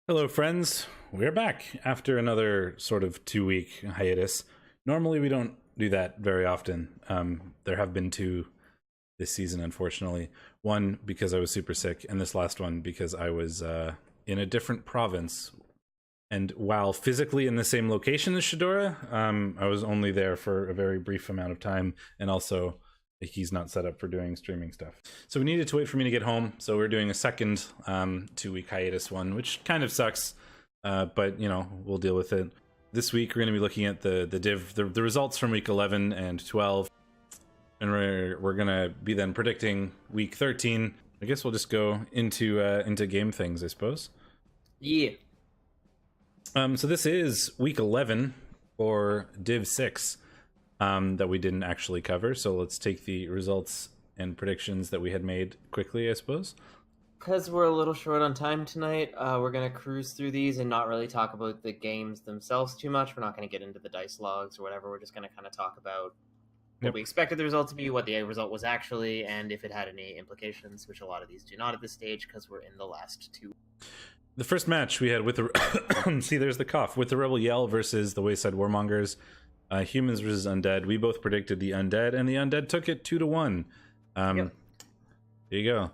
Hello, friends. We're back after another sort of 2-week hiatus. Normally, we don't do that very often. There have been two this season, unfortunately. One because I was super sick, and this last one because I was in a different province. And while physically in the same location as Shadorra, I was only there for a very brief amount of time, and also he's not set up for doing streaming stuff. So we needed to wait for me to get home, so we're doing a second 2-week hiatus one, which kind of sucks, but you know, we'll deal with it. This week we're going to be looking at the results from week 11 and 12, and we're going to be then predicting week 13. I guess we'll just go into game things, I suppose. Yeah. So this is week 11 for Div 6. That we didn't actually cover, so let's take the results and predictions that we had made quickly, I suppose. Because we're a little short on time tonight, we're going to cruise through these and not really talk about the games themselves too much. We're not going to get into the dice logs or whatever. We're just going to kind of talk about what we expected the result to be, what the result was actually, and if it had any implications, which a lot of these do not at this stage because we're in the last two. The first match we had with the... see, there's the cough. With the Rebel Yell versus the Wayside Warmongers. Humans versus Undead. We both predicted the Undead, and the Undead took it 2-1. There you go.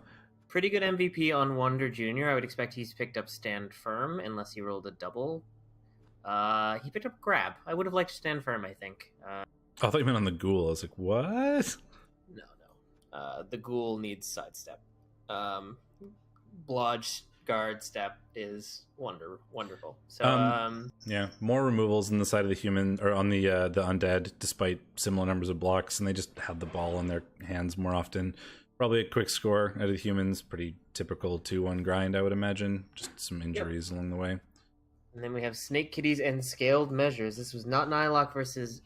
Pretty good MVP on Wonder Jr. I would expect he's picked up Stand Firm, unless he rolled a double. He picked up Grab. I would have liked Stand Firm, I think. I thought you meant on the Ghoul. I was like, what? No. The Ghoul needs Sidestep. Blodge Guard Step is wonderful. So yeah, more removals on the side of the human or on the Undead, despite similar numbers of blocks, and they just had the ball in their hands more often. Probably a quick score out of the humans, pretty typical 2-1 grind, I would imagine. Just some injuries along the way. And then we have Snake Kitties and Scaled Measures. This was not Nylock versus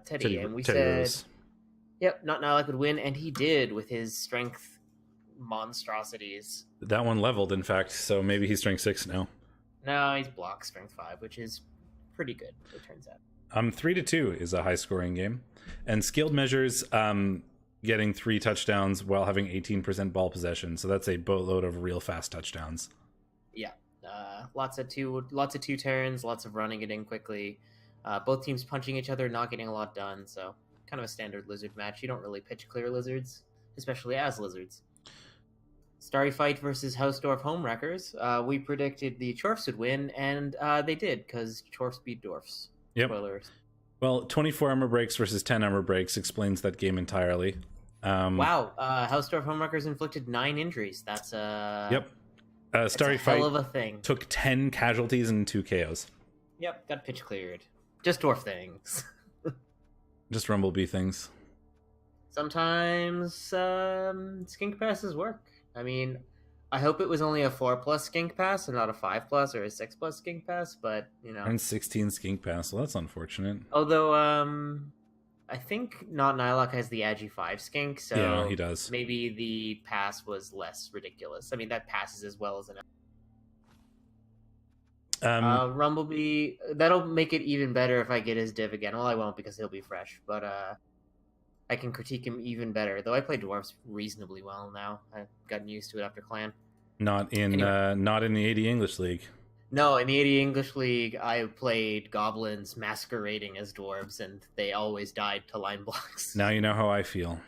Teddy, and we said Rose. Yep, not Nylock would win, and he did with his strength monstrosities. That one leveled, in fact, so maybe he's strength 6 now. No, he's block strength 5, which is pretty good, it turns out. 3-2 is a high scoring game, and Scaled Measures getting 3 touchdowns while having 18% ball possession, so that's a boatload of real fast touchdowns. Yeah, lots of two turns, lots of running it in quickly. Both teams punching each other, not getting a lot done, so kind of a standard lizard match. You don't really pitch clear lizards, especially as lizards. Starry Fight versus Hausdorff Homewreckers. We predicted the Chorfs would win, and they did, because Chorfs beat Dwarves. Yep. Spoilers. Well, 24 armor breaks versus 10 armor breaks explains that game entirely. Wow, Hausdorff Homewreckers inflicted 9 injuries. That's Yep. Starry a hell Fight of a thing. took 10 casualties and 2 KOs. Yep, got pitch cleared. Just Dwarf things. Just Rumblebee things. Sometimes skink passes work. I mean, I hope it was only a 4+ skink pass and not a 5+ or a 6+ skink pass, but you know. And 16 skink pass, well, that's unfortunate. Although, I think not Nylock has the Agi 5 skink, so yeah, he does. Maybe the pass was less ridiculous. I mean, that passes as well as an. Rumblebee, that'll make it even better if I get his div again. Well, I won't because he'll be fresh, but I can critique him even better. Though I play Dwarves reasonably well now. I've gotten used to it after Clan. Not in the 80 English League. No, in the 80 English League, I played Goblins masquerading as Dwarves, and they always died to line blocks. Now you know how I feel.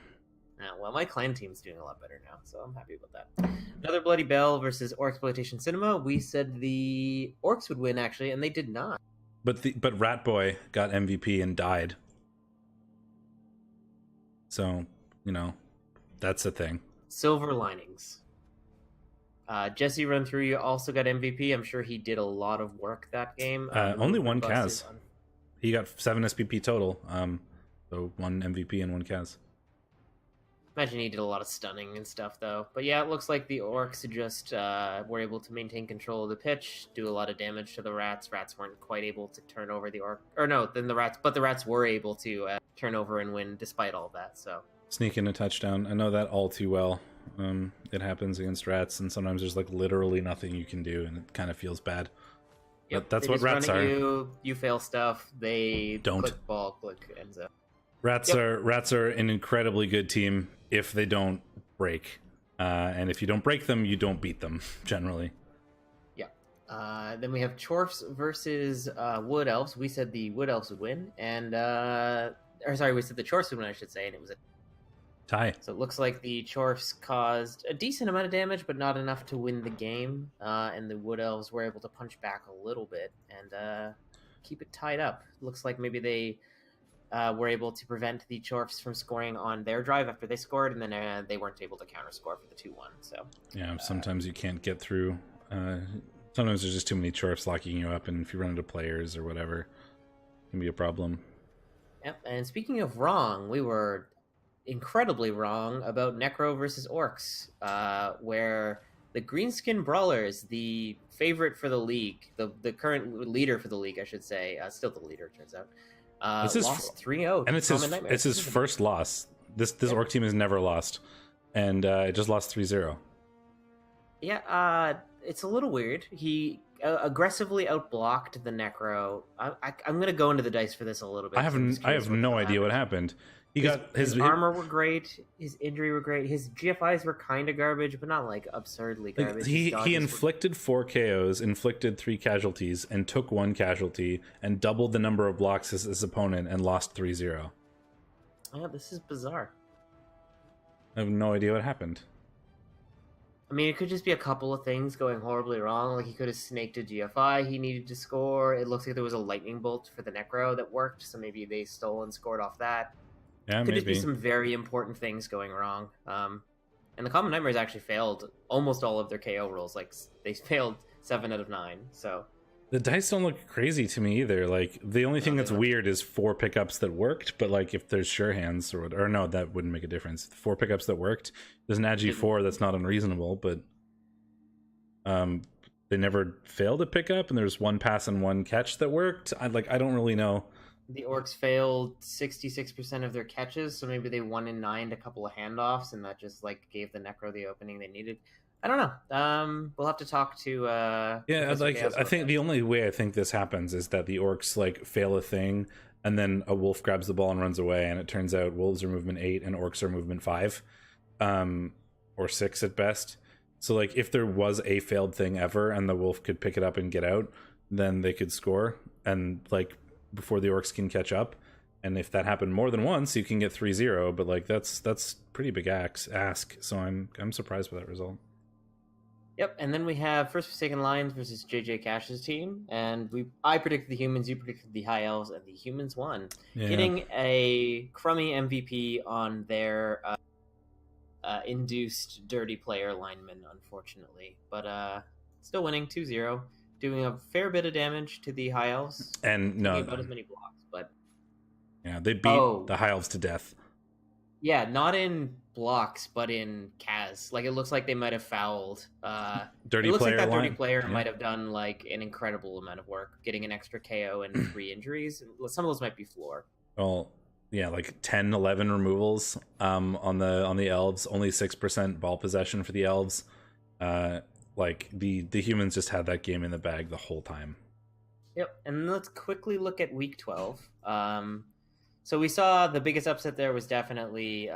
Well, my Clan team's doing a lot better now, so I'm happy about that. Another Bloody Bell versus Orc-Exploitation Cinema. We said the Orcs would win, actually, and they did not. But Rat Boy got MVP and died. So, you know, that's a thing. Silver linings. Jesse Run Through You also got MVP. I'm sure he did a lot of work that game. Only one Kaz. He got 7 SPP total. So 1 MVP and 1 Kaz. Imagine he did a lot of stunning and stuff, though. But yeah, it looks like the Orcs just were able to maintain control of the pitch, do a lot of damage to the Rats. Rats weren't quite able to turn over the Orc. Or no, then the Rats. But the Rats were able to turn over and win despite all that, so. Sneak in a touchdown. I know that all too well. It happens against Rats, and sometimes there's like literally nothing you can do, and it kind of feels bad. Yep, but that's what Rats are. You fail stuff. They don't. Click ball, click ends up. Rats are an incredibly good team if they don't break, and if you don't break them, you don't beat them generally. Yeah. Then we have Chorfs versus Wood Elves. We said the Wood Elves would win, and we said the Chorfs would win, I should say, and it was a tie. So it looks like the Chorfs caused a decent amount of damage, but not enough to win the game, and the Wood Elves were able to punch back a little bit and keep it tied up. Looks like maybe they were able to prevent the Chorfs from scoring on their drive after they scored, and then they weren't able to counter score for the 2-1. So yeah, sometimes you can't get through. Sometimes there's just too many Chorfs locking you up, and if you run into players or whatever, it can be a problem. Yep. And speaking of wrong, we were incredibly wrong about Necro versus Orcs, where the Greenskin Brawlers, the favorite for the league, the current leader for the league, I should say, still the leader, it turns out, lost 3-0. And it's his first loss. This Orc team has never lost, and it just lost 3-0. Yeah, it's a little weird. He aggressively outblocked the Necro. I'm going to go into the dice for this a little bit. I have no idea what happened. His armor were great. His injury were great. His GFIs were kind of garbage, but not like absurdly garbage. He inflicted 4 KOs, inflicted 3 casualties, and took 1 casualty, and doubled the number of blocks as his opponent, and lost 3-0. Yeah, this is bizarre. I have no idea what happened. I mean, it could just be a couple of things going horribly wrong. Like, he could have snaked a GFI he needed to score. It looks like there was a lightning bolt for the Necro that worked, so maybe they stole and scored off that. Yeah, could just be some very important things going wrong. And the Common Nightmares actually failed almost all of their KO rolls. Like, they failed 7 out of 9. So the dice don't look crazy to me either. Like, the only thing that's weird is 4 pickups that worked. But like, if there's sure hands or no, that wouldn't make a difference. The 4 pickups that worked. There's an Agi 4 that's not unreasonable, but they never failed a pickup, and there's 1 pass and 1 catch that worked. I don't really know. The Orcs failed 66% of their catches, so maybe they 1 in 9'd a couple of handoffs, and that just like gave the Necro the opening they needed. I don't know. We'll have to talk to. I think the only way I think this happens is that the Orcs like fail a thing, and then a wolf grabs the ball and runs away, and it turns out wolves are movement 8 and Orcs are movement 5, or 6 at best. So like, if there was a failed thing ever, and the wolf could pick it up and get out, then they could score, and like, before the Orcs can catch up. And if that happened more than once, you can get 3-0, but like, that's pretty big ask. So I'm surprised by that result. Yep. And then we have First Forsaken Lions versus JJ Cash's team, and I predicted the humans, you predicted the High Elves, and the humans won, getting a crummy MVP on their induced dirty player lineman, unfortunately, but still winning 2-0. Doing a fair bit of damage to the High Elves. And about as many blocks, but yeah, they beat the High Elves to death. Yeah, not in blocks, but in Kaz. Like, it looks like they might have fouled. Dirty player might have done like an incredible amount of work, getting an extra KO and 3 injuries. Some of those might be floor. Well, yeah, like 10, 11 removals on the Elves. Only 6% ball possession for the Elves. Like, the humans just had that game in the bag the whole time. Yep, and let's quickly look at Week 12. So we saw the biggest upset there was definitely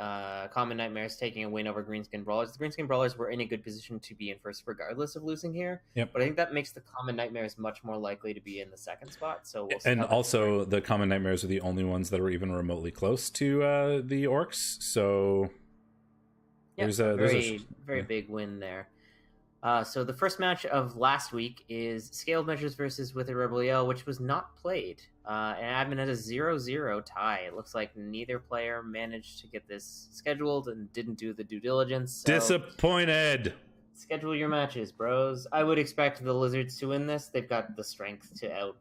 Common Nightmares taking a win over Greenskin Brawlers. The Greenskin Brawlers were in a good position to be in first regardless of losing here. Yep. But I think that makes the Common Nightmares much more likely to be in the second spot. So we'll see. And also, the Common Nightmares are the only ones that were even remotely close to the Orcs. So there's a very big win there. So the first match of last week is Scaled Measures versus with a REBBL, which was not played. And I've been at a 0-0 tie. It looks like neither player managed to get this scheduled and didn't do the due diligence. So disappointed. Schedule your matches, bros. I would expect the Lizards to win this. They've got the strength to out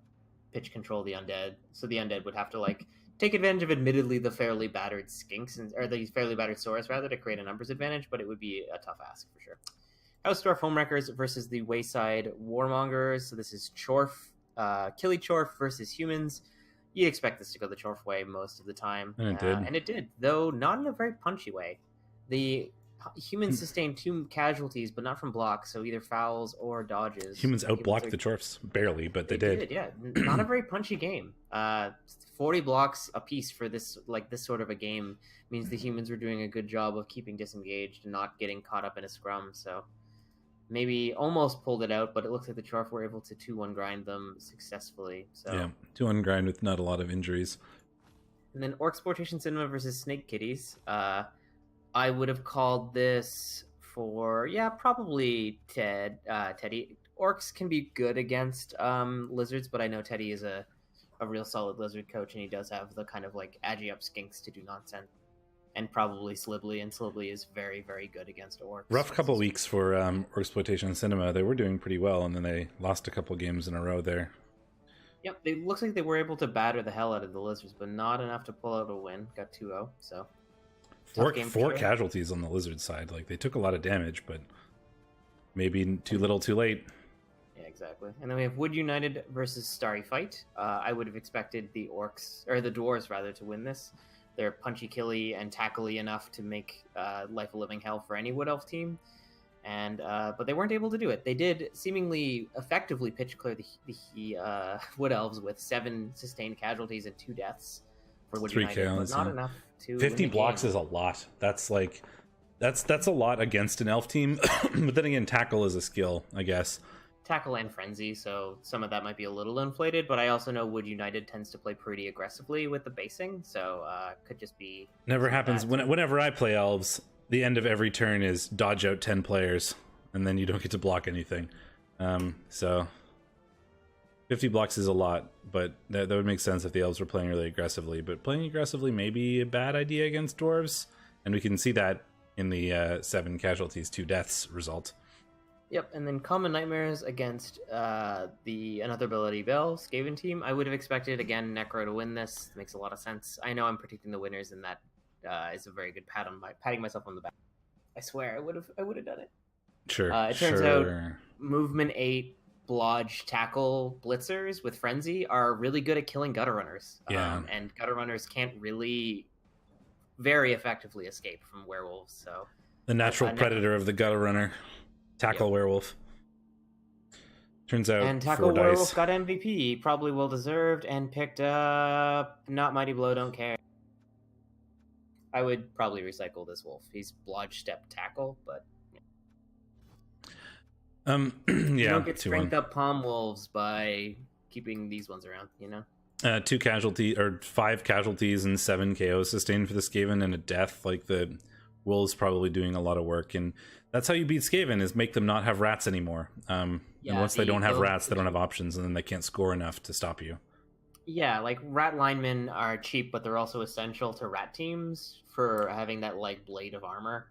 pitch control the Undead. So the Undead would have to like take advantage of admittedly the fairly battered Skinks, or the fairly battered Saurus rather, to create a numbers advantage, but it would be a tough ask for sure. Dorf Homewreckers versus the Wayside Warmongers. So this is Chorf, Killy Chorf versus humans. You'd expect this to go the Chorf way most of the time. And it did. And it did, though not in a very punchy way. The humans sustained 2 casualties, but not from blocks, so either fouls or dodges. Humans outblocked the Chorfs, barely, but they did. Yeah, not a very punchy game. 40 blocks apiece for this sort of a game means the humans were doing a good job of keeping disengaged and not getting caught up in a scrum, so maybe almost pulled it out, but it looks like the Chorf were able to 2-1 grind them successfully. So yeah, 2-1 grind with not a lot of injuries. And then Orcsportation Cinema versus Snake Kitties. I would have called this for, probably Teddy. Orcs can be good against lizards, but I know Teddy is a real solid lizard coach, and he does have the kind of like agi up skinks to do nonsense. And probably Slibbly, and Slibbly is very, very good against orcs. Rough couple weeks for Orcsploitation Cinema. They were doing pretty well, and then they lost a couple games in a row there. Yep, it looks like they were able to batter the hell out of the Lizards, but not enough to pull out a win. Got 2-0, so... Four casualties on the Lizard side. Like, they took a lot of damage, but maybe too little too late. Yeah, exactly. And then we have Wood United versus Starry Fight. I would have expected the Orcs, or the Dwarves, rather, to win this. They're punchy, killy, and tackly enough to make life a living hell for any Wood Elf team, and but they weren't able to do it. They did seemingly effectively pitch clear the Wood Elves with 7 sustained casualties and 2 deaths for Wood 3 United, KOs, but not enough to 50 blocks is a lot. That's like that's a lot against an elf team. But then again, tackle is a skill, I guess. Tackle and frenzy, so some of that might be a little inflated, but I also know Wood United tends to play pretty aggressively with the basing, so could just be... Never happens. Whenever I play elves, the end of every turn is dodge out 10 players, and then you don't get to block anything. So 50 blocks is a lot, but that would make sense if the elves were playing really aggressively, but playing aggressively may be a bad idea against dwarves, and we can see that in the 7 casualties, 2 deaths result. Yep, and then Common Nightmares against the another ability Bell, Skaven team. I would have expected, again, Necro to win this. Makes a lot of sense. I know I'm predicting the winners, and that is a very good patting myself on the back. I swear, I would have done it. Sure. It turns out Movement 8 Blodge Tackle Blitzers with Frenzy are really good at killing Gutter Runners. Yeah. And Gutter Runners can't really very effectively escape from werewolves, so... The natural predator of the Gutter Runner. Tackle Werewolf. Turns out, and Tackle 4 Werewolf dice. got MVP, probably well deserved, and picked up not Mighty Blow, don't care. I would probably recycle this wolf. He's Blodge Step Tackle, but you don't get strength up palm wolves by keeping these ones around, you know. 2 casualties or 5 casualties and 7 KOs sustained for the Skaven and a death. Like the wolves probably doing a lot of work, and that's how you beat Skaven, is make them not have rats anymore. And once they don't have rats, they don't have options, and then they can't score enough to stop you. Yeah, like rat linemen are cheap, but they're also essential to rat teams for having that like blade of armor.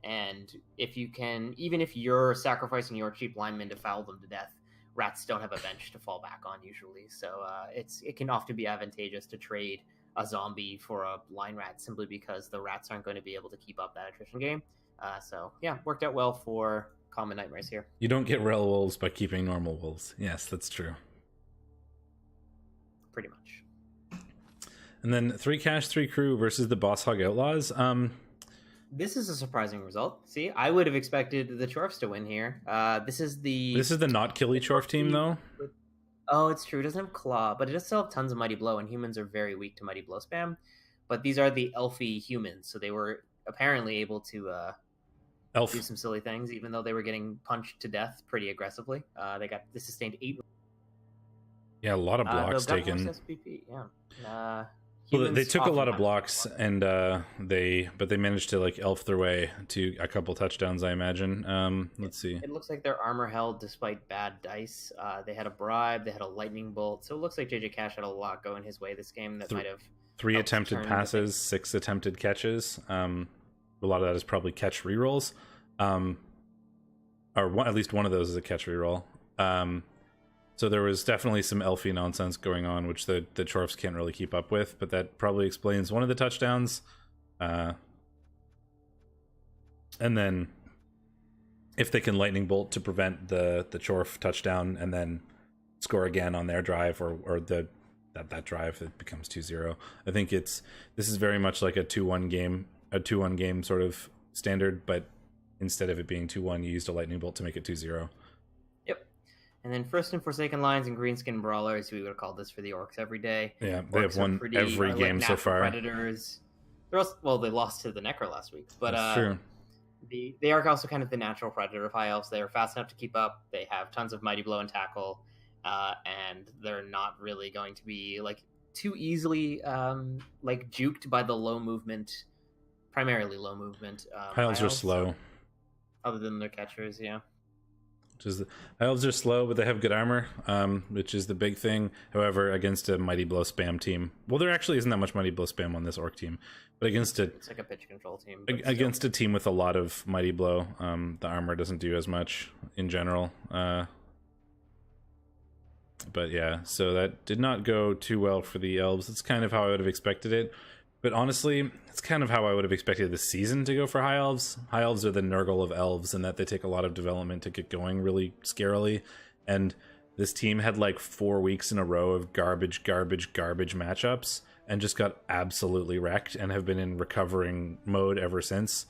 And if you can, even if you're sacrificing your cheap linemen to foul them to death, rats don't have a bench to fall back on usually. So it can often be advantageous to trade a zombie for a line rat simply because the rats aren't going to be able to keep up that attrition game. So yeah, worked out well for Common Nightmares here. You don't get REL wolves by keeping normal wolves. Yes, that's true. Pretty much. And then 3 cash, 3 crew versus the Boss Hog Outlaws. This is a surprising result. See, I would have expected the Chorfs to win here. This is the not killy Chorf team, though. Oh, it's true. It doesn't have Claw, but it does still have tons of Mighty Blow, and humans are very weak to Mighty Blow spam. But these are the elfy humans, so they were apparently able to do some silly things, even though they were getting punched to death pretty aggressively. They sustained 8. Yeah, a lot of blocks taken. SPP, yeah. Well, they took a lot of blocks, and they managed to like elf their way to a couple touchdowns, I imagine. Let's see. It looks like their armor held despite bad dice. They had a bribe, they had a lightning bolt, so it looks like JJ Cash had a lot going his way this game that might have 3 attempted passes, 6 attempted catches. A lot of that is probably catch rerolls, or at least one of those is a catch reroll. So there was definitely some elfy nonsense going on, which the Chorfs can't really keep up with, but that probably explains one of the touchdowns. And then if they can lightning bolt to prevent the Chorf touchdown and then score again on their drive or that drive, it becomes 2-0. I think this is very much like a 2-1 game sort of standard, but instead of it being 2-1, you used a lightning bolt to make it 2-0. And then First and Forsaken Lions and Greenskin Brawlers, we would have called this for the Orcs every day. Yeah, they have won every game so far. Predators. They're also, well, they lost to the Necro last week, but that's true. They are also kind of the natural predator of high elves. They are fast enough to keep up. They have tons of mighty blow and tackle, and they're not really going to be like too easily like juked by the low movement, primarily low movement. High elves are slow. Other than their catchers, yeah. High elves are slow, but they have good armor, which is the big thing. However, against a mighty blow spam team, well, there actually isn't that much mighty blow spam on this orc team, but against it's like a pitch control team. Against a team with a lot of mighty blow, the armor doesn't do as much in general. But yeah, so that did not go too well for the elves. It's kind of how I would have expected it. But honestly, it's kind of how I would have expected this season to go for high elves. High elves are the Nurgle of elves in that they take a lot of development to get going really scarily. And this team had like 4 weeks in a row of garbage matchups and just got absolutely wrecked and have been in recovering mode ever since.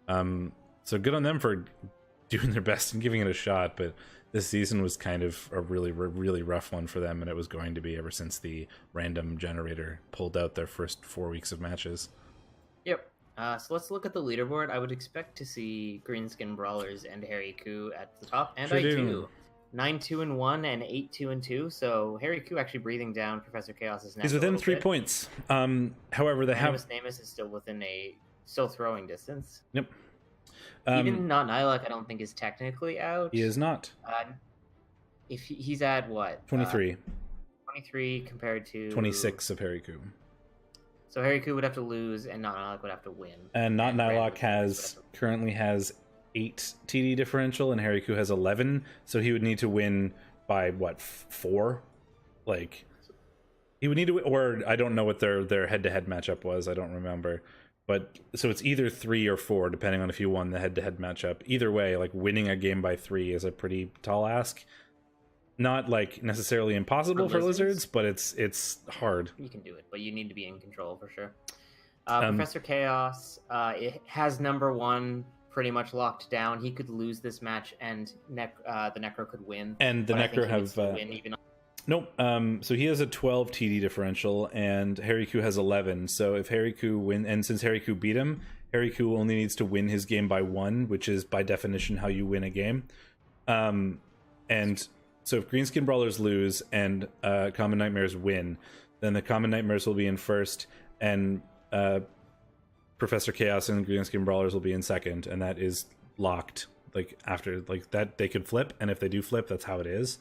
So good on them for doing their best and giving it a shot. But this season was kind of a really rough one for them, and it was going to be ever since the random generator pulled out their first 4 weeks of matches. Yep. So let's look at the leaderboard. I would expect to see Greenskin Brawlers and Harry Koo at the top, and sure I do. 9-2-1 and 8-2-2. So Harry Koo actually breathing down Professor Chaos's neck. He's within 3 points. However, they have Namus is still within still throwing distance. Yep. Even not Nylok, I don't think is technically out. He is not. If he's at what? 23. 23 compared to 26 of Harry Koo. So Harry Koo would have to lose, and not Nylok would have to win. And not Nylok currently has 8 TD differential, and Harry Koo has 11. So he would need to win by what, 4? Like he would need to, or I don't know what their head-to-head matchup was. I don't remember. But so it's either 3 or 4, depending on if you won the head-to-head matchup. Either way, like winning a game by 3 is a pretty tall ask. Not like necessarily impossible for lizards, but it's hard. You can do it, but you need to be in control for sure. Professor Chaos, it has number 1 pretty much locked down. He could lose this match, and the Necro could win. And the Necro have win even. Nope. So he has a 12 TD differential, and Harry Koo has 11. So if Harry Koo win, and since Harry Koo beat him, Harry Koo only needs to win his game by 1, which is by definition how you win a game. And so if Greenskin Brawlers lose and Common Nightmares win, then the Common Nightmares will be in first, and Professor Chaos and Greenskin Brawlers will be in second, and that is locked. Like after like that, they could flip, and if they do flip, that's how it is.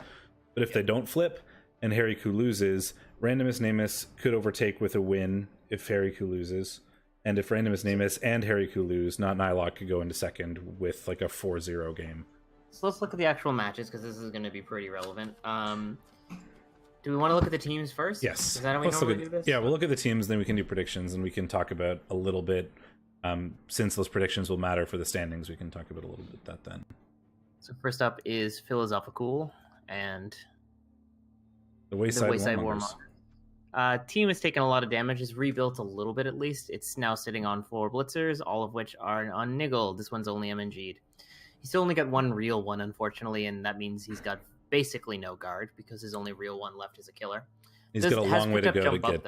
But if they don't flip and Harry Koo loses, Randomus Namus could overtake with a win if Harry Koo loses. And if Randomus Namus and Harry Koo lose, not Nylok could go into second with like a 4-0 game. So let's look at the actual matches, because this is going to be pretty relevant. Do we want to look at the teams first? Yes. Is that how we normally do this? Yeah, we'll look at the teams, then we can do predictions, and we can talk about a little bit, since those predictions will matter for the standings, we can talk about a little bit that then. So first up is Philosophical and the Wayside Warmongers. Team has taken a lot of damage, is rebuilt a little bit at least. It's now sitting on 4 Blitzers, all of which are unniggled. This one's only MNG'd. He's still only got 1 real one, unfortunately, and that means he's got basically no guard, because his only real one left is a killer. He's got a long way to go to get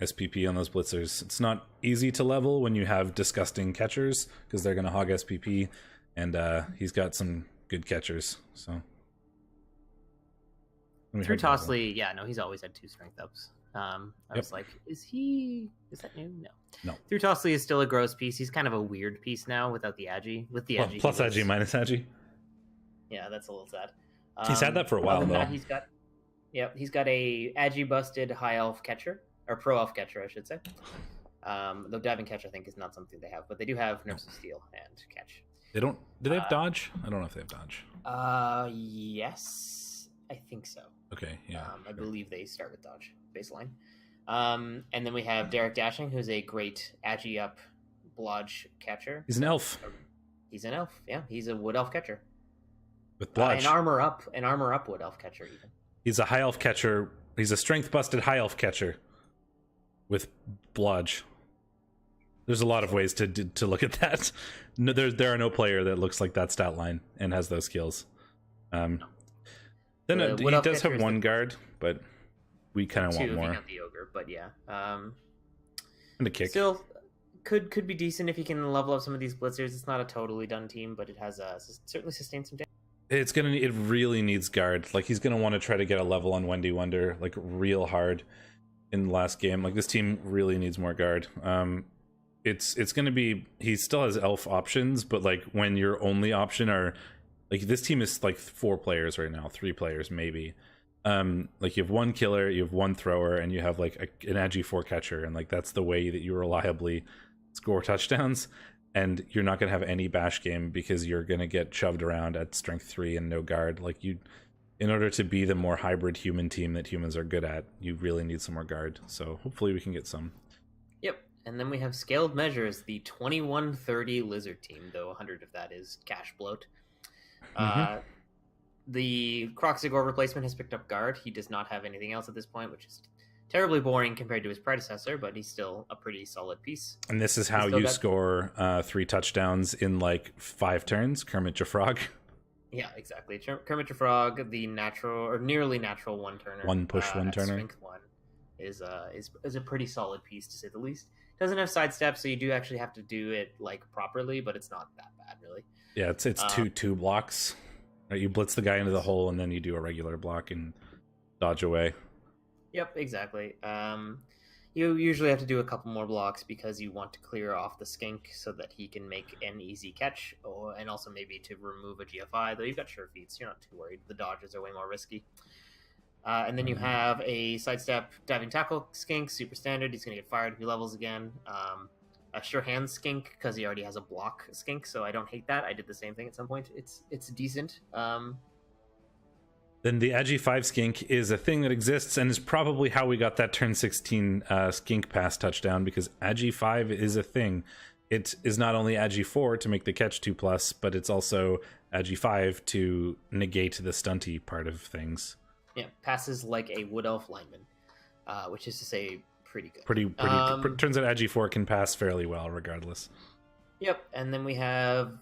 SPP on those Blitzers. It's not easy to level when you have disgusting catchers, because they're going to hog SPP, and he's got some good catchers, so... Through Tossley, yeah, no, he's always had 2 strength ups. I was like, is that new? No. Through Tossley is still a gross piece. He's kind of a weird piece now without the Agi. With the Agi. Plus Agi, minus Agi. Yeah, that's a little sad. He's had that for a while, though. He's got a Agi busted high elf catcher, or pro elf catcher, I should say. Though dive and catch, I think, is not something they have, but they do have Nerfs of Steel and catch. They don't. Do they have dodge? I don't know if they have dodge. Yes, I think so. Okay, yeah. I believe they start with dodge baseline. And then we have Derek Dashing, who's a great Agi up blodge catcher. He's an elf. He's an elf, yeah. He's a wood elf catcher. With blodge. An armor up wood elf catcher even. He's a high elf catcher. He's a strength busted high elf catcher with blodge. There's a lot of ways to look at that. No, there are no player that looks like that stat line and has those skills. Then he does have 1 guard, but we kind of want more. The ogre, but yeah. And a kick. Still, could be decent if you can level up some of these blitzers. It's not a totally done team, but it has certainly sustained some damage. It really needs guard. Like, he's gonna want to try to get a level on Wendy Wonder like real hard in the last game. Like, this team really needs more guard. It's gonna be, he still has elf options, but like when your only option are like, this team is like 4 players right now, 3 players maybe. Like, you have 1 killer, you have 1 thrower, and you have like an Agi 4 catcher, and like that's the way that you reliably score touchdowns. And you're not going to have any bash game because you're going to get shoved around at strength 3 and no guard. Like, you, in order to be the more hybrid human team that humans are good at, you really need some more guard. So hopefully we can get some. Yep. And then we have scaled measures, the 2130 lizard team, though 100 of that is cash bloat. The Kroxigor replacement has picked up guard. He does not have anything else at this point, which is terribly boring compared to his predecessor, but he's still a pretty solid piece. And this is how you score 3 touchdowns in like 5 turns. Kermit Jafrog. Yeah, exactly. Kermit Jafrog, the natural or nearly natural 1-turner. 1 push 1-turner. Strength 1 is a pretty solid piece to say the least. Doesn't have sidestep, so you do actually have to do it like properly, but it's not that bad really. Yeah, it's two blocks. Right, you blitz the guy into the hole, and then you do a regular block and dodge away. Yep, exactly. You usually have to do a couple more blocks because you want to clear off the skink so that he can make an easy catch, and also maybe to remove a GFI, though you've got sure feet, so you're not too worried. The dodges are way more risky. And then you have a sidestep diving tackle skink, super standard. He's going to get fired if he levels again. A sure hand skink because he already has a block skink, so I don't hate that. I did the same thing at some point. It's decent. Then the Agi 5 skink is a thing that exists and is probably how we got that turn 16 skink pass touchdown, because Agi 5 is a thing. It is not only Agi 4 to make the catch 2+, but it's also Agi 5 to negate the stunty part of things. Yeah, passes like a wood elf lineman, which is to say pretty good. Pretty turns out Agi 4 can pass fairly well regardless. Yep, and then we have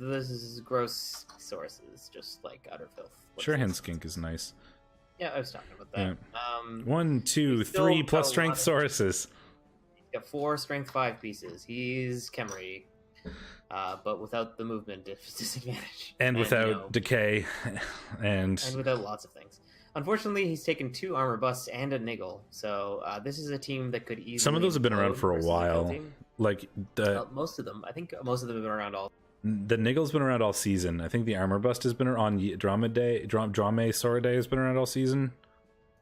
this is gross sources, just like utter filth. Sure hand skink is nice. Yeah, I was talking about that. Yeah. 1, 2, 3 plus strength Sauruses. He's got 4 strength 5 pieces. He's Kemery, but without the movement disadvantage. And without decay. and without lots of things. Unfortunately, he's taken 2 armor busts and a niggle, so this is a team that could easily... Some of those have been around for a while. Like most of them. I think most of them have been around all... The niggle's been around all season. I think the armor bust has been around on Drame Sorade has been around all season.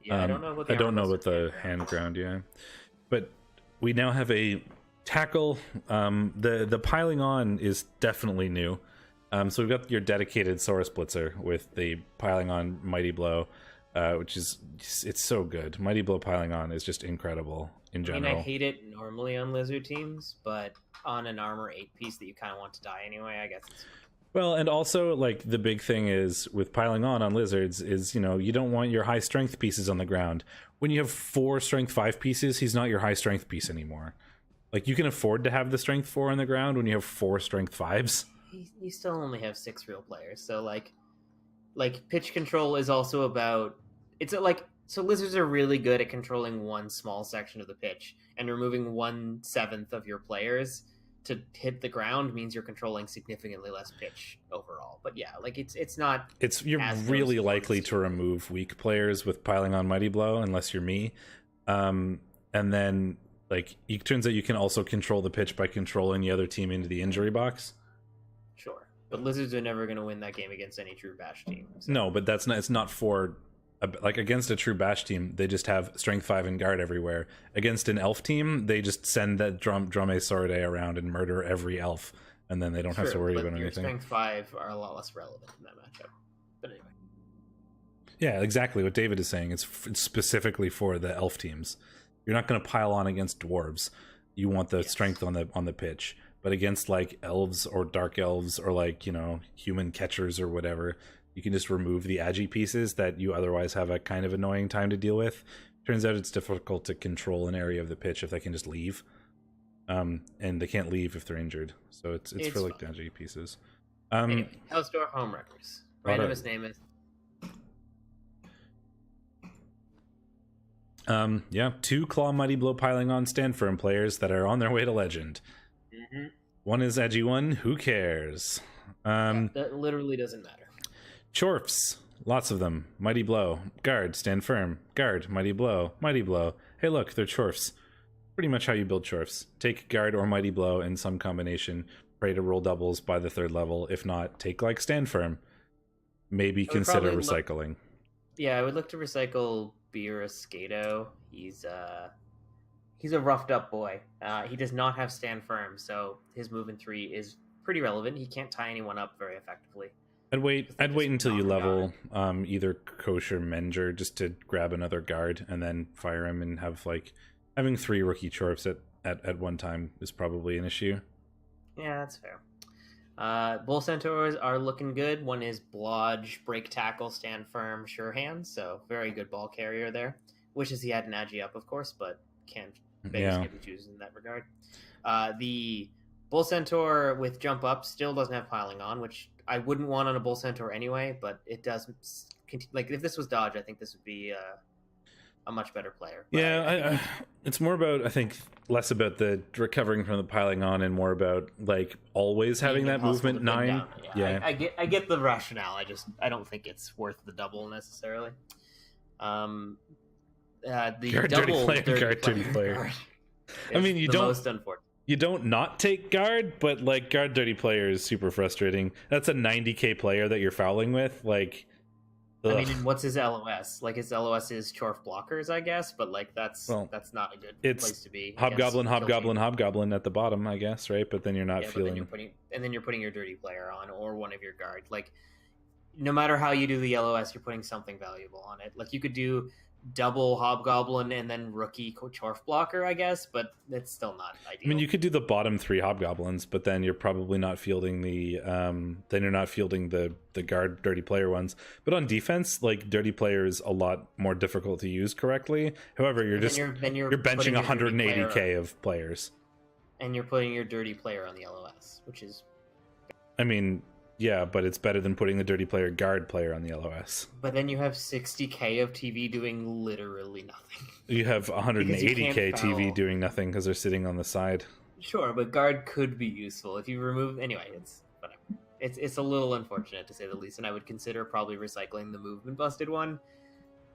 Yeah, I don't know about the hand ground, yeah. But we now have a tackle. The piling on is definitely new. So we've got your dedicated Saurus Blitzer with the piling on Mighty Blow, which is, it's so good. Mighty Blow piling on is just incredible in general. I mean, I hate it normally on lizard teams, but on an armor 8 piece that you kind of want to die anyway, I guess. Well, and also, like, the big thing is with piling on lizards is, you know, you don't want your high strength pieces on the ground. When you have 4 strength 5 pieces, he's not your high strength piece anymore. Like, you can afford to have the strength 4 on the ground when you have 4 strength 5s. You still only have 6 real players, so like pitch control is also about, so lizards are really good at controlling one small section of the pitch, and removing 1/7 of your players to hit the ground means you're controlling significantly less pitch overall. But yeah, like you're really likely to remove weak players with piling on Mighty Blow unless you're me. And then like it turns out you can also control the pitch by controlling the other team into the injury box. Sure, but lizards are never going to win that game against any true bash team. So. No, but it's not for like against a true bash team. They just have strength 5 and guard everywhere. Against an elf team, they just send that Drame Sorade around and murder every elf, and then they don't have to worry about anything. Strength 5 are a lot less relevant in that matchup. But anyway, yeah, exactly what David is saying. It's specifically for the elf teams. You're not going to pile on against dwarves. You want the strength on the pitch. But against like elves or dark elves or like, you know, human catchers or whatever, you can just remove the agi pieces that you otherwise have a kind of annoying time to deal with. Turns out it's difficult to control an area of the pitch if they can just leave. And they can't leave if they're injured. So it's for like the agi pieces. Anyway, Hellsdorf Homewreckers. Randomest name is... Yeah, 2 Claw Mighty Blow piling on stand firm players that are on their way to legend. One is edgy one. Who cares? That literally doesn't matter. Chorfs. Lots of them. Mighty blow. Guard. Stand firm. Guard. Mighty blow. Mighty blow. Hey, look, they're Chorfs. Pretty much how you build Chorfs. Take guard or mighty blow in some combination. Pray to roll doubles by the 3rd level. If not, take like stand firm. Maybe consider recycling. Yeah, I would look to recycle Skato. He's a roughed up boy. He does not have stand firm, so his move in 3 is pretty relevant. He can't tie anyone up very effectively. I'd wait until you level either Kosh or Menger just to grab another guard and then fire him, and have like having 3 rookie Chorfs at one time is probably an issue. Yeah, that's fair. Bull Centaurs are looking good. One is Blodge, break tackle, stand firm, sure hand. So very good ball carrier there. Wishes he had an Agi up, of course, but can't skip and choose in that regard. The Bull Centaur with jump up still doesn't have piling on, which I wouldn't want on a Bull Centaur anyway, but it does. Like if this was Dodge, I think this would be a much better player. But yeah, it's more about, I think, less about the recovering from the piling on and more about like always having that movement 9. Yeah. I get the rationale. I don't think it's worth the double necessarily. The guard double dirty player. I mean, you don't not take guard, but like guard dirty player is super frustrating. That's a 90k player that you're fouling with, like. Ugh. I mean, what's his LOS? Like his LOS is Chorf blockers, I guess, but like that's not a good place to be. Hobgoblin at the bottom, I guess, right? But then you're not feeling. Then you're putting your dirty player on or one of your guard. Like, no matter how you do the LOS, you're putting something valuable on it. Like you could do double Hobgoblin and then rookie Chorf blocker, I guess, but it's still not ideal. I mean, you could do the bottom 3 Hobgoblins, but then you're probably not fielding the the guard dirty player ones. But on defense, like dirty player is a lot more difficult to use correctly. However, you're benching 180k of players, and you're putting your dirty player on the LOS, which is, I mean, yeah, but it's better than putting the dirty player guard player on the LOS. But then you have 60k of TV doing literally nothing. You have 180k TV doing nothing because they're sitting on the side. Sure, but guard could be useful if you remove. Anyway, it's whatever. It's a little unfortunate to say the least, and I would consider probably recycling the movement busted one.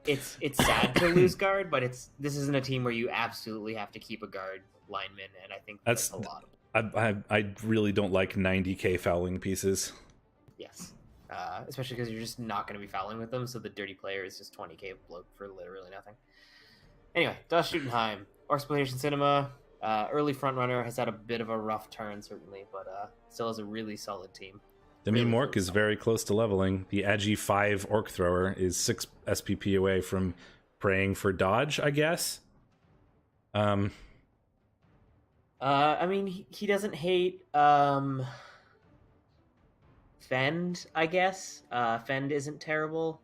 It's sad to lose guard, but this isn't a team where you absolutely have to keep a guard lineman, and I think that's a lot. I really don't like 90k fouling pieces. Yes, especially because you're just not going to be fouling with them, so the dirty player is just 20k bloat for literally nothing. Anyway, Das Schuttenheim, Orcs Cinema, early frontrunner, has had a bit of a rough turn, certainly, but still has a really solid team. Demi Mork is very close to leveling. The Agi 5 Orc Thrower is 6 SPP away from praying for dodge, I guess. I mean, he doesn't hate Fend, I guess. Fend isn't terrible.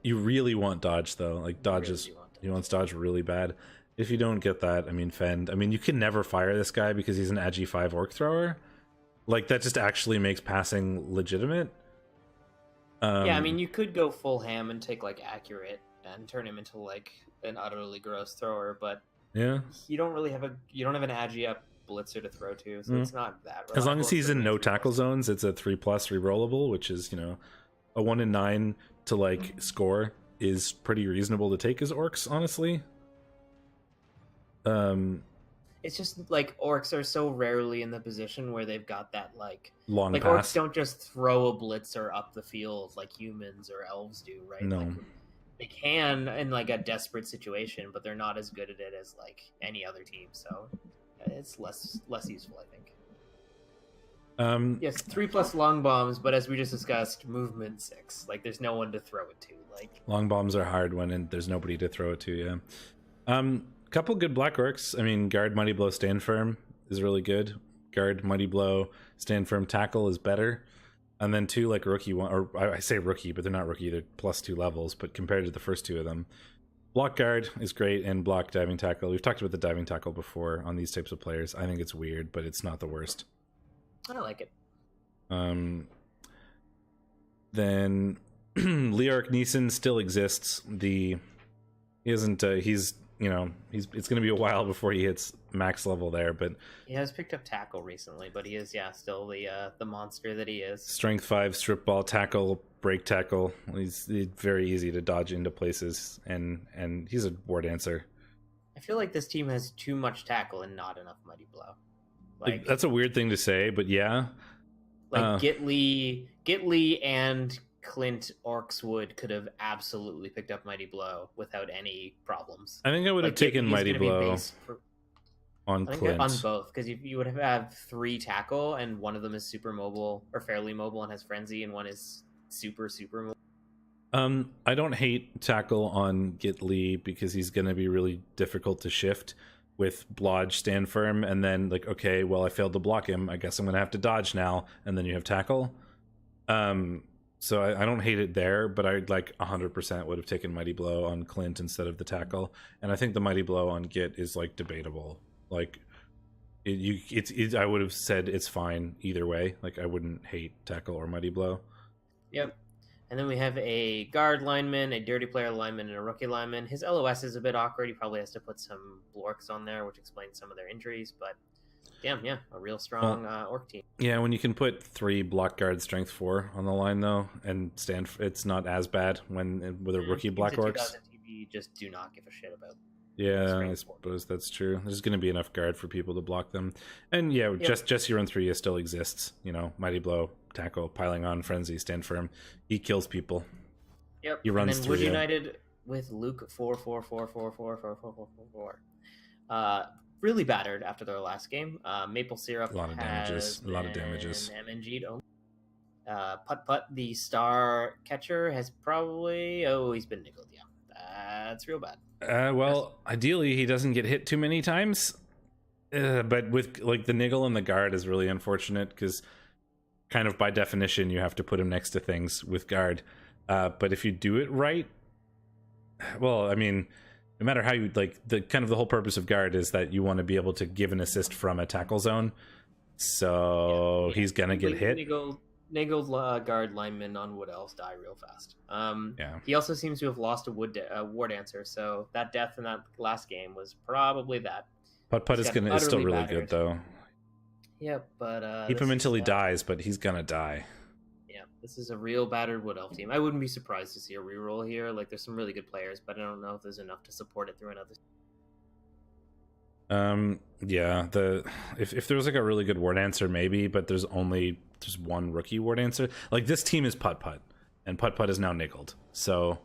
You really want dodge, though. Like, dodge is... He wants dodge really bad. If you don't get that, I mean, Fend... I mean, you can never fire this guy because he's an Agi 5 Orc Thrower. Like, that just actually makes passing legitimate. Yeah, I mean, you could go full ham and take, like, accurate and turn him into, like, an utterly gross thrower, but... Yeah. You don't have an Agi up blitzer to throw to, so it's not that reliable. As long as he's in no tackle zones, it's a 3+ rerollable, which is, you know, a 1 in 9 to like score is pretty reasonable to take as orcs, honestly. It's just like orcs are so rarely in the position where they've got that like long like pass. Orcs don't just throw a blitzer up the field like humans or elves do, right? No. Like, they can in like a desperate situation, but they're not as good at it as like any other team, so it's less useful, I think. Yes, 3+ long bombs, but as we just discussed, movement 6. Like there's no one to throw it to. Like long bombs are hard when there's nobody to throw it to. Yeah. Couple good black orcs. I mean, guard, mighty blow, stand firm is really good. Guard, mighty blow, stand firm, tackle is better. And then 2 like rookie one, or I say rookie, but they're not rookie. They're +2 levels. But compared to the first 2 of them, block guard is great, and block diving tackle. We've talked about the diving tackle before on these types of players. I think it's weird, but it's not the worst. I like it. Then Leoric Neeson still exists. He isn't. He's it's going to be a while before he hits max level there, but he has picked up tackle recently, but he is still the monster that he is. Strength 5, strip ball, tackle, break tackle. He's very easy to dodge into places, and he's a war dancer. I feel like this team has too much tackle and not enough mighty blow. Like that's a weird thing to say, but yeah. Like Gitli and Clint Orcswood could have absolutely picked up mighty blow without any problems. I think I would have taken mighty blow on Clint. On both, because you would have had 3 tackle, and one of them is super mobile or fairly mobile and has frenzy, and one is super mobile. I don't hate tackle on Gitli because he's going to be really difficult to shift with Blodge, stand firm, and then like, okay, well, I failed to block him. I guess I'm going to have to dodge now, and then you have tackle. So I don't hate it there, but I like 100% would have taken mighty blow on Clint instead of the tackle, and I think the mighty blow on Git is like debatable. Like, I would have said it's fine either way. Like, I wouldn't hate tackle or mighty blow. Yep. And then we have a guard lineman, a dirty player lineman, and a rookie lineman. His LOS is a bit awkward. He probably has to put some Blorks on there, which explains some of their injuries. But damn, yeah, a real strong orc team. Yeah, when you can put 3 block guard strength 4 on the line though, and stand, it's not as bad with a rookie black orcs. TV just do not give a shit about. Yeah, I suppose that's true. There's going to be enough guard for people to block them, and yeah, just Jesse Run 3 still exists. Mighty blow, tackle, piling on, frenzy, stand firm. He kills people. Yep. He runs and then through. Wood United with Luke 4-4-4-4-4-4-4-4-4. Really battered after their last game. Maple Syrup a lot of damages. MNG'd. Putt, the star catcher, has probably he's been nickeled. Yeah, that's real bad. Well, ideally he doesn't get hit too many times, but with like the niggle and the guard is really unfortunate because kind of by definition you have to put him next to things with guard. But if you do it right, well, I mean, no matter how you like, the whole purpose of guard is that you want to be able to give an assist from a tackle zone. So he's gonna get hit. Niggled guard lineman on Wood Elves die real fast. He also seems to have lost a war dancer, so that death in that last game was probably that. Putt is still really good though. Yep, but keep him until he dies, but he's gonna die. Yeah, this is a real battered Wood Elf team. I wouldn't be surprised to see a reroll here. Like, there's some really good players, but I don't know if there's enough to support it through another. Yeah, if there was like a really good war dancer, maybe, but there's one rookie war dancer. Like, this team is Putt, and Putt is now nickeled. So,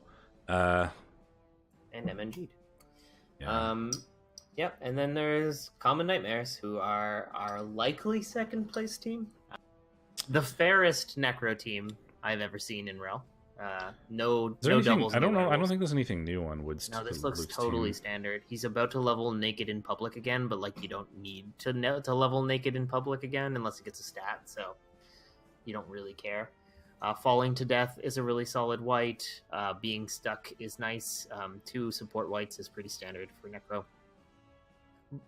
and MNG'd. Yeah. Yep, and then there's Common Nightmares, who are our likely second place team. The fairest Necro team I've ever seen in REL. No doubles. I don't know. I don't think there's anything new on Wood's. No, this looks totally standard. He's about to level naked in public again, but like, you don't need to level naked in public again unless it gets a stat, so you don't really care. Falling to death is a really solid white. Being stuck is nice. 2 support whites is pretty standard for Necro.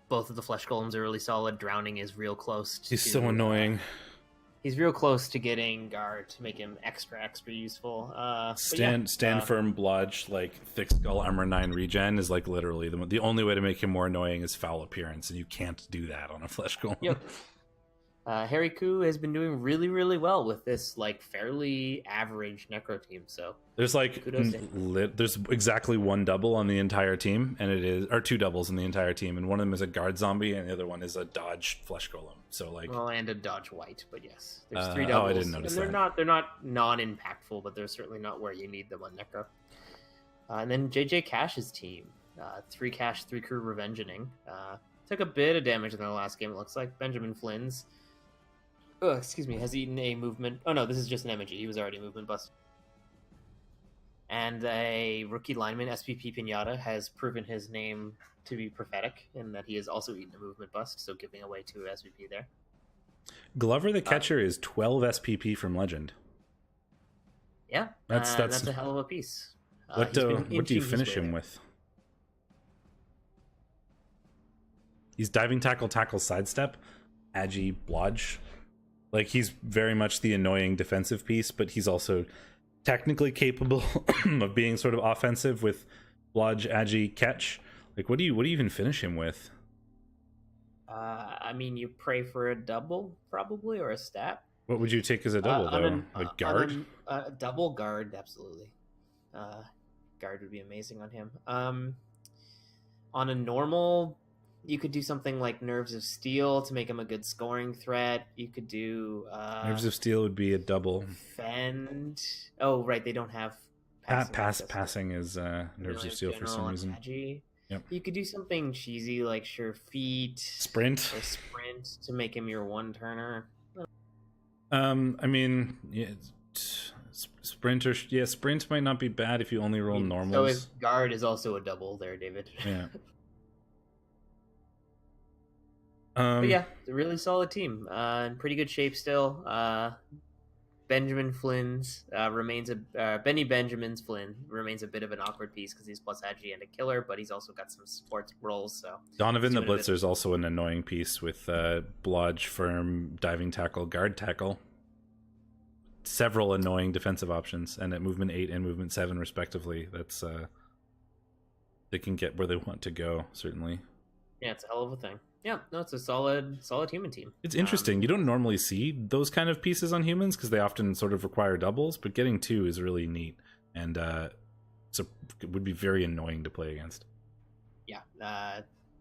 Both of the flesh golems are really solid. Drowning is real close to... He's so annoying. He's real close to getting guard to make him extra useful. Stand firm, blodge, like thick skull armor 9 regen is like literally the only way to make him more annoying is foul appearance, and you can't do that on a flesh golem. Yep. Harry Koo has been doing really, really well with this like fairly average Necro team. So there's like there's exactly 1 double on the entire team, and or 2 doubles in the entire team, and one of them is a guard zombie, and the other one is a dodge flesh golem. So like, and a dodge white, but yes, there's 3 doubles. Oh, I didn't notice and they're not non-impactful, but they're certainly not where you need them on Necro. And then JJ Cash's team, 3 cash, 3 crew revengeing, took a bit of damage in their last game. It looks like Benjamin Flynn's. Oh, excuse me, has eaten a movement. Oh no, this is just an MG. He was already movement busted. And a rookie lineman, SPP Pinata, has proven his name to be prophetic in that he has also eaten a movement bust, so giving away 2 SPP there. Glover the Catcher is 12 SPP from Legend. Yeah, that's a hell of a piece. What do you finish him with? He's diving tackle, sidestep, agi, blodge. Like, he's very much the annoying defensive piece, but he's also technically capable of being sort of offensive with blodge, agi, catch. Like, what do you even finish him with? I mean, you pray for a double probably or a stat. What would you take as a double though? A guard? A double guard, absolutely. Guard would be amazing on him. On a normal, you could do something like Nerves of Steel to make him a good scoring threat. You could do Nerves of Steel would be a double. Fend. Oh, right, they don't have passing is Nerves of Steel for some reason. Yep. You could do something cheesy like Sure Feet, Sprint to make him your one turner. I mean, yeah, sprint might not be bad if you only roll normals. So his guard is also a double there, David. Yeah. But yeah, a really solid team. In pretty good shape still. Benjamin Flynn's Benny Benjamin's Flynn remains a bit of an awkward piece because he's plus agi and a killer, but he's also got some sports roles. So Donovan the Blitzer is also an annoying piece with blodge, firm, diving tackle, guard tackle. Several annoying defensive options, and at movement 8 and movement 7 respectively. That's they can get where they want to go, certainly. Yeah, it's a hell of a thing. Yeah, no, it's a solid human team. It's interesting. You don't normally see those kind of pieces on humans because they often sort of require doubles, but getting 2 is really neat, and it would be very annoying to play against. Yeah,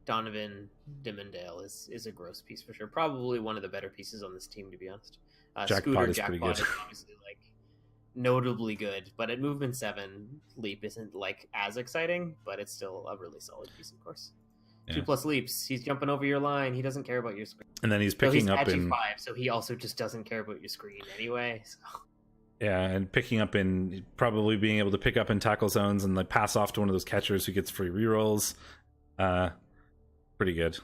Donovan Dimondale is a gross piece for sure. Probably one of the better pieces on this team, to be honest. Jackpot is pretty good. Is obviously like notably good, but at movement 7, leap isn't like as exciting, but it's still a really solid piece, of course. Yeah. 2+ leaps. He's jumping over your line. He doesn't care about your screen. And then he's picking up in 5, so he also just doesn't care about your screen anyway. So. Yeah, and picking up in probably being able to pick up in tackle zones and like pass off to one of those catchers who gets free rerolls. Pretty good.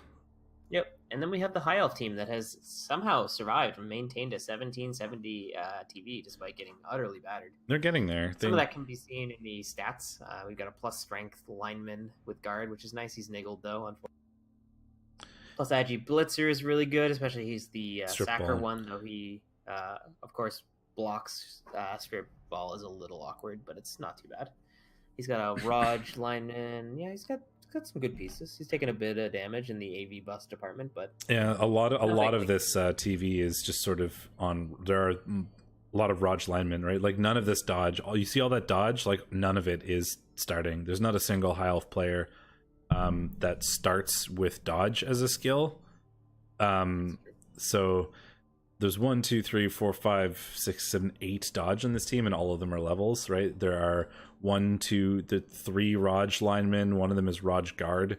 Yep. And then we have the High Elf team that has somehow survived and maintained a 1770 TV despite getting utterly battered. They're getting there. Some of that can be seen in the stats. We've got a plus strength lineman with guard, which is nice. He's niggled though, unfortunately. Plus agi blitzer is really good, especially he's the sacker one, though he of course blocks strip ball is a little awkward, but it's not too bad. He's got a Raj lineman. Yeah, he's got some good pieces. He's taken a bit of damage in the AV bus department, but yeah, a lot of this TV is just sort of on. There are a lot of Raj linemen, right? Like none of this dodge. You see all that dodge, like none of it is starting. There's not a single High Elf player that starts with dodge as a skill. So there's 1, 2, 3, 4, 5, 6, 7, 8 dodge on this team, and all of them are levels, right? There are 1, 2, 3 Raj linemen. One of them is Raj guard.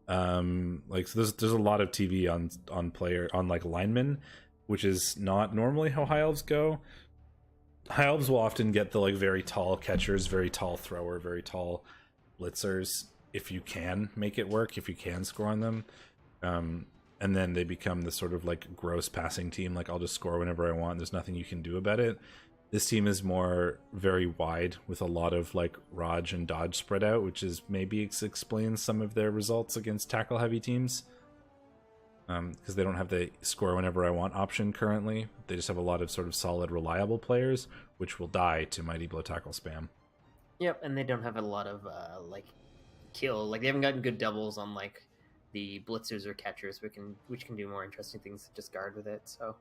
Like so there's a lot of TV on player on like linemen, which is not normally how High Elves go. High Elves will often get the like very tall catchers, very tall thrower, very tall blitzers if you can make it work, if you can score on them. And then they become the sort of like gross passing team. Like I'll just score whenever I want. There's nothing you can do about it. This team is more very wide with a lot of like Raj and dodge spread out, which is maybe explains some of their results against tackle heavy teams. Because they don't have the score whenever I want option currently. They just have a lot of sort of solid, reliable players, which will die to Mighty Blow tackle spam. Yep, and they don't have a lot of like kill. Like they haven't gotten good doubles on like the blitzers or catchers, which can do more interesting things to just guard with it. So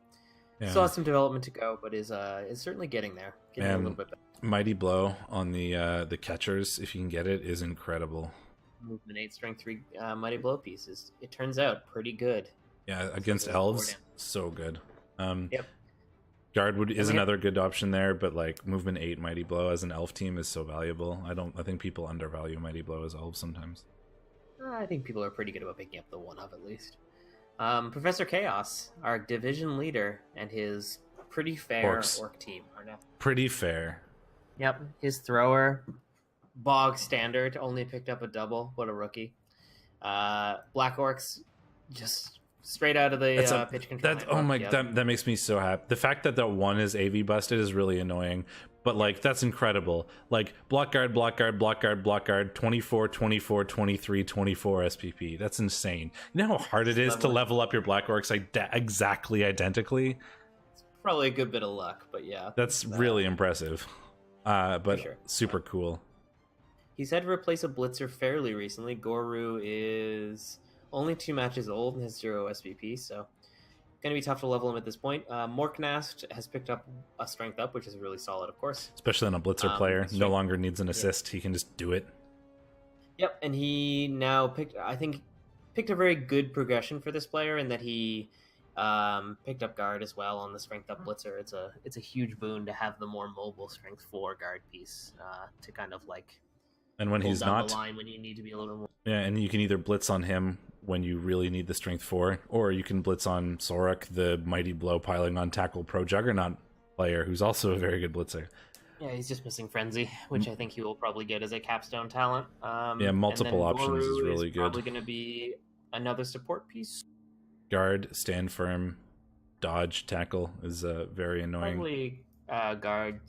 still has some development to go, but is certainly getting there. Getting a little bit better. Mighty Blow on the catchers, if you can get it, is incredible. Movement 8, strength 3, Mighty Blow pieces. It turns out pretty good. Yeah, against elves, so good. Yep. Guard is another good option there, but like movement 8 Mighty Blow as an elf team is so valuable. I think people undervalue Mighty Blow as elves sometimes. I think people are pretty good about picking up the one of at least. Professor Chaos, our division leader, and his pretty fair orc team are now. Pretty fair. Yep, his thrower, bog standard, only picked up a double. What a rookie. Black Orcs, just straight out of the pitch control. That makes me so happy. The fact that one is AV busted is really annoying. But like that's incredible. Like block guard, 24, 24, 23, 24 SPP. That's insane. You know how hard it is to level up your Black Orcs exactly identically? It's probably a good bit of luck, but yeah. That's really impressive. But super cool. He's had to replace a blitzer fairly recently. Goru is only 2 matches old and has 0 SVP, so going to be tough to level him at this point. Morknast has picked up a strength up, which is really solid, of course. Especially on a blitzer player. No longer needs an assist. He can just do it. Yep, and he now picked a very good progression for this player in that he picked up guard as well on the strength up blitzer. It's a huge boon to have the more mobile strength 4 guard piece to kind of like. And when he's not, the line when you need to be a little more. Yeah, and you can either blitz on him when you really need the strength 4, or you can blitz on Sorok, the mighty blow piling on tackle pro juggernaut player, who's also a very good blitzer. Yeah, he's just missing Frenzy, which I think he will probably get as a capstone talent. Multiple options is really good. Probably going to be another support piece. Guard, stand firm, dodge, tackle is very annoying. Probably guard,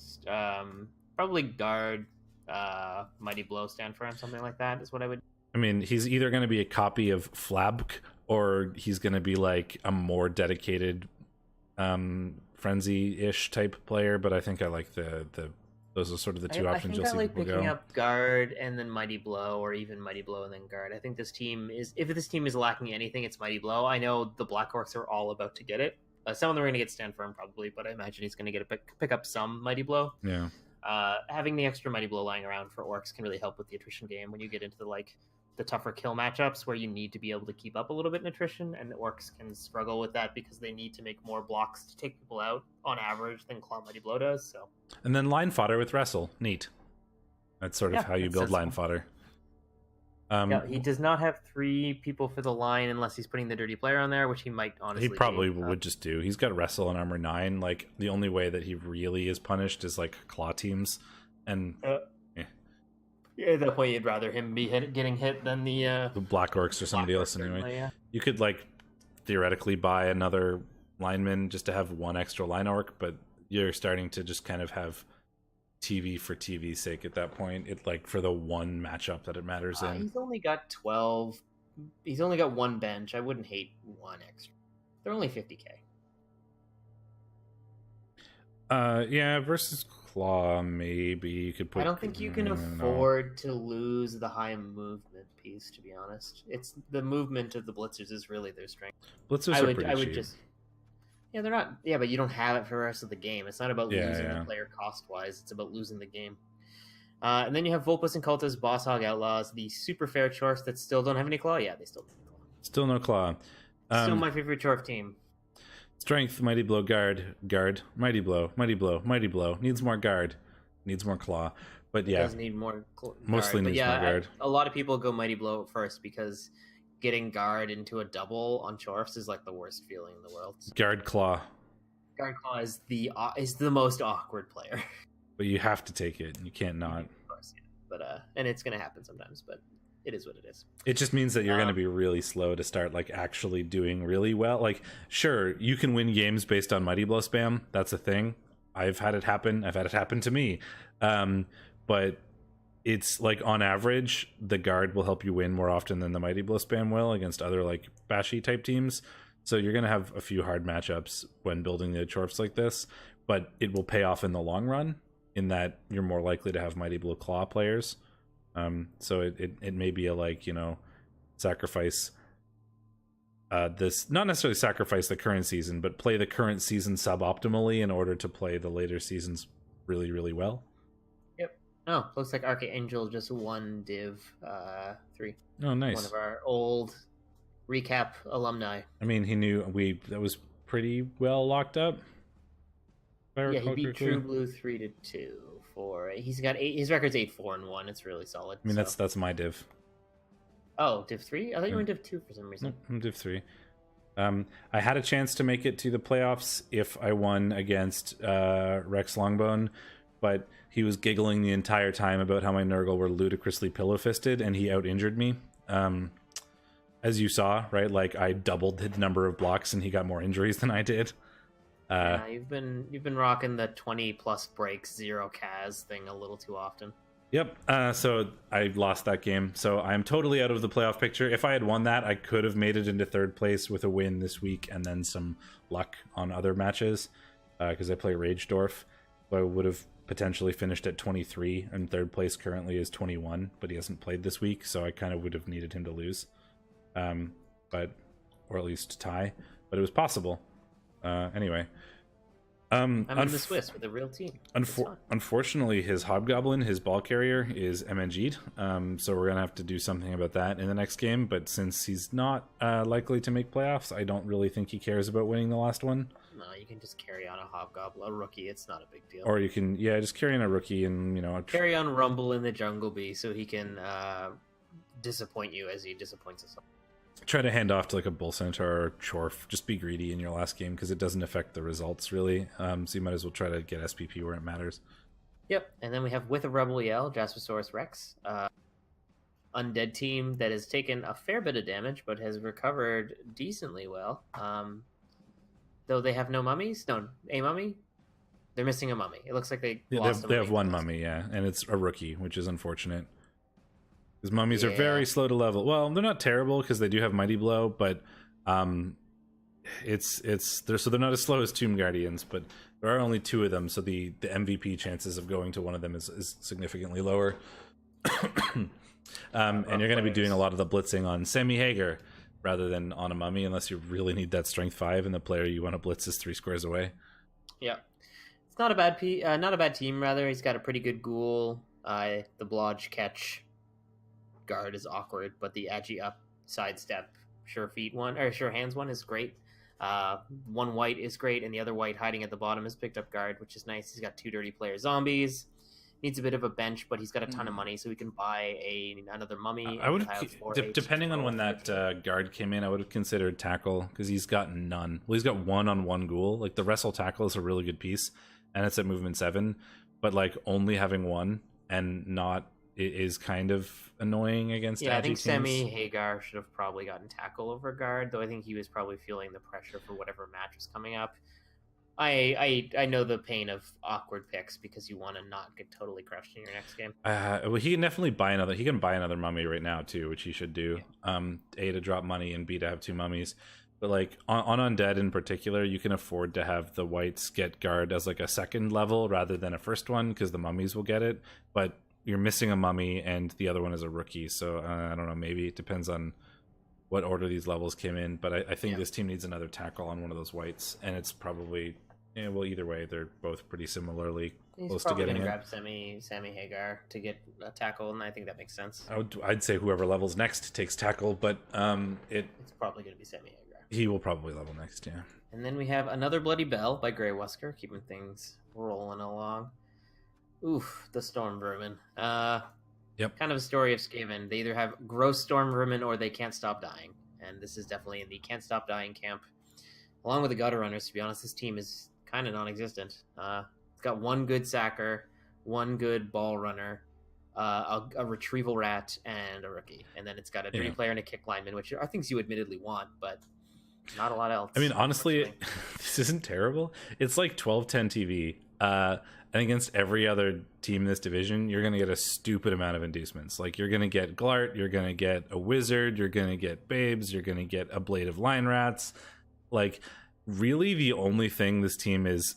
mighty blow, stand firm, something like that is what I would. I mean, he's either going to be a copy of Flabk, or he's going to be like a more dedicated Frenzy-ish type player. But I think I like the those are sort of the two options you'll see people go. I like picking up guard and then mighty blow, or even mighty blow and then guard. I think this team is, if this team is lacking anything, it's mighty blow. I know the Black Orcs are all about to get it. Some of them are going to get stand firm probably, but I imagine he's going to get pick up some mighty blow. Yeah. Having the extra mighty blow lying around for orcs can really help with the attrition game when you get into the tougher kill matchups where you need to be able to keep up a little bit in attrition, and the orcs can struggle with that because they need to make more blocks to take people out on average than Claw Mighty Blow does. So, and then line fodder with wrestle, neat. That's sort of how you build line fodder. He does not have 3 people for the line unless he's putting the dirty player on there, which he might honestly. He probably would just do. He's got wrestle and armor 9. Like the only way that he really is punished is like claw teams, and. Yeah, at that point, you'd rather him be getting hit than the Black Orcs or somebody else anyway. Yeah. You could like theoretically buy another lineman just to have one extra line orc, but you're starting to just kind of have TV for TV's sake at that point. It like for the one matchup that it matters in. He's only got 12. He's only got 1 bench. I wouldn't hate 1 extra. They're only 50k. Yeah, versus Claw, maybe you could put. I don't think you can afford to lose the high movement piece. To be honest, it's the movement of the blitzers is really their strength. Blitzers are pretty cheap. Yeah, they're not. Yeah, but you don't have it for the rest of the game. It's not about losing the player cost wise. It's about losing the game. And then you have Vulpus and Cultists, Boss Hog Outlaws, the super fair Chorfs that still don't have any claw. Yeah, they still don't have claw. Still no claw. Still my favorite Chorf team. Strength, mighty blow, guard, mighty blow, mighty blow, mighty blow. Needs more guard, needs more claw. But yeah, does need more mostly needs more guard. A lot of people go mighty blow first because getting guard into a double on Chorfs is like the worst feeling in the world. Guard claw is the most awkward player. But you have to take it. You can't not. Of course, yeah. But and it's gonna happen sometimes. But it is what it is. It just means that you're going to be really slow to start like actually doing really well. Like, sure, you can win games based on mighty blow spam. That's a thing. I've had it happen. I've had it happen to me. But it's like on average, the guard will help you win more often than the mighty blow spam will against other like bashy type teams. So you're going to have a few hard matchups when building the Chorfs like this, but it will pay off in the long run in that you're more likely to have mighty blow claw players. So it may be a like, you know, sacrifice this, not necessarily sacrifice the current season, but play the current season suboptimally in order to play the later seasons really, really well. Yep. Oh, looks like Archangel just won Div 3. Oh, nice. One of our old recap alumni. I mean, he knew that was pretty well locked up. Yeah, he beat True Blue 3-2. He's got 8. His record's 8-4-1. It's really solid. I mean, that's my div. Oh, Div 3? I thought you were in Div 2 for some reason. No, I'm Div 3. I had a chance to make it to the playoffs if I won against Rex Longbone, but he was giggling the entire time about how my Nurgle were ludicrously pillow-fisted, and he out-injured me. As you saw, right? Like, I doubled the number of blocks, and he got more injuries than I did. Yeah, you've been rocking the 20 plus breaks 0 Kaz thing a little too often. Yep. So I lost that game. So I'm totally out of the playoff picture. If I had won that, I could have made it into 3rd place with a win this week and then some luck on other matches because I play Rage Dorf. So I would have potentially finished at 23, and third place currently is 21, but he hasn't played this week, so I kind of would have needed him to lose, or at least tie, but it was possible. Anyway. I'm in the Swiss with a real team. Unfortunately, his Hobgoblin, his ball carrier, is MNG'd, so we're going to have to do something about that in the next game, but since he's not likely to make playoffs, I don't really think he cares about winning the last one. No, you can just carry on a Hobgoblin, a rookie, it's not a big deal. Or you can, just carry on a rookie and, carry on Rumble in the Jungle Bee so he can disappoint you as he disappoints us all. Try to hand off to like a Bull Centaur or Chorf. Just be greedy in your last game because it doesn't affect the results really. So you might as well try to get SPP where it matters. Yep, and then we have with a REBBL Jaspersaurus Rex, undead team that has taken a fair bit of damage but has recovered decently well. Though they have no mummies, a mummy. They're missing a mummy. It looks like they have one mummy, and it's a rookie, which is unfortunate. Because mummies are very slow to level. Well, they're not terrible because they do have Mighty Blow, but they're not as slow as Tomb Guardians, but there are only 2 of them, so the MVP chances of going to one of them is significantly lower. And you're going to be doing a lot of the blitzing on Sammy Hager rather than on a mummy, unless you really need that strength 5 and the player you want to blitz is 3 squares away. Yeah, it's not a bad team. Rather, he's got a pretty good ghoul. The blodge catch guard is awkward, but the agi up sidestep sure hands one is great. One white is great, and the other white hiding at the bottom is picked up guard, which is nice. He's got 2 dirty player zombies. Needs a bit of a bench, but he's got a ton of money, so we can buy another mummy. I would have, depending on when that guard came in, I would have considered tackle because he's got none. Well, he's got 1 on 1 ghoul. Like the wrestle tackle is a really good piece, and it's at movement 7, but like only having 1 and not is kind of annoying against I think teams. Sammy Hagar should have probably gotten tackle over guard, though I think he was probably feeling the pressure for whatever match was coming up. I know the pain of awkward picks because you want to not get totally crushed in your next game. Well, he can definitely buy another. He can buy another mummy right now too, which he should do. A, to drop money, and B, to have 2 mummies. But like on Undead in particular, you can afford to have the whites get guard as like a second level rather than a first one because the mummies will get it. But you're missing a mummy and the other one is a rookie, so I don't know, maybe it depends on what order these levels came in, but I think this team needs another tackle on one of those whites, and it's probably either way they're both pretty similarly close to getting it. Grab Sammy Hagar to get a tackle, and I think that makes sense. I'd say whoever levels next takes tackle, but it's probably going to be Sammy Hagar. He will probably level next, yeah. And then we have another Bloody Bell by Grey Wusker, keeping things rolling along. Oof, the Storm Vermin. Yep. Kind of a story of Skaven. They either have gross Storm Vermin or they can't stop dying. And this is definitely in the can't stop dying camp. Along with the Gutter Runners, to be honest, this team is kind of non-existent. It's got 1 good Sacker, 1 good Ball Runner, a Retrieval Rat, and a Rookie. And then it's got a Dirty Player and a Kick Lineman, which are things you admittedly want, but not a lot else. I mean, honestly, this isn't terrible. It's like 12-10 TV. And against every other team in this division, you're going to get a stupid amount of inducements. Like, you're going to get Glart, you're going to get a Wizard, you're going to get Babes, you're going to get a Blade of Line Rats. Like, really, the only thing this team is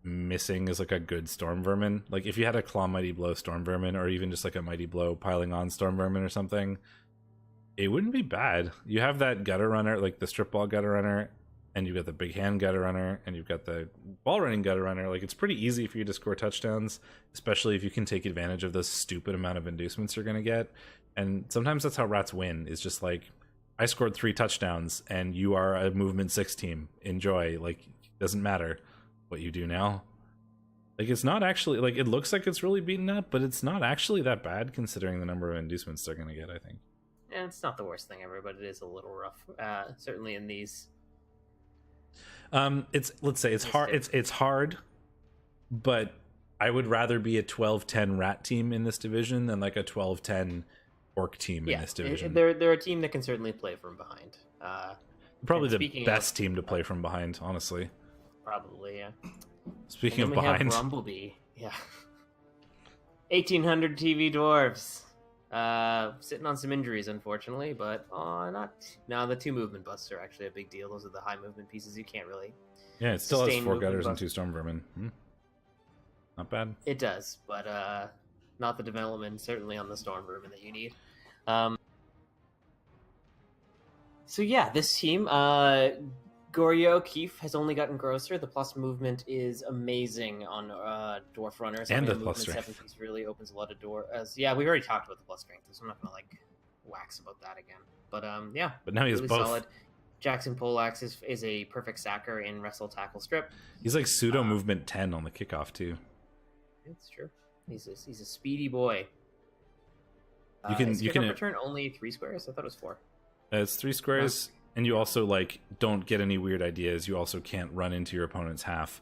missing is, like, a good Storm Vermin. Like, if you had a Claw Mighty Blow Storm Vermin, or even just, like, a Mighty Blow piling on Storm Vermin or something, it wouldn't be bad. You have that Gutter Runner, like, the Strip Ball Gutter Runner, and you've got the Big Hand Gutter Runner, and you've got the Ball Running Gutter Runner. Like, it's pretty easy for you to score touchdowns, especially if you can take advantage of the stupid amount of inducements you're going to get. And sometimes that's how Rats win, is just like, I scored 3 touchdowns, and you are a Movement 6 team. Enjoy. Like, it doesn't matter what you do now. Like, it's not actually, like, it looks like it's really beaten up, but it's not actually that bad considering the number of inducements they're going to get, I think. Yeah, it's not the worst thing ever, but it is a little rough. Certainly in these... it's hard. It's hard, but I would rather be a 12-10 rat team in this division than like a 12-10 orc team in this division. They're a team that can certainly play from behind. Probably the best team to play from behind, honestly. Probably, yeah. Speaking of behind, Rumblebee, yeah. 1800 TV Dwarves. Sitting on some injuries, unfortunately, but the 2 movement busts are actually a big deal. Those are the high movement pieces you can't really. Yeah, it still has 4 gutters and 2 storm vermin. Not bad. It does, but not the development, certainly on the Storm Vermin that you need. So yeah, this team, Goryo Keefe has only gotten grosser. The plus movement is amazing on Dwarf runners. And Having the a plus movement strength. 7 piece really opens a lot of doors. Yeah, we've already talked about the plus strength, so I'm not gonna like wax about that again. But yeah, But now he has really both. solid. Jackson Polax is a perfect sacker in wrestle, tackle, strip. He's like pseudo movement 10 on the kickoff too. It's true. He's a speedy boy. You can return only 3 squares. I thought it was 4. It's 3 squares, and you also like don't get any weird ideas. You also can't run into your opponent's half.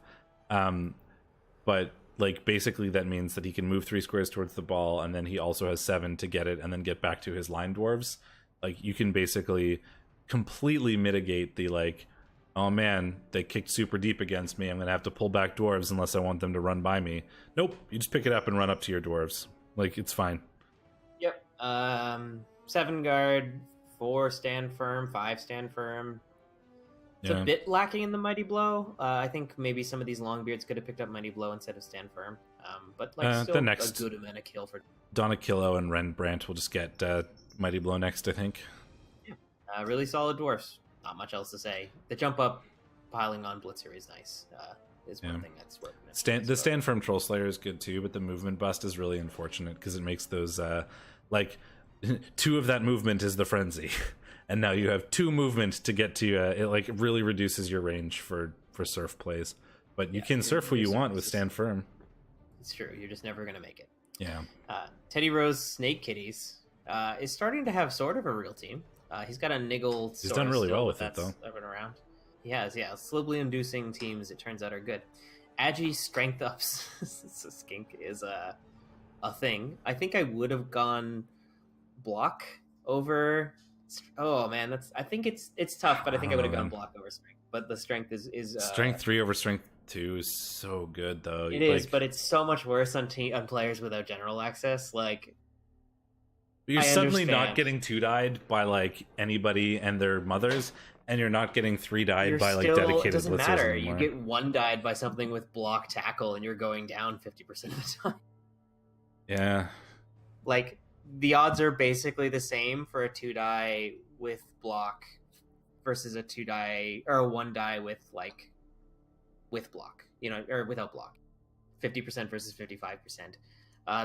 But like basically that means that he can move 3 squares towards the ball, and then he also has 7 to get it, and then get back to his line dwarves. Like you can basically completely mitigate the like, oh man, they kicked super deep against me. I'm gonna have to pull back dwarves unless I want them to run by me. Nope, you just pick it up and run up to your dwarves. Like it's fine. Yep. 7 guard, 4 stand firm, 5 stand firm. It's a bit lacking in the Mighty Blow. I think maybe some of these Longbeards could have picked up Mighty Blow instead of stand firm. But like still the next a good amount of kill for Donakillo and Rembrandt will just get Mighty Blow next, I think. really solid dwarfs. Not much else to say. The jump up, piling on Blitzer is nice. Is one thing that's worth mentioning. The stand firm Troll Slayer is good too, but the movement bust is really unfortunate because it makes those like 2 of that movement is the frenzy, and now you have 2 movement to get to. It like really reduces your range for surf plays, but you can surf who you want with stand firm. It's true. You're just never gonna make it. Yeah. Teddy Rose Snake Kitties is starting to have sort of a real team. He's got a niggle. He's done really well with it, though. Around. He has, yeah. Slowly inducing teams, it turns out, are good. Agi Strength Ups Skink is a thing. I think I would have gone block over. Oh man, I think it's tough, but I think I would have gone block over strength. But the strength is strength 3 over strength 2 is so good though. It is, but it's so much worse on players without general access. Like you're suddenly not getting 2-died by like anybody and their mothers, and you're not getting 3-died by like dedicated. It doesn't blitzers matter. anymore. You get 1-died by something with block tackle, and you're going down 50% of the time. Yeah. Like the odds are basically the same for a 2-die with block versus a 2-die or a 1-die with block, or without block. 50% versus 55%.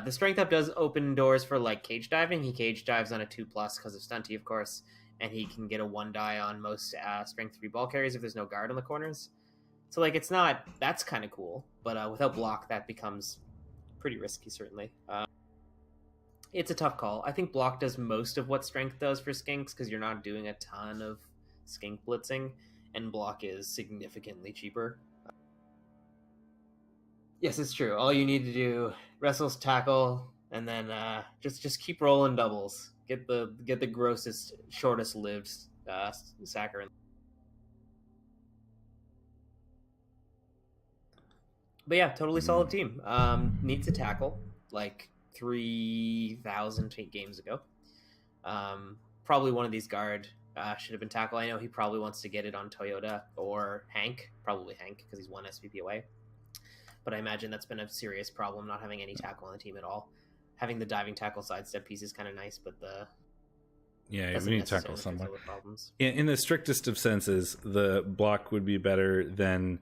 The strength up does open doors for like cage diving. He cage dives on a 2+ because of stunty, of course, and he can get a 1-die on most strength 3 ball carries if there's no guard on the corners. So like that's kind of cool, but without block that becomes pretty risky, certainly. It's a tough call. I think block does most of what strength does for skinks because you're not doing a ton of skink blitzing, and block is significantly cheaper. Yes, it's true. All you need to do, wrestles, tackle, and then just keep rolling doubles. Get the grossest, shortest lived sacker. But yeah, totally solid team. Needs a tackle like 3,000 games ago. Probably one of these guard should have been tackle. I know he probably wants to get it on Toyota or Hank. Probably Hank because he's 1 SPP away. But I imagine that's been a serious problem, not having any tackle on the team at all. Having the diving tackle sidestep piece is kind of nice, but we need to tackle someone. In the strictest of senses, the block would be better than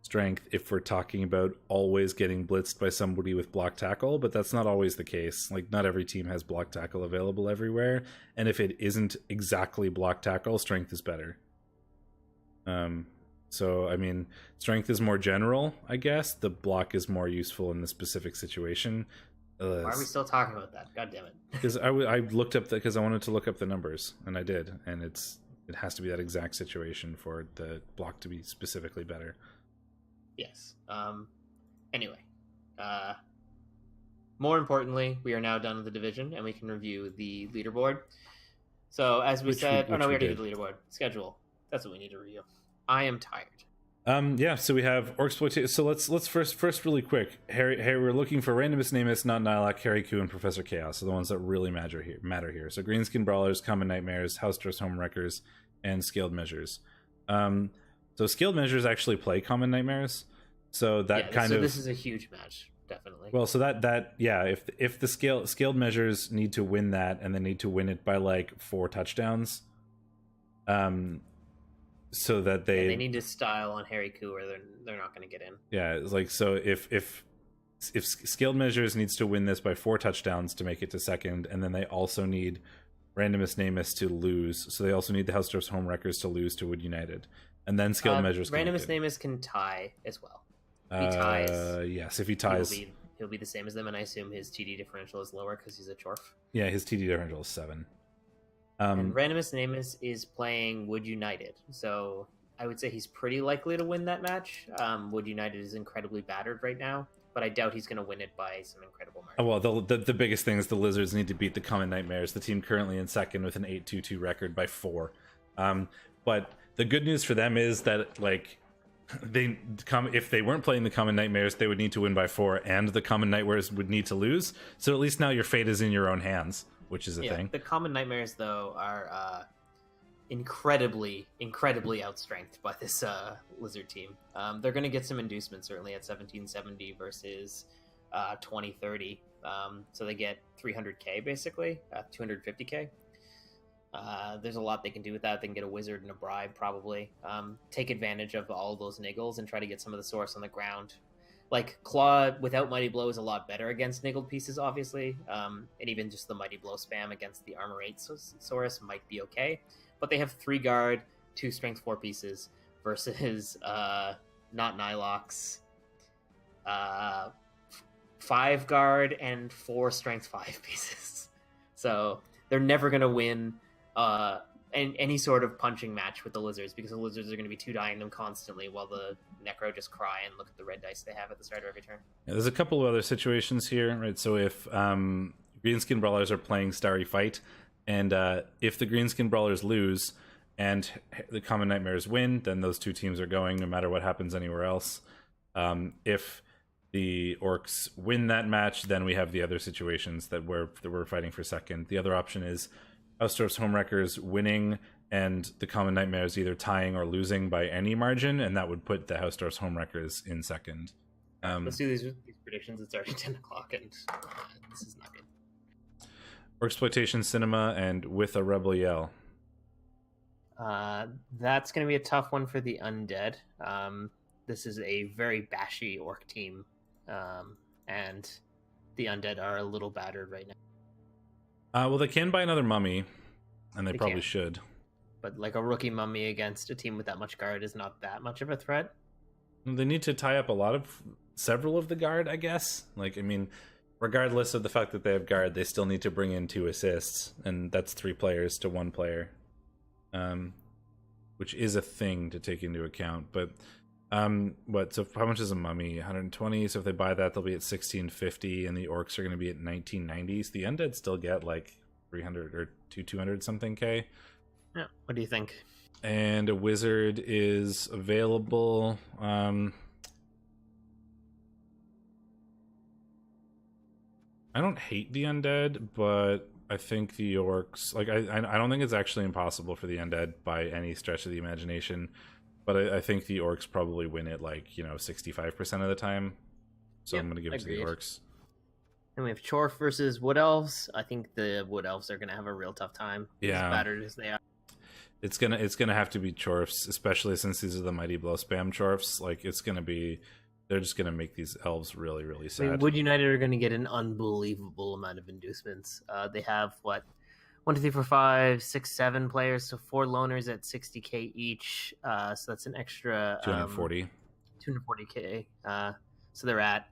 strength if we're talking about always getting blitzed by somebody with block tackle, but that's not always the case. Like not every team has block tackle available everywhere, and if it isn't exactly block tackle, strength is better. So I mean, strength is more general, I guess. The block is more useful in the specific situation. Why are we still talking about that? God damn it! Because I looked up because I wanted to look up the numbers, and I did, and it has to be that exact situation for the block to be specifically better. Yes. Anyway, more importantly, we are now done with the division, and we can review the leaderboard. So as we said, we already did the leaderboard schedule. That's what we need to review. I am tired. Yeah, so we have Orcsploitation. So let's first really quick. Harry, we're looking for Randomist, Namus, Not Nihilak, Harry Q, and Professor Chaos. So the ones that really matter here. So Greenskin Brawlers, Common Nightmares, House Dress Homewreckers, and Scaled Measures. So Scaled Measures actually play Common Nightmares. So this is a huge match. definitely. Well, so that yeah, if the scaled measures need to win that, and they need to win it by like 4 touchdowns, so that they need to style on Harry Koo, or they're not going to get in. Yeah, it's like, so if scaled measures needs to win this by 4 touchdowns to make it to second, and then they also need Randomus Namus to lose, so they also need the Hausdorff's Homewreckers to lose to Wood United, and then scaled measures. Randomus Namus can tie as well. If he ties, yes, if he ties, he'll be the same as them, and I assume his TD differential is lower because he's a Chorf. Yeah, his TD differential is 7. And Randomus Namus is playing Wood United, so I would say he's pretty likely to win that match. Wood United is incredibly battered right now, but I doubt he's going to win it by some incredible margin. Oh, well, the biggest thing is the Lizards need to beat the Common Nightmares, the team currently in second with an 8-2-2 record, by 4. But the good news for them is that, like, if they weren't playing the Common Nightmares, they would need to win by 4, and the Common Nightmares would need to lose. So at least now your fate is in your own hands, which is a thing. The Common Nightmares, though, are incredibly outstrengthed by this Lizard team. They're going to get some inducement, certainly, at 1770 versus 2030. So they get 300k, basically, 250k. There's a lot they can do with that. They can get a wizard and a bribe, probably. Take advantage of all those niggles and try to get some of the source on the ground. Like, Claw without Mighty Blow is a lot better against niggled pieces, obviously. And even just the Mighty Blow spam against the Armor 8 source might be okay. But they have 3 guard, 2 strength 4 pieces versus not Nylox, 5 guard and 4 strength 5 pieces. So they're never going to win any sort of punching match with the Lizards, because the Lizards are going to be 2-dying them constantly while the Necro just cry and look at the red dice they have at the start of every turn. Yeah, there's a couple of other situations here, right? So if Greenskin Brawlers are playing Starry Fight, and if the Greenskin Brawlers lose and the Common Nightmares win, then those 2 teams are going no matter what happens anywhere else. If the Orcs win that match, then we have the other situations that we're fighting for second. The other option is Hausdorff's Homewreckers winning and the Common Nightmares either tying or losing by any margin, and that would put the Hausdorff's Homewreckers in second. Let's do these predictions. It's already 10 o'clock, and this is not good. Exploitation Cinema and with a Rebel Yell. That's going to be a tough one for the Undead. This is a very bashy orc team, and the Undead are a little battered right now. Well, they can buy another mummy, and they probably should. But like a rookie mummy against a team with that much guard is not that much of a threat. They need to tie up several of the guard, I guess. Like, I mean, regardless of the fact that they have guard, they still need to bring in 2 assists, and that's 3 players to 1 player, which is a thing to take into account. But so how much is a mummy? 120. So if they buy that, they'll be at 1650, and the orcs are going to be at 1990. So the undead still get like 300 or 200 something k. Yeah. What do you think? And a wizard is available. I don't hate the undead, but I think the orcs, like, I don't think it's actually impossible for the undead by any stretch of the imagination, but I think the orcs probably win it, like, 65% of the time. So I'm going to give it to the orcs. And we have Chorf versus Wood Elves. I think the Wood Elves are going to have a real tough time. Yeah. As battered as they are. It's gonna have to be Chorfs, especially since these are the Mighty Blow spam Chorfs. Like, they're just gonna make these elves really, really sad. I mean, Wood United are going to get an unbelievable amount of inducements. They have 1, 2, 3, 4, 5, 6, 7 players, so 4 loners at 60k each. So that's an extra 240. 240k. So they're at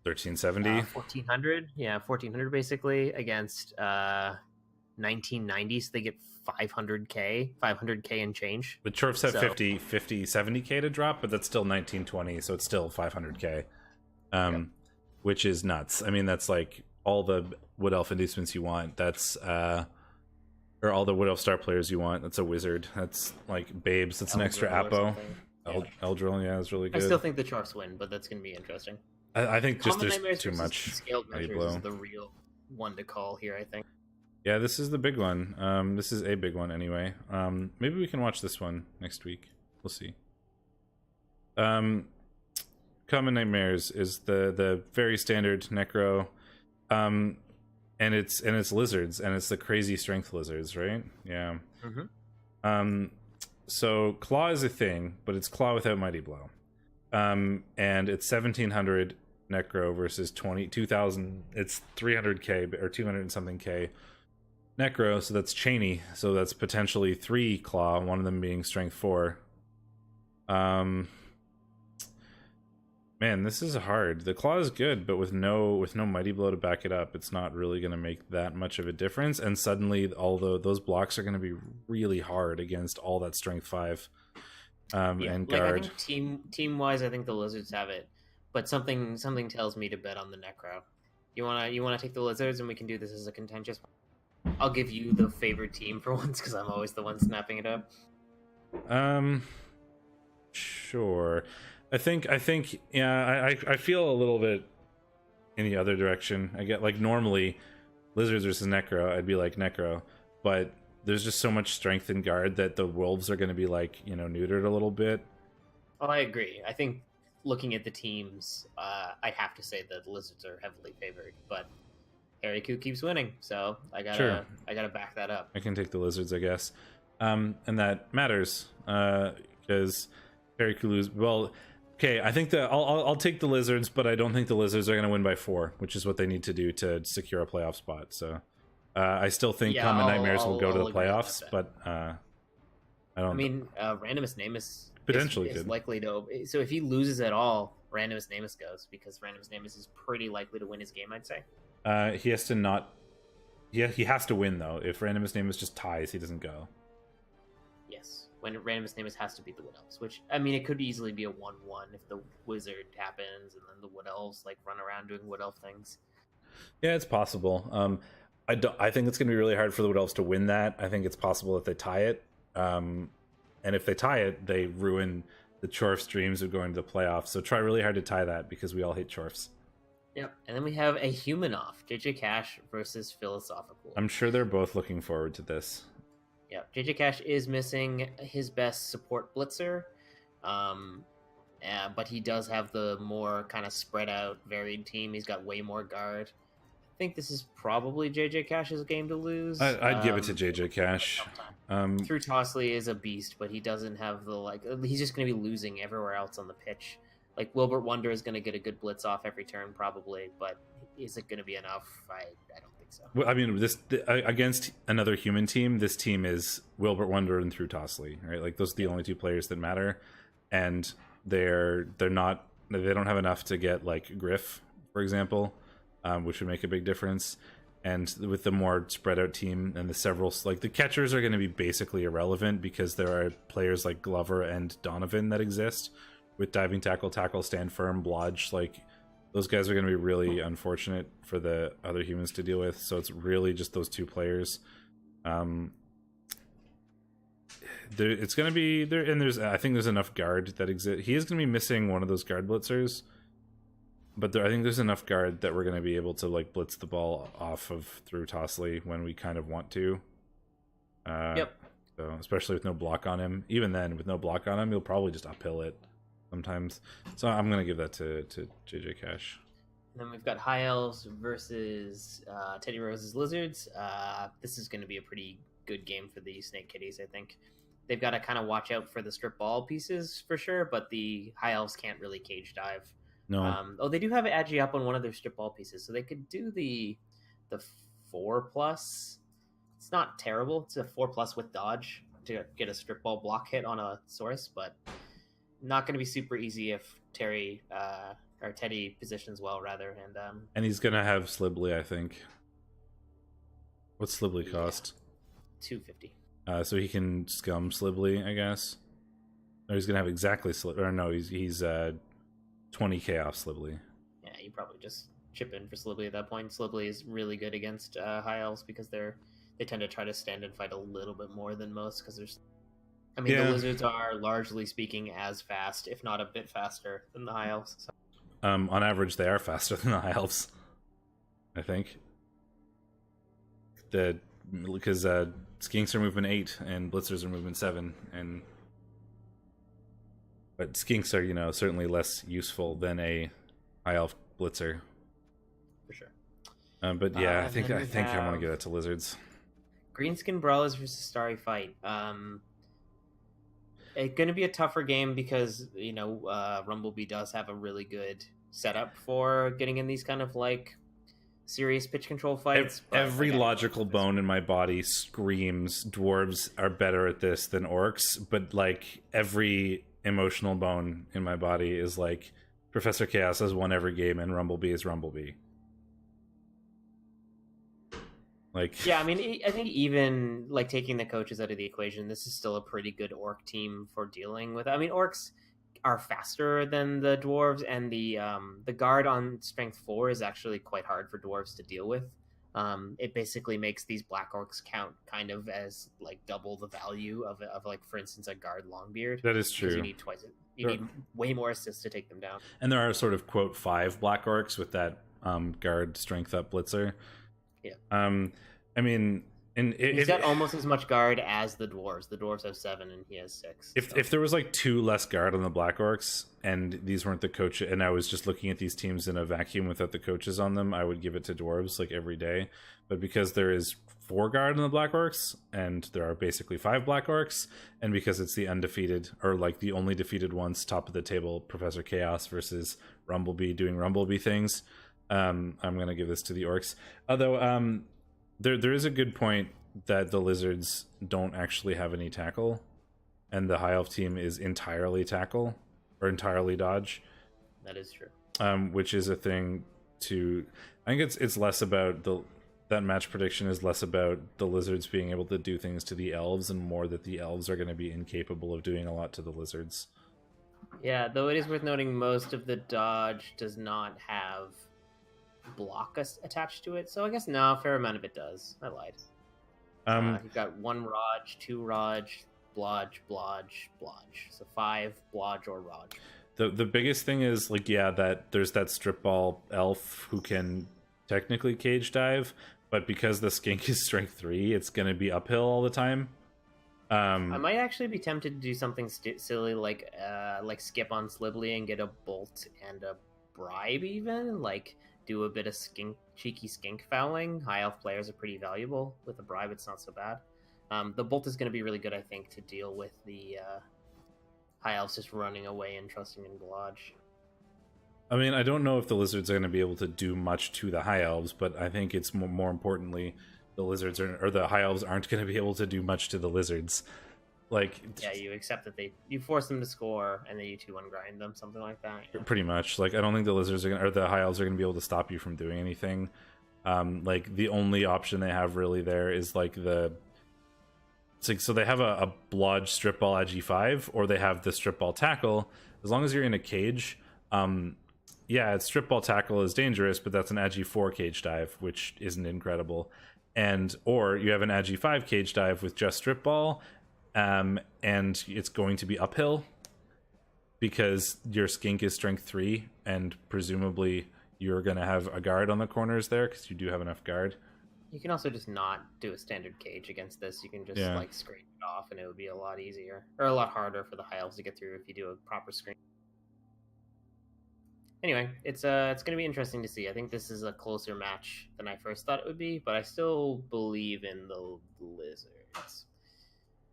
1370. 1400. Yeah, 1400 basically against 1990. So they get 500k and change. But Chorfs have 50, 70k to drop, but that's still 1920, so it's still 500k. Which is nuts. I mean, that's like all the Wood Elf inducements you want. That's or all the Wood Elf star players you want. That's a wizard. That's like Babes. That's an extra Apo. Eldril, yeah, it's really good. I still think the Chorfs win, but that's going to be interesting. I think just there's too much. Scaled measures is the real one to call here, I think. Yeah, this is the big one. This is a big one anyway. Maybe we can watch this one next week. We'll see. Common Nightmares is the very standard Necro, and it's lizards, and it's the crazy strength lizards, right? Yeah. So Claw is a thing, but it's Claw without Mighty Blow. And it's 1700 Necro versus 2000. It's 300k or 200 and something k Necro, so that's chainy, so that's potentially 3 Claw, one of them being strength 4. Man, this is hard. The Claw is good, but with no Mighty Blow to back it up, it's not really going to make that much of a difference. And suddenly, although those blocks are going to be really hard against all that strength 5 and guard. I think team wise, I think the lizards have it, but something tells me to bet on the Necro. You wanna take the lizards, and we can do this as a contentious. I'll give you the favored team for once because I'm always the one snapping it up. Sure. I think yeah, I feel a little bit in the other direction. I get like normally lizards versus Necro, I'd be like Necro, but there's just so much strength and guard that the wolves are going to be like, neutered a little bit. Oh, I agree. I think looking at the teams, I'd have to say that the lizards are heavily favored, but Harry Koo keeps winning, so I gotta back that up. I can take the lizards, I guess, and that matters because Harry Koo lose. Well, okay, I think that I'll take the lizards, but I don't think the lizards are going to win by 4, which is what they need to do to secure a playoff spot. So I still think Common Nightmares will go to the playoffs, but I don't. I mean, Randomous Namus potentially is likely to. So if he loses at all, Randomous Namus goes because Randomous Namus is pretty likely to win his game, I'd say. He has to not. Yeah, he has to win though. If Randomous Namus just ties, he doesn't go. Yes, when Randomous Namus has to beat the Wood Elves, which I mean, it could easily be a 1-1 if the Wizard happens and then the Wood Elves like run around doing Wood Elf things. Yeah, it's possible. I think it's going to be really hard for the Wood Elves to win that. I think it's possible that they tie it. And if they tie it, they ruin the Chorfs' dreams of going to the playoffs. So try really hard to tie that because we all hate Chorfs. Yep. And then we have a human off, JJ Cash versus Philosophical. I'm sure they're both looking forward to this. Yeah, JJ Cash is missing his best support blitzer, but he does have the more kind of spread out, varied team. He's got way more guard. I think this is probably JJ Cash's game to lose. I'd give it to JJ Cash. Through Tossley is a beast, but he doesn't have the he's just going to be losing everywhere else on the pitch. Like Wilbert Wonder is going to get a good blitz off every turn probably, but is it going to be enough? I don't think so. Well, I mean, against another human team, this team is Wilbert Wonder and Through Tossley, right? Like those are the only 2 players that matter, and they don't have enough to get like Griff, for example, which would make a big difference. And with the more spread out team and the several, like the catchers are going to be basically irrelevant because there are players like Glover and Donovan that exist with diving tackle, stand firm, blodge. Like those guys are going to be really unfortunate for the other humans to deal with. So it's really just those 2 players. It's going to be there, and I think there's enough guard that exists. He is going to be missing one of those guard blitzers. But I think there's enough guard that we're going to be able to like blitz the ball off of Through Tossley when we kind of want to. Yep. So especially with no block on him. Even then, with no block on him, he'll probably just uphill it sometimes. So I'm going to give that to JJ Cash. And then we've got High Elves versus Teddy Rose's Lizards. This is going to be a pretty good game for the Snake Kitties, I think. They've got to kind of watch out for the strip ball pieces for sure, but the High Elves can't really cage dive. No. They do have Agi up on one of their strip ball pieces, so they could do the 4+. It's not terrible. It's a 4+ with dodge to get a strip ball block hit on a source, but not going to be super easy if Teddy positions well rather. And he's going to have Slibley, I think. What's Slibley cost? $250. So he can scum Slibley, I guess. Or he's going to have exactly Slibley. Or no, he's 20k off Slibley. Yeah, you probably just chip in for Slibley at that point. Slibley is really good against High Elves because they tend to try to stand and fight a little bit more than most because there's. I mean, the Lizards are largely speaking as fast, if not a bit faster, than the High Elves. So. On average, they are faster than the High Elves, I think. Because Skinks are movement 8 and Blitzers are movement 7, and But skinks are, certainly less useful than a high elf blitzer. For sure. But yeah, I And think then I we think I want to have give that to lizards. Greenskin Brawlers versus Starry Fight. It's going to be a tougher game because Rumblebee does have a really good setup for getting in these kind of like serious pitch control fights. Every logical bone in my body screams dwarves are better at this than orcs, but like every emotional bone in my body is like Professor Chaos has won every game and Rumblebee is Rumblebee. Like, yeah, I mean, I think even like taking the coaches out of the equation, this is still a pretty good orc team for dealing with. I mean, orcs are faster than the dwarves, and the guard on strength 4 is actually quite hard for dwarves to deal with. It basically makes these black orcs count kind of as like double the value of like, for instance, a guard longbeard. that is true. You need twice it. You need way more assists to take them down. And there are sort of quote 5 black orcs with that guard strength up blitzer. Yeah. I mean, he's got almost as much guard as the dwarves. The dwarves have 7 and he has 6. If there was like 2 less guard on the black orcs and these weren't the coach, and I was just looking at these teams in a vacuum without the coaches on them, I would give it to dwarves like every day. But because there is 4 guard on the black orcs and there are basically 5 black orcs, and because it's the undefeated or like the only defeated ones, top of the table, Professor Chaos versus Rumblebee doing Rumblebee things, I'm gonna give this to the orcs. Although there is a good point that the lizards don't actually have any tackle, and the high elf team is entirely tackle or entirely dodge. That is true. Which is a thing to. I think it's less about that match prediction is less about the lizards being able to do things to the elves and more that the elves are going to be incapable of doing a lot to the lizards. Yeah, though it is worth noting most of the dodge does not have block attached to it, so I guess no, a fair amount of it does. I lied. You've got 1 Raj, 2 Raj, Blodge, Blodge, Blodge. So 5 Blodge or Raj. The biggest thing is like, yeah, that there's that strip ball elf who can technically cage dive, but because the skink is strength 3, it's gonna be uphill all the time. I might actually be tempted to do something silly like skip on Slibbly and get a bolt and a bribe, even like do a bit of cheeky skink fouling. High elf players are pretty valuable. With a bribe, it's not so bad. The bolt is going to be really good, I think, to deal with the high elves just running away and trusting in Blodge. I mean, I don't know if the lizards are going to be able to do much to the high elves, but I think it's more importantly, the lizards or the high elves aren't going to be able to do much to the lizards. Like, yeah, you accept that you force them to score and then you 2-1 grind them, something like that. Yeah. Pretty much. Like, I don't think the lizards are or the high elves are going to be able to stop you from doing anything. Like, the only option they have really there is like so they have a blodge strip ball at G5, or they have the strip ball tackle. As long as you're in a cage, yeah, strip ball tackle is dangerous, but that's an Agi 4 cage dive, which isn't incredible. Or you have an Agi 5 cage dive with just strip ball, and it's going to be uphill because your skink is strength 3, and presumably you're going to have a guard on the corners there because you do have enough guard. You can also just not do a standard cage against this. You can just like scrape it off, and it would be a lot easier or a lot harder for the high elves to get through if you do a proper screen. Anyway, it's going to be interesting to see. I think this is a closer match than I first thought it would be, but I still believe in the lizards.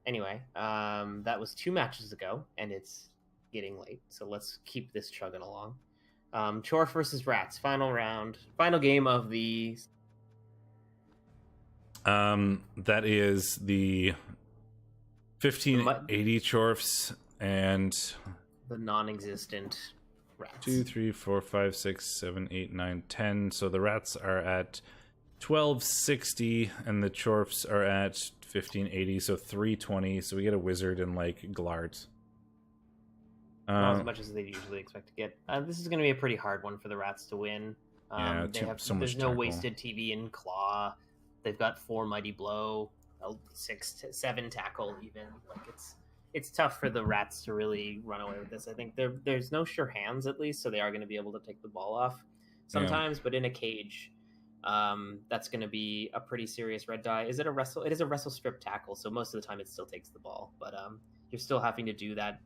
Anyway, that was 2 matches ago, and it's getting late, so let's keep this chugging along. Chorf versus Rats, final round, final game of the. That is the 1580 Chorfs and the non-existent Rats. 2, 3, 4, 5, 6, 7, 8, 9, 10. So the Rats are at 1260, and the Chorfs are at 1580. So 320. So we get a wizard and like Glart. Not as much as they usually expect to get. This is going to be a pretty hard one for the Rats to win. Yeah, there's no wasted TV in Claw. They've got 4 Mighty Blow, 6 to 7 Tackle even. Like it's tough for the Rats to really run away with this. I think there's no sure hands, at least, so they are going to be able to take the ball off sometimes. But in a cage, that's going to be a pretty serious red die. Is it a wrestle? It is a wrestle strip tackle, so most of the time it still takes the ball. But you're still having to do that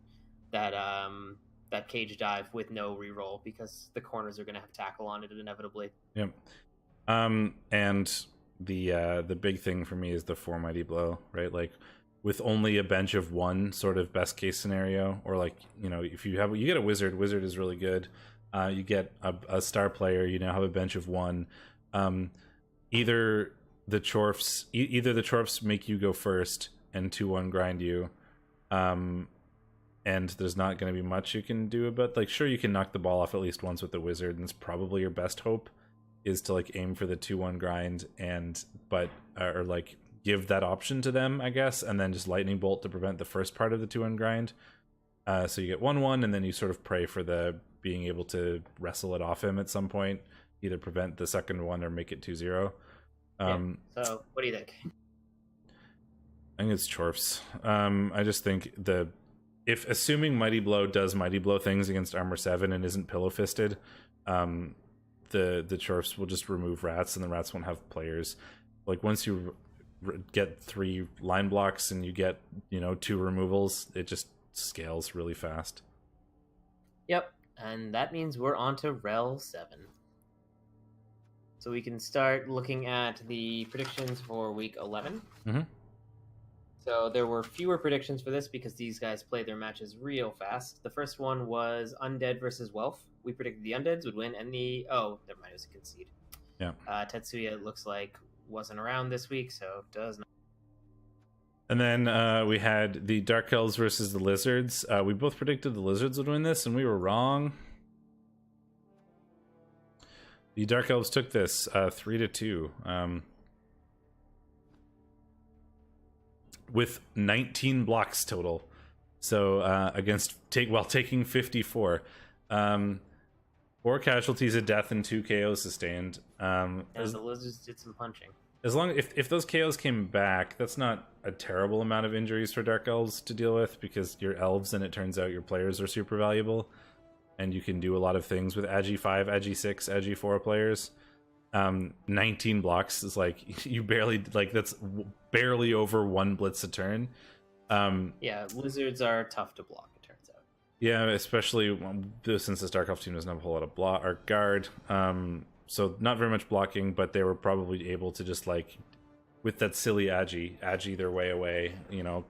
that cage dive with no reroll because the corners are going to have tackle on it inevitably. Yep. And the big thing for me is the 4 mighty blow, right? Like with only a bench of 1 sort of best case scenario, or like, you know, if you get a wizard is really good. You get a star player, you now have a bench of 1. Either the Chorfs make you go first and 2-1 grind you, and there's not going to be much you can do about, like, sure, you can knock the ball off at least once with the wizard, and it's probably your best hope is to like aim for the 2-1 grind or like give that option to them, I guess, and then just lightning bolt to prevent the first part of the 2-1 grind. So you get 1-1, and then you sort of pray for the being able to wrestle it off him at some point, either prevent the second one or make it 2-0. So what do you think? I think it's Chorfs. I just think if assuming Mighty Blow does Mighty Blow things against Armor 7 and isn't pillow fisted, the Chorfs will just remove rats, and the rats won't have players. Like once you get 3 line blocks and you get, you know, 2 removals, it just scales really fast. Yep, and that means we're on to REL 7. So we can start looking at the predictions for week 11. Mm-hmm. So there were fewer predictions for this because these guys play their matches real fast. The first one was Undead versus Welf. We predicted the Undeads would win, and never mind, it was a concede. Yeah. Tetsuya, it looks like, wasn't around this week, so does not. And then we had the Dark Elves versus the Lizards. We both predicted the Lizards would win this, and we were wrong. The Dark Elves took this 3-2. With 19 blocks total. So taking 54. 4 casualties, a death, and 2 KOs sustained. The Lizards did some punching. As long if those KOs came back, that's not a terrible amount of injuries for Dark Elves to deal with, because you're elves and it turns out your players are super valuable, and you can do a lot of things with Agi 5, Agi 6, Agi 4 players. 19 blocks is like you barely, like, that's barely over 1 blitz a turn. Yeah, Lizards are tough to block, it turns out. Yeah, especially since this Dark Elf team doesn't have a whole lot of block or guard. So not very much blocking, but they were probably able to just, like, with that silly Agi their way away, you know,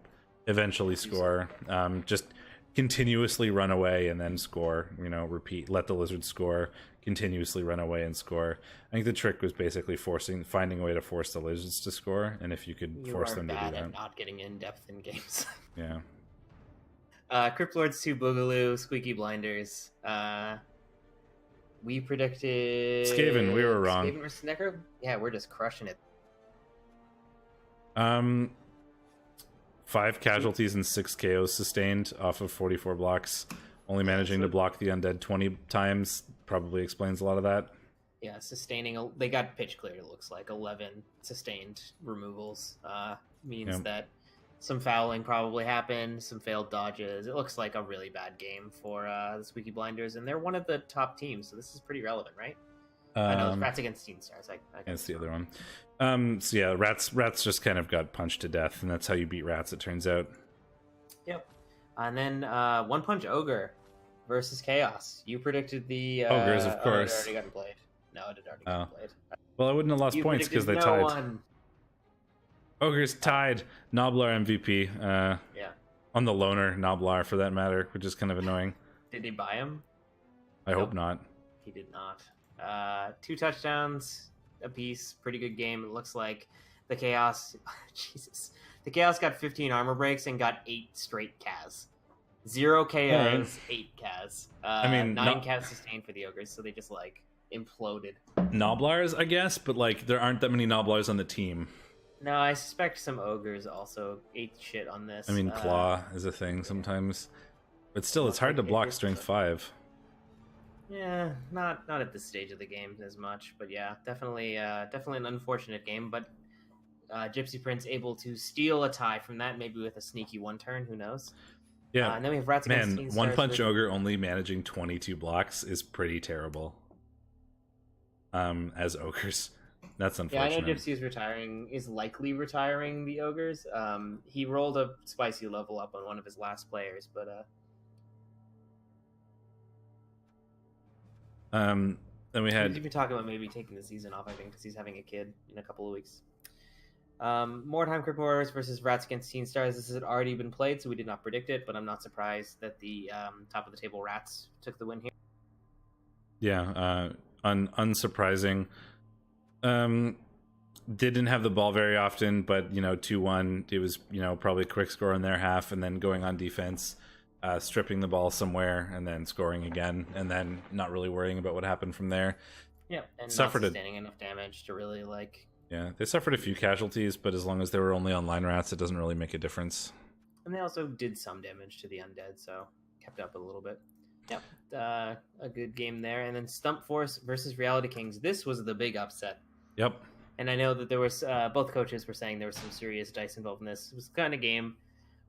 eventually score. Just continuously run away and then score, you know, repeat, let the Lizard score, continuously run away and score. I think the trick was basically finding a way to force the Lizards to score, and if you could force them to do that. You are bad at not getting in depth in games. Yeah. Crypt Lords 2 Boogaloo, Squeaky Blinders. We predicted Skaven. We were wrong. Skaven versus Necro? Yeah, we're just crushing it. 5 casualties and 6 KOs sustained off of 44 blocks. Only managing to block the Undead 20 times probably explains a lot of that. Yeah, sustaining. They got pitch cleared, it looks like. 11 sustained removals. Means that some fouling probably happened, some failed dodges. It looks like a really bad game for the Squeaky Blinders, and they're one of the top teams, so this is pretty relevant, right? I know it's Rats against Teen Stars. That's the other one. So yeah, rats just kind of got punched to death, and that's how you beat rats, it turns out. Yep. And then One Punch Ogre versus Chaos. You predicted the Ogres, of course. It already gotten played. No, it had already gotten played. Well, I wouldn't have lost points because they tied. One. Ogres tied. Noblar MVP. Yeah. On the loner, Noblar for that matter, which is kind of annoying. Did he buy him? I hope not. He did not. 2 touchdowns apiece. Pretty good game. It looks like the Chaos... Jesus. The Chaos got 15 armor breaks and got 8 straight Kaz. 0 KOs, 8 Kaz. 9 Kaz sustained for the Ogres, so they just, like, imploded. Noblars, I guess, but, like, there aren't that many Noblars on the team. No, I suspect some Ogres also ate shit on this. I mean, Claw is a thing sometimes. But still, it's hard to block Strength 5. Yeah, not at this stage of the game as much, but yeah, definitely an unfortunate game. But Gypsy Prince able to steal a tie from that, maybe with a sneaky 1 turn, who knows? Yeah, and then we have Rats against Teen One Stars Punch Ogre only managing 22 blocks is pretty terrible. As ogres, that's unfortunate. Yeah, I know Gypsy is likely retiring the Ogres. He rolled a spicy level up on one of his last players, but Then we had... He's even talking about maybe taking the season off, I think, because he's having a kid in a couple of weeks. Mordheim Crypt Warriors versus Rats Against Teen Stars. This had already been played, so we did not predict it, but I'm not surprised that the top of the table Rats took the win here. Yeah, unsurprising. Didn't have the ball very often, but 2-1. It was probably a quick score in their half, and then going on defense, stripping the ball somewhere, and then scoring again, and then not really worrying about what happened from there. Yeah, and Suffered not sustaining enough damage to really Yeah, they suffered a few casualties, but as long as they were only on line rats, it doesn't really make a difference. And they also did some damage to the undead, so kept up a little bit. Yep, a good game there. And then Stump Force versus Reality Kings. This was the big upset. Yep. And I know that there was both coaches were saying there was some serious dice involved in this. It was the kind of game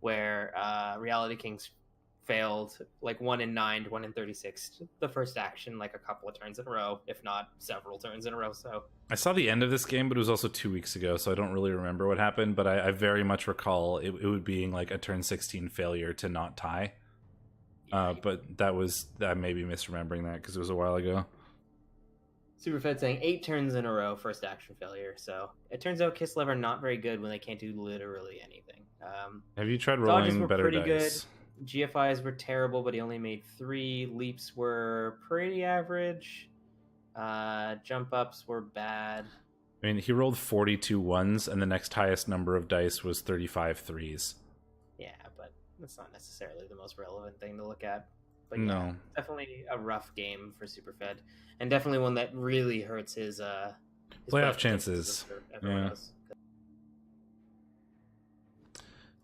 where Reality Kings failed 1 in 9 to 1 in 36 the first action a couple of turns in a row, if not several turns in a row. So I saw the end of this game, but it was also 2 weeks ago, so I don't really remember what happened, but I very much recall it would being a turn 16 failure to not tie. But I may be misremembering that because it was a while ago. Superfed saying 8 turns in a row, first action failure. So it turns out Kislev are not very good when they can't do literally anything. Have you tried rolling better pretty dice? Good. GFIs were terrible, but he only made 3. Leaps were pretty average. Jump ups were bad. I mean, he rolled 42 ones, and the next highest number of dice was 35 threes. Yeah, but that's not necessarily the most relevant thing to look at. But no, definitely a rough game for Superfed, and definitely one that really hurts his playoff chances. Yeah,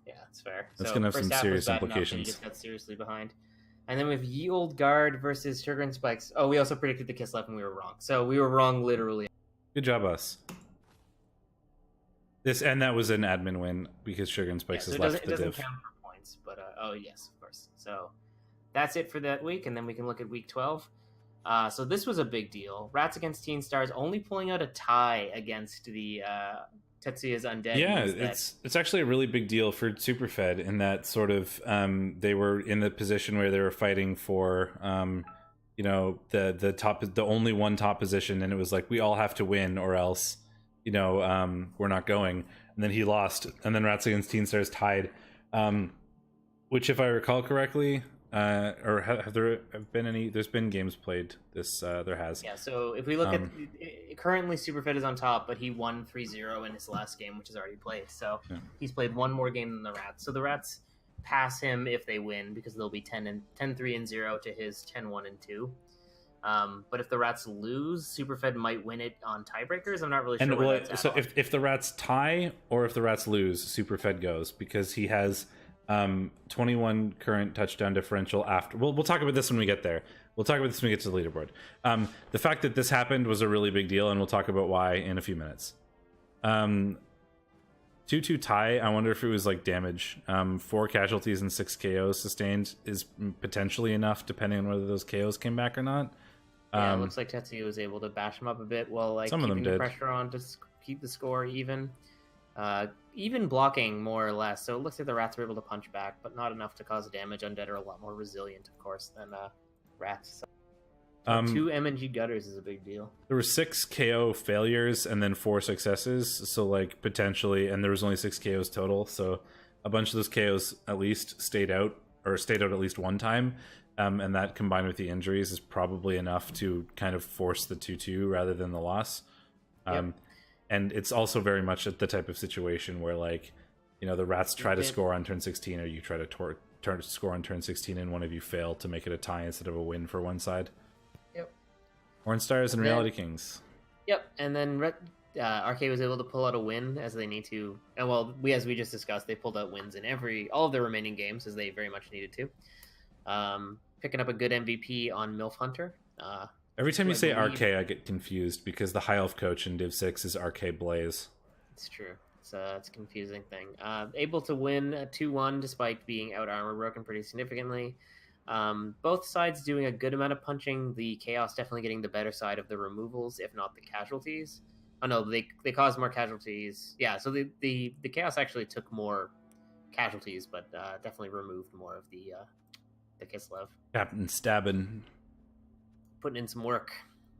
that's fair. That's gonna have some serious implications. He just got seriously behind. And then we have Ye Old Guard versus Sugar and Spikes. Oh, we also predicted the Kislev and we were wrong. So we were wrong literally. Good job, us. That was an admin win because Sugar and Spikes has left the div. It doesn't count for points, but oh yes, of course. So that's it for that week, and then we can look at week 12. So this was a big deal. Rats Against Teen Stars only pulling out a tie against the Tetsuya's Undead. Yeah, it's actually a really big deal for Superfed in that sort of they were in the position where they were fighting for the only one top position, and it was we all have to win or else we're not going. And then he lost, and then Rats Against Teen Stars tied, which if I recall correctly, or have there been any? There's been games played. There has. Yeah. So if we look at currently, Superfed is on top, but he won 3-0 in his last game, which is already played. So he's played one more game than the Rats. So the Rats pass him if they win because they'll be 10-3-0 to his 10-1-2. But if the Rats lose, Superfed might win it on tiebreakers. I'm not really sure. So if the Rats tie or if the Rats lose, Superfed goes because he has 21 current touchdown differential after. We'll talk about this when we get there. We'll talk about this when we get to the leaderboard. The fact that this happened was a really big deal, and we'll talk about why in a few minutes. 2-2 tie. I wonder if it was damage. 4 casualties and 6 KOs sustained is potentially enough, depending on whether those KOs came back or not. Yeah, it looks like Tetsuya was able to bash him up a bit while some of them keeping did. The pressure on to keep the score even. Even blocking more or less. So it looks like the Rats were able to punch back, but not enough to cause damage. Undead are a lot more resilient, of course, than Rats. So 2 MNG gutters is a big deal. There were 6 KO failures and then 4 successes. So potentially, and there was only 6 KOs total. So a bunch of those KOs at least stayed out at least one time. And that combined with the injuries is probably enough to kind of force the 2-2 rather than the loss. Yep. And it's also very much the type of situation where the Rats try to score on turn 16 or you try to score on turn 16 and one of you fail to make it a tie instead of a win for one side. Yep. Orange Stars and Reality Kings. Yep. And then RK was able to pull out a win as they need to. And as we just discussed, they pulled out wins in all of their remaining games as they very much needed to. Picking up a good MVP on MILF Hunter. Every time you say RK, I get confused because the High Elf coach in Div 6 is RK Blaze. It's true. It's a confusing thing. Able to win 2-1 despite being out armor broken pretty significantly. Both sides doing a good amount of punching. The Chaos definitely getting the better side of the removals, if not the casualties. Oh no, they caused more casualties. Yeah, so the Chaos actually took more casualties, but definitely removed more of the Kislev. Captain Stabbin. putting in some work.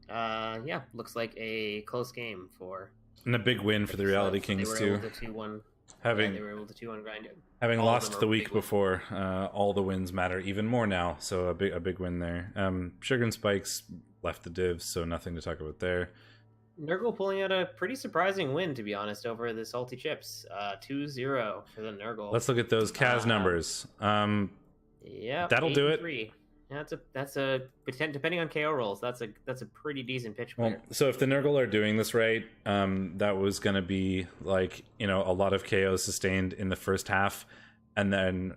Yeah, looks like a close game for. And a big win for the Reality Kings they too. were able to 2-1. They were able to 2-1 grind it. Having lost the week before, all the wins matter even more now. So a big win there. Sugar and Spikes left the divs, so nothing to talk about there. Nurgle pulling out a pretty surprising win, to be honest, over the Salty Chips. 2-0 for the Nurgle. Let's look at those Kaz numbers. Yeah, that'll do it. 3. Yeah, that's a depending on KO rolls, that's a pretty decent pitch player. Well, so if the Nurgle are doing this right, that was going to be like, you know, a lot of KOs sustained in the first half, and then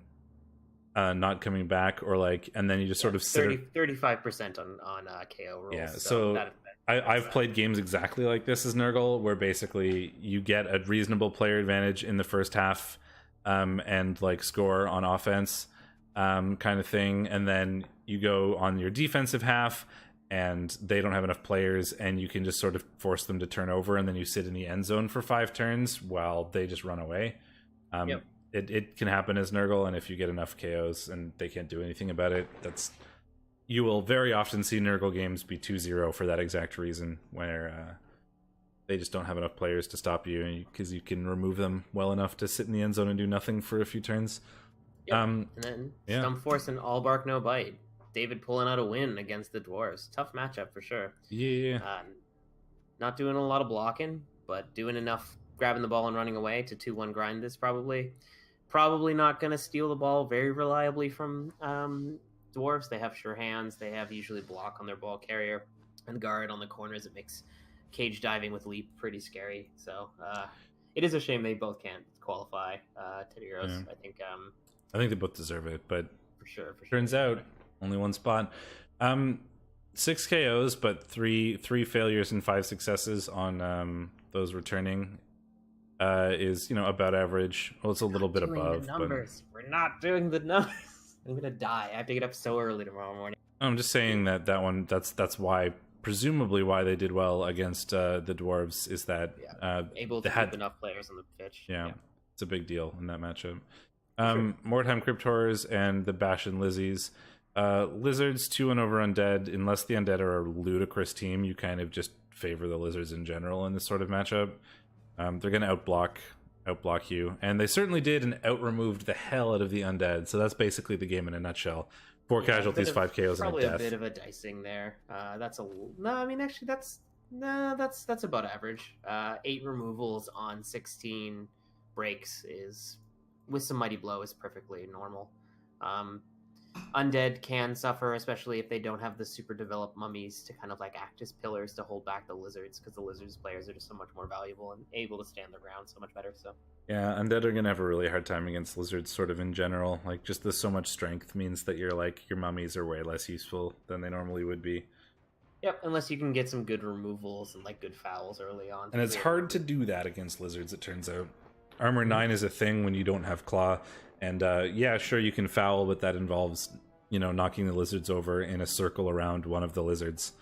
not coming back, or like, and then you just sort of 35% on KO rolls. Yeah, so I've played games exactly like this as Nurgle, where basically you get a reasonable player advantage in the first half, and like score on offense, kind of thing, and then you go on your defensive half and they don't have enough players, and you can just sort of force them to turn over, and then you sit in the end zone for 5 turns while they just run away. Yep. It can happen as Nurgle, and if you get enough KOs and they can't do anything about it, you will very often see Nurgle games be 2-0 for that exact reason, where they just don't have enough players to stop you, because you can remove them well enough to sit in the end zone and do nothing for a few turns. Yep. And then Stump Force and All Bark No Bite. David pulling out a win against the Dwarves. Tough matchup for sure. Yeah. Not doing a lot of blocking, but doing enough grabbing the ball and running away to 2-1 grind this probably. Probably not going to steal the ball very reliably from Dwarves. They have sure hands. They have usually block on their ball carrier and guard on the corners. It makes cage diving with leap pretty scary. So it is a shame they both can't qualify to the Euros. Yeah. I think they both deserve it, but for sure. Turns out only one spot. 6 KOs, but three failures and 5 successes on those returning is, you know, about average. Well, it's a little bit above. The numbers. But we're not doing the numbers. I'm gonna die. I have to get up so early tomorrow morning. I'm just saying that one. That's why, presumably, why they did well against the Dwarves is that able to keep enough players on the pitch. Yeah, it's a big deal in that matchup. Mordheim Crypt Horrors and the Bash and Lizzies. Lizards 2-1 over Undead. Unless the Undead are a ludicrous team, you kind of just favor the Lizards in general in this sort of matchup. They're going to outblock you, and they certainly did, and out-removed the hell out of the Undead. So that's basically the game in a nutshell. 4 casualties, 5 KOs, and a death. Probably a bit of a dicing there. That's about average. 8 removals on 16 breaks is, with some mighty blow, is perfectly normal. Undead can suffer, especially if they don't have the super developed mummies to kind of like act as pillars to hold back the lizards, because the lizards players are just so much more valuable and able to stand their ground so much better. So yeah, Undead are gonna have a really hard time against lizards, sort of in general. Like, just the so much strength means that your mummies are way less useful than they normally would be. Yep, unless you can get some good removals and like good fouls early on. And it's hard to do that against lizards, it turns out. Armor 9 is a thing when you don't have claw. And yeah, sure, you can foul, but that involves, you know, knocking the lizards over in a circle around one of the lizards,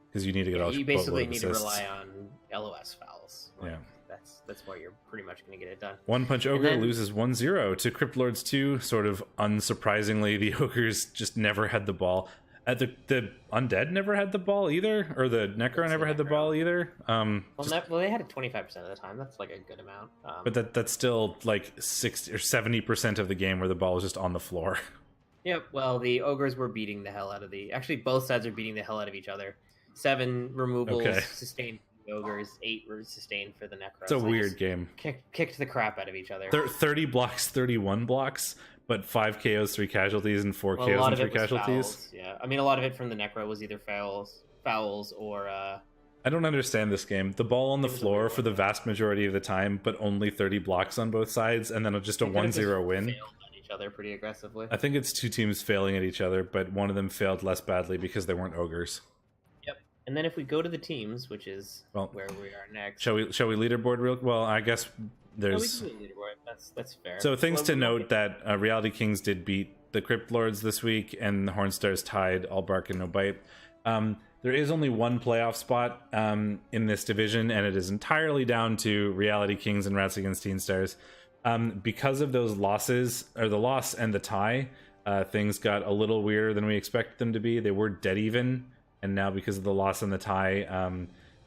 because you need to get all. You basically need to rely on LOS fouls. Yeah, that's where you're pretty much going to get it done. One Punch Ogre loses 1-0 to Crypt Lords 2. Sort of unsurprisingly, the Ogres just never had the ball. The Undead never had the ball either, or the Necro never had the ball either. Well, they had it 25% of the time. That's like a good amount. But that's still like 60 or 70% of the game where the ball was just on the floor. Yep. Well, the Ogres were beating the hell out of actually, both sides are beating the hell out of each other. 7 removals sustained for the Ogres, 8 were sustained for the Necro. It's a weird game. Kicked the crap out of each other. 30 blocks, 31 blocks. But 5 KOs, 3 casualties, and 4 KOs and 3 casualties. Fouls. Yeah, I mean, a lot of it from the Necro was either fouls, or. I don't understand this game. The ball on the floor for the vast majority of the time, but only 30 blocks on both sides, and then just a 1-0 win. Failed at each other pretty aggressively. I think it's 2 teams failing at each other, but one of them failed less badly because they weren't ogres. Yep. And then if we go to the teams, which is where we are next. Shall we leaderboard real? Well, I guess. There's that's fair. So things to note that Reality Kings did beat the Crypt Lords this week, and the Hornstars tied All Bark and No Bite. There is only one playoff spot in this division, and it is entirely down to Reality Kings and Rats Against Teen Stars. Because of those losses, or the loss and the tie, things got a little weirder than we expected them to be. They were dead even and now because of the loss and the tie,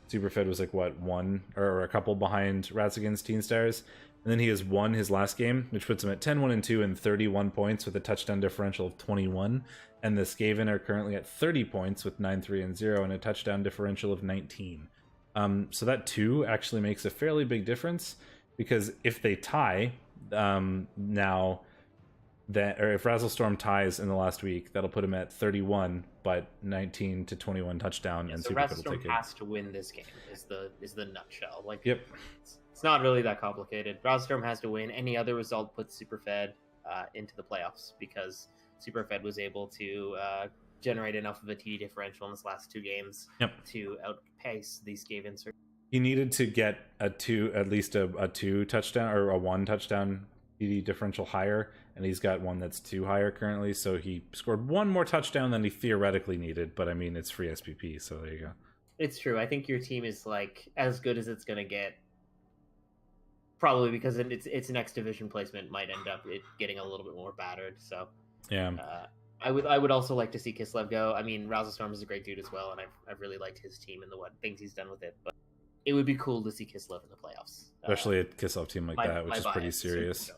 Superfed was like what, one or a couple behind Ratzigan's Teen Stars, and then he has won his last game, which puts him at 10-1-2 and 31 points with a touchdown differential of 21. And the Skaven are currently at 30 points with 9-3-0 and a touchdown differential of 19. So that 2 actually makes a fairly big difference, because if they tie now, that, or if Razzlestorm ties in the last week, that'll put him at 31, but 19-21 touchdown, and so Superfed will take Razzlestorm it. has to win this game. Is the nutshell. Like, Yep. It's not really that complicated. Razzlestorm has to win. Any other result puts Superfed into the playoffs, because Superfed was able to generate enough of a TD differential in his last 2 games to outpace these Skavens. He needed to get at least a 2 touchdown or a 1 touchdown TD differential higher, and he's got one that's 2 higher currently, so he scored 1 more touchdown than he theoretically needed, but I mean, it's free SPP, so there you go. It's true. I think your team is like as good as it's going to get, probably because its next division placement might end up it getting a little bit more battered, so yeah. I would also like to see Kislev go. I mean, Razzlestorm is a great dude as well, and I've really liked his team and the things he's done with it. But it would be cool to see Kislev in the playoffs, especially a Kislev team like that, which is pretty serious.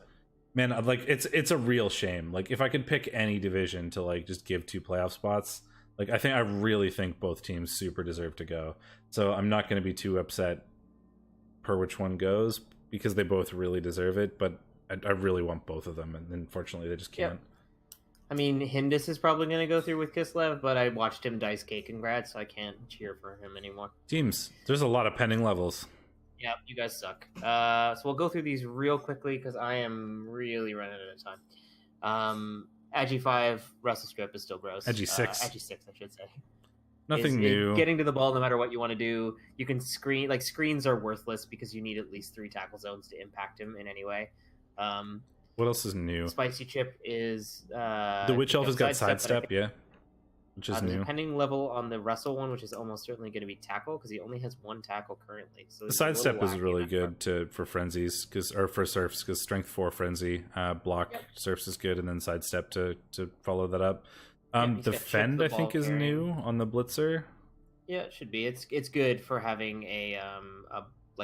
Man, like it's a real shame. Like, if I could pick any division to like just give 2 playoff spots, like I really think both teams super deserve to go. So I'm not going to be too upset per which one goes, because they both really deserve it. But I really want both of them, and unfortunately they just can't. Yep. I mean, Hindus is probably going to go through with Kislev, but I watched him dice cake and grad, so I can't cheer for him anymore. Teams, there's a lot of pending levels. Yeah, you guys suck. So we'll go through these real quickly, because I am really running out of time. Agi 5, Russell Strip is still gross. Agi 6. Agi 6, I should say. Nothing new. Getting to the ball, no matter what you want to do. You can screen, like, screens are worthless because you need at least 3 tackle zones to impact him in any way. What else is new? Spicy Chip is the Witch Elf has got sidestep, yeah, which is new. Depending level on the wrestle one, which is almost certainly going to be tackle, because he only has 1 tackle currently. So the sidestep is really good for frenzies, or for serfs, because strength 4 frenzy block serfs is good, and then sidestep to follow that up. The fend I think is new on the blitzer. Yeah, it should be. It's good for having a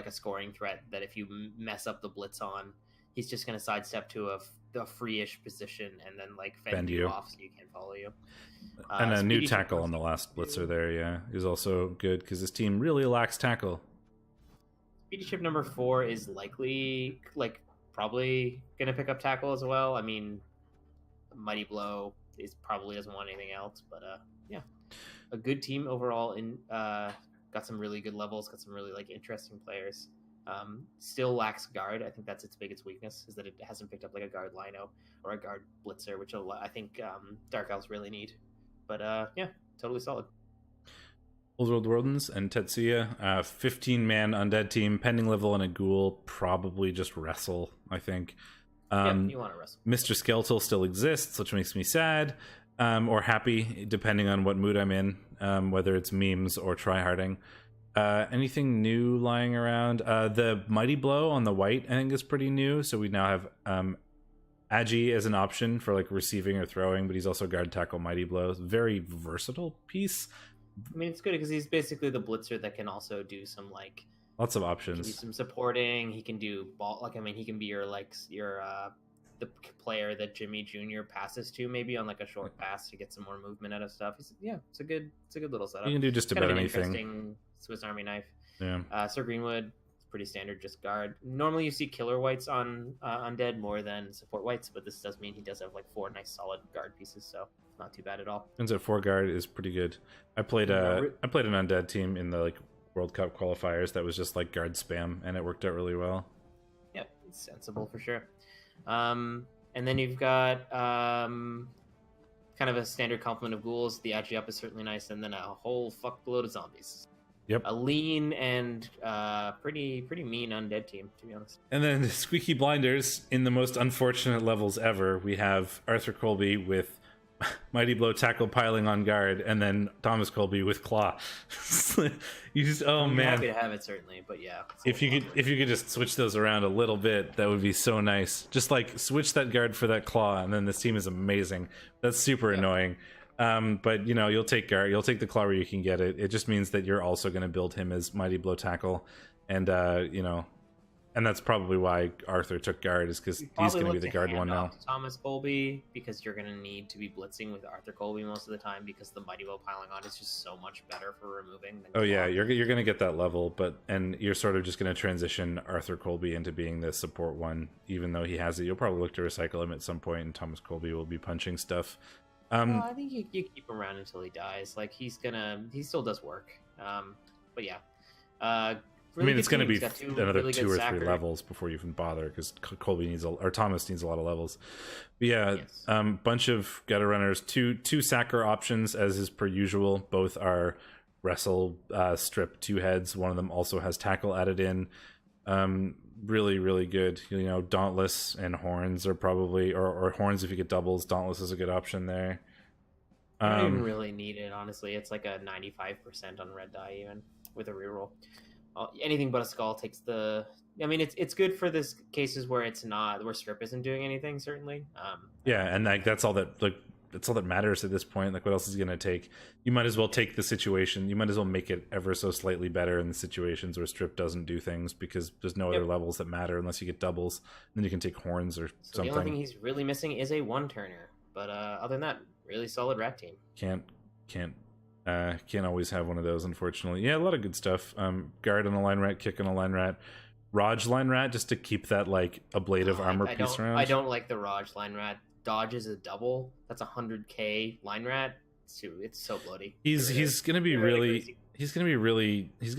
scoring threat that if you mess up the blitz on, he's just going to sidestep to a free-ish position and then like fend you off so you can't follow you. And a new tackle on the last blitzer there, yeah, is also good because his team really lacks tackle. Speedy Chip number 4 is probably going to pick up tackle as well. I mean, Mighty Blow probably doesn't want anything else, but yeah, a good team overall. Got some really good levels, got some really interesting players. Still lacks guard. I think that's its biggest weakness, is that it hasn't picked up like a guard lino or a guard blitzer, which I think Dark Elves really need. But yeah, totally solid. Old World Wardens and Tetsuya, 15-man undead team, pending level and a ghoul, probably just wrestle, I think. Yeah, you want to wrestle. Mr. Skeletal still exists, which makes me sad or happy, depending on what mood I'm in, whether it's memes or tryharding. Anything new lying around? The Mighty Blow on the white, I think, is pretty new. So we now have Agi as an option for like receiving or throwing, but he's also guard, tackle, Mighty Blow. Very versatile piece. I mean, it's good because he's basically the blitzer that can also do some lots of options. He can do some supporting. He can do ball. He can be your the player that Jimmy Jr. passes to, maybe on like a short pass to get some more movement out of stuff. It's a good little setup. You can do just about anything. Interesting Swiss Army knife. Yeah. Sir Greenwood, pretty standard, just guard. Normally you see killer whites on Undead more than support whites, but this does mean he does have 4 nice solid guard pieces, so not too bad at all. Turns out 4 guard is pretty good. I played an Undead team in the World Cup qualifiers that was just guard spam, and it worked out really well. Yep, it's sensible for sure. And then you've got kind of a standard complement of ghouls. The Agi up is certainly nice, and then a whole fuckload of zombies. Yep. A lean and pretty mean undead team, to be honest. And then Squeaky Blinders, in the most unfortunate levels ever, we have Arthur Colby with Mighty Blow tackle piling on guard, and then Thomas Colby with claw. You just I'm man, happy to have it, certainly, but yeah. If you could just switch those around a little bit, that would be so nice. Just switch that guard for that claw, and then this team is amazing. That's super annoying. But you'll take guard, you'll take the claw where you can get it. It just means that you're also going to build him as mighty blow tackle, and and that's probably why Arthur took guard, is because he's going to be the guard one now. Thomas Colby, because you're going to need to be blitzing with Arthur Colby most of the time, because the mighty blow piling on is just so much better for removing than yeah, you're going to get that level, and you're sort of just going to transition Arthur Colby into being the support one, even though he has it. You'll probably look to recycle him at some point, and Thomas Colby will be punching stuff. I think you keep him around until he dies. Like, he still does work. But yeah. Really, it's going to be another really 2 or 3 sacker levels before you even bother, because Colby needs or Thomas needs a lot of levels. But yeah, Yes. Bunch of gutter runners, two sacker options as is per usual. Both are wrestle, strip 2 heads. One of them also has tackle added in. Really, really good. Dauntless and horns are probably, or horns if you get doubles. Dauntless is a good option there. I don't even really need it, honestly. It's like a 95% on red die, even with a reroll. Anything but a skull takes the. I mean, it's good for this cases where it's not, where strip isn't doing anything, certainly. Yeah, and that's all that matters at this point. Like, what else is he gonna take? You might as well take the situation. You might as well make it ever so slightly better in the situations where strip doesn't do things, because there's no other levels that matter unless you get doubles. And then you can take horns or something. The only thing he's really missing is a 1-turner, but other than that, really solid rat team. Can't always have one of those, unfortunately. Yeah, a lot of good stuff. Guard on a line rat, kick on a line rat, Raj line rat, just to keep that like ablative armor piece around. I don't like the Raj line rat. Dodge is a double. That's 100k line rat. It's so bloody. He's gonna be he's gonna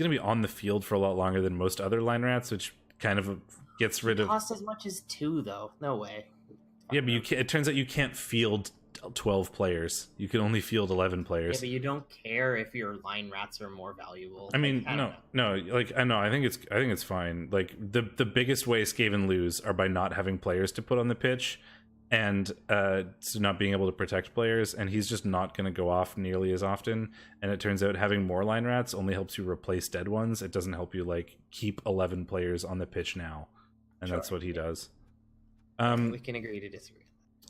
be on the field for a lot longer than most other line rats, which kind of gets rid of. Cost as much as 2 though. No way. Yeah, but it turns out you can't field 12 players. You can only field 11 players. Yeah, but you don't care if your line rats are more valuable. I mean, no. Like, I know. I think it's fine. Like, the biggest way Skaven lose are by not having players to put on the pitch, and so not being able to protect players. And he's just not going to go off nearly as often. And it turns out having more line rats only helps you replace dead ones. It doesn't help you like keep 11 players on the pitch now, and that's what he does. We can agree to disagree.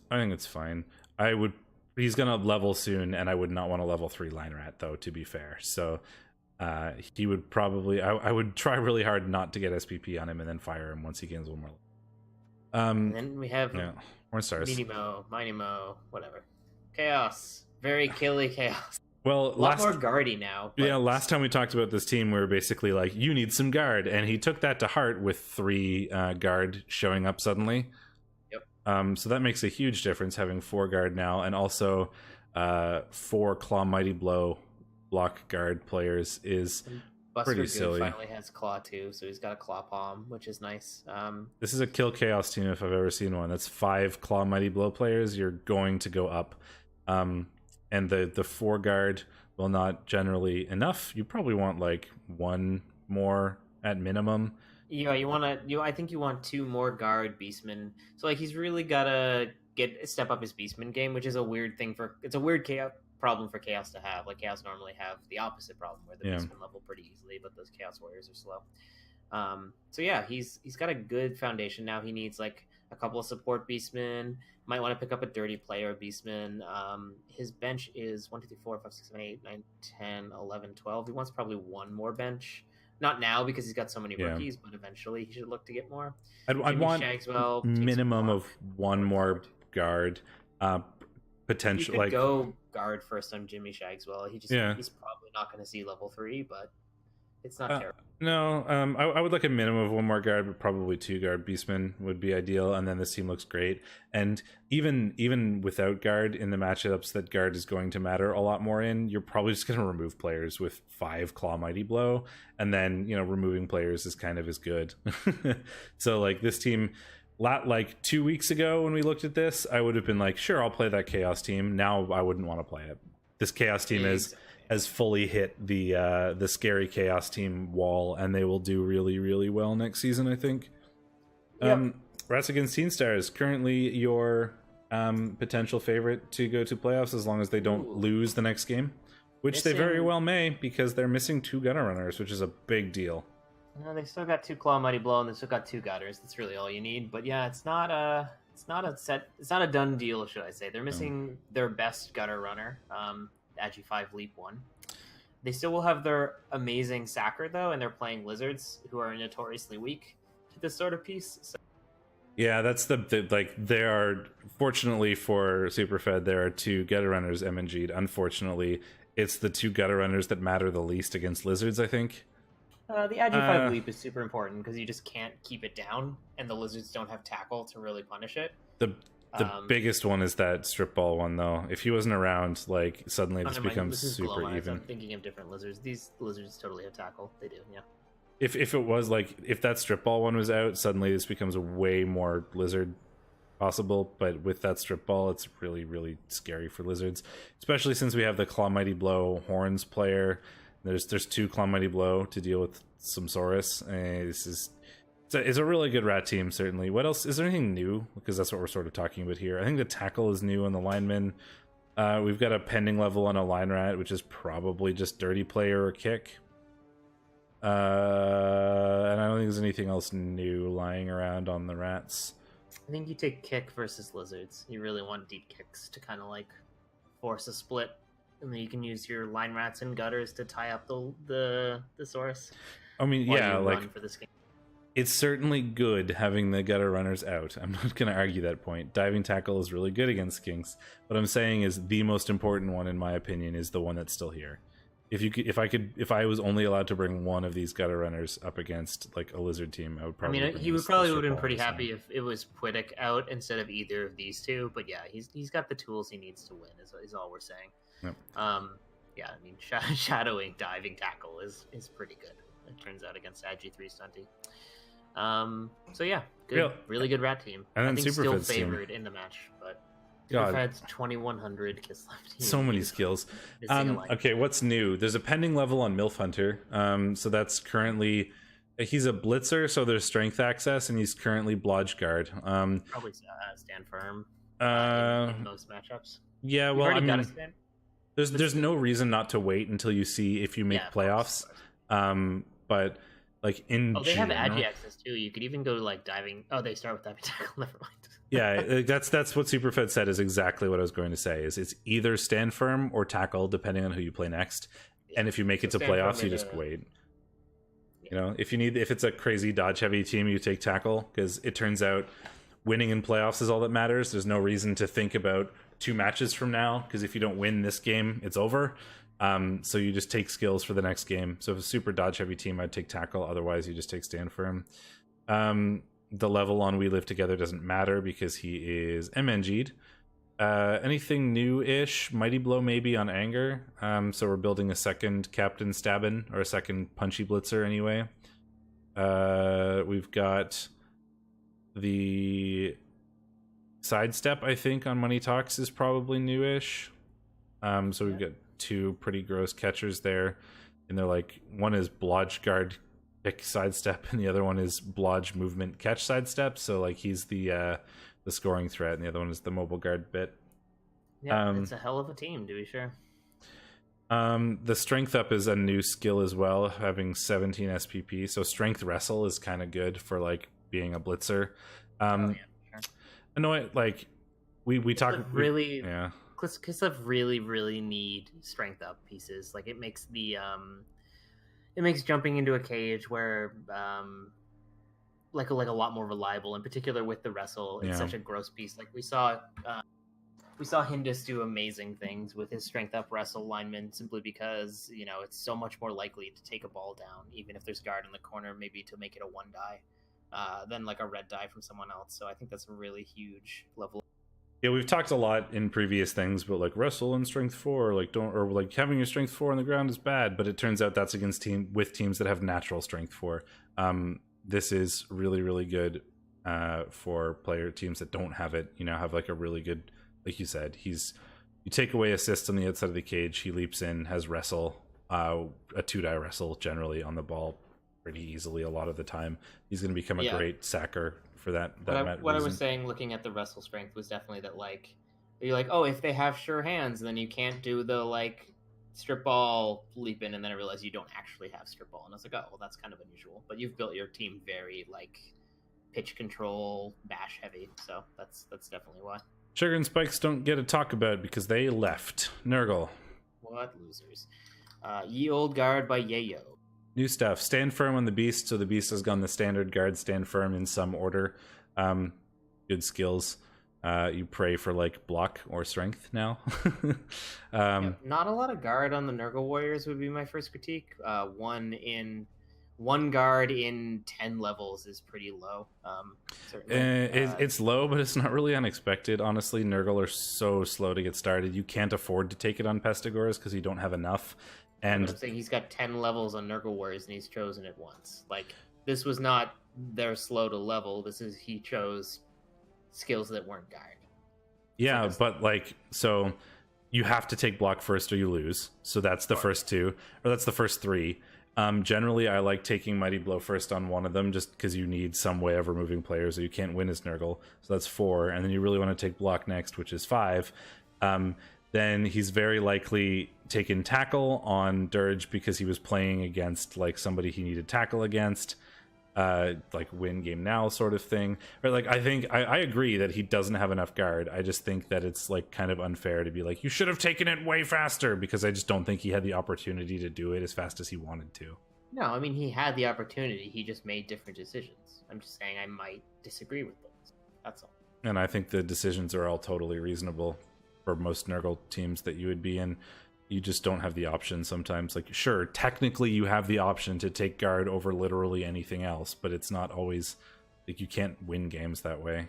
I think it's fine. He's gonna level soon, and I would not want to level 3 line rat though, to be fair. So he would probably, I would try really hard not to get SPP on him and then fire him once he gains 1 more. And then we have Horn Stars, Minimo, whatever. Chaos, very killy chaos. Well, a lot more guardy now. Yeah, last time we talked about this team, we were basically like, you need some guard, and he took that to heart with 3 guard showing up suddenly. So that makes a huge difference, having 4 guard now, and also 4 Claw Mighty Blow block guard players is pretty silly. Finally has Claw too, so he's got a Claw Palm, which is nice. This is a kill chaos team if I've ever seen one. That's 5 Claw Mighty Blow players. You're going to go up, and the 4 guard, well, not generally enough. You probably want like 1 more at minimum. Yeah, I think you want 2 more guard beastmen. So like he's really gotta step up his beastman game, which is a weird thing it's a weird chaos problem for chaos to have. Like chaos normally have the opposite problem where the beastmen level pretty easily, but those chaos warriors are slow. So yeah, he's got a good foundation now. He needs like a couple of support beastmen. Might want to pick up a dirty player beastman. His bench is 1, 2, 3, 4, 5, 6, 7, 8, 9, 10, 11, 12. He wants probably 1 more bench. Not now because he's got so many rookies, but eventually he should look to get more. I'd want minimum of 1 more guard. Potential, like go guard first on Jimmy Shagswell. He's probably not going to see level 3, but it's not terrible. No, I would like a minimum of 1 more guard, but probably 2 guard beastmen would be ideal. And then this team looks great. And even without guard in the matchups that guard is going to matter a lot more in, you're probably just going to remove players with 5 Claw Mighty Blow, and then removing players is kind of as good. So like this team, like 2 weeks ago when we looked at this, I would have been like, sure, I'll play that chaos team. Now I wouldn't want to play it. This chaos team has fully hit the scary chaos team wall, and they will do really, really well next season, I think. Rats Against Teen Stars, currently your potential favorite to go to playoffs as long as they don't lose the next game, which they very well may, because they're missing 2 gunner runners, which is a big deal. No, they still got 2 Claw Mighty Blow, and they still got 2 gutters. That's really all you need. But yeah, it's not It's not a done deal, should I say? They're missing their best gutter runner, Agi 5 Leap 1. They still will have their amazing sacker though, and they're playing lizards who are notoriously weak to this sort of piece. So. Yeah, that's the like. There are, fortunately for Superfed, there are 2 gutter runners, MNG'd. Unfortunately, it's the 2 gutter runners that matter the least against lizards, I think. The Agi 5 Leap is super important because you just can't keep it down, and the lizards don't have tackle to really punish it. The biggest one is that strip ball one, though. If he wasn't around, like, suddenly this becomes super even. I'm thinking of different lizards. These lizards totally have tackle. They do, yeah. If it was like, if that strip ball one was out, suddenly this becomes a way more lizard possible. But with that strip ball, it's really, really scary for lizards, especially since we have the Claw Mighty Blow horns player. There's 2 Claw Mighty Blow to deal with some Saurus. It's a really good rat team, certainly. What else? Is there anything new? Because that's what we're sort of talking about here. I think the tackle is new on the lineman. We've got a pending level on a line rat, which is probably just dirty player or kick. And I don't think there's anything else new lying around on the rats. I think you take kick versus lizards. You really want deep kicks to kind of like force a split. And then you can use your line rats and gutters to tie up the Saurus. I mean, yeah, like for this game. It's certainly good having the gutter runners out. I'm not going to argue that point. Diving tackle is really good against skinks. What I'm saying is the most important one, in my opinion, is the one that's still here. If I was only allowed to bring one of these gutter runners up against like a lizard team, I would probably. I mean, he would probably would have been pretty happy if it was Pwitic out instead of either of these 2. But yeah, he's got the tools he needs to win. Is all we're saying. Yep. Yeah, I mean, shadowing diving tackle is pretty good. It turns out against Agi 3 Stunty. So yeah, good, really good rat team. And then I think still Superfed's favored team in the match, but Superfed's 2100 kiss left. So many skills. Okay, what's new? There's a pending level on MILF Hunter. So that's currently, he's a blitzer, so there's strength access, and he's currently Blodge Guard. Probably stand firm in most matchups. Yeah, well, I mean, there's no reason not to wait until you see if you make playoffs. But like in they have Agi access too. You could even go like diving. Oh, they start with diving tackle. Never mind. Yeah, that's what Superfed said is exactly what I was going to say. Is it's either stand firm or tackle depending on who you play next. Yeah. And if you make it to playoffs, you just wait. Yeah. You know, if it's a crazy dodge heavy team, you take tackle because it turns out winning in playoffs is all that matters. There's no reason to think about 2 matches from now because if you don't win this game, it's over. So you just take skills for the next game. So if a super dodge heavy team, I'd take tackle. Otherwise, you just take stand firm. The level on We Live Together doesn't matter because he is MNG'd. Anything new-ish? Mighty Blow maybe on Anger. So we're building a second Captain Stabbin, or a second Punchy Blitzer anyway. We've got the Sidestep, I think, on Money Talks is probably new-ish. So we've got 2 pretty gross catchers there. And they're like, one is Blodge Guard pick sidestep, and the other one is Blodge movement catch sidestep. So like he's the scoring threat, and the other one is the mobile guard bit. Yeah, it's a hell of a team, to be sure. The strength up is a new skill as well, having 17 SPP. So strength wrestle is kind of good for like being a blitzer. Sure. I know like we talk really. Yeah. Kislev really need strength up pieces. Like it makes the it makes jumping into a cage where like a lot more reliable, in particular with the wrestle. It's such a gross piece. Like we saw Hindus do amazing things with his strength up wrestle lineman simply because, you know, it's so much more likely to take a ball down, even if there's guard in the corner, maybe to make it a 1 die, than like a red die from someone else. So I think that's a really huge level. Yeah, we've talked a lot in previous things, but like wrestle and strength 4, like having your strength 4 on the ground is bad, but it turns out that's against teams that have natural strength 4. This is really, really good for player teams that don't have it. You know, have like a really good, like you said, you take away assists on the outside of the cage, he leaps in, has wrestle, a 2-die wrestle generally on the ball pretty easily a lot of the time. He's going to become a great sacker for that what I was saying, looking at the wrestle strength, was definitely that like you're like, oh, if they have sure hands, then you can't do the like strip ball leap in, and then I realized you don't actually have strip ball, and I was like, oh, well, that's kind of unusual. But you've built your team very like pitch control, bash heavy. So that's definitely why. Sugar and Spikes don't get to talk about because they left. Nurgle. What losers? Ye Old Guard by Yayo. New stuff. Stand firm on the beast. So the beast has gone the standard guard. Stand firm in some order. Good skills. You pray for like block or strength now. Not a lot of guard on the Nurgle warriors would be my first critique. One guard in 10 levels is pretty low. Certainly. It's low, but it's not really unexpected. Honestly, Nurgle are so slow to get started. You can't afford to take it on Pestigores because you don't have enough. And I'm saying he's got 10 levels on Nurgle warriors and he's chosen it once. Like, this was not they're slow to level. He chose skills that weren't guard. Yeah, but like, so you have to take block first or you lose. So that's the first two, or that's the first three. Generally, I like taking Mighty Blow first on one of them just because you need some way of removing players or you can't win as Nurgle. So that's 4. And then you really want to take block next, which is 5. Then he's very likely taken tackle on Dirge because he was playing against like somebody he needed tackle against. Like win game now sort of thing. Or like I agree that he doesn't have enough guard. I just think that it's like kind of unfair to be like, you should have taken it way faster, because I just don't think he had the opportunity to do it as fast as he wanted to. No, I mean, he had the opportunity, he just made different decisions. I'm just saying I might disagree with those. That's all. And I think the decisions are all totally reasonable for most Nurgle teams that you would be in. You just don't have the option sometimes. Like, sure, technically you have the option to take guard over literally anything else, but it's not always like you can't win games that way.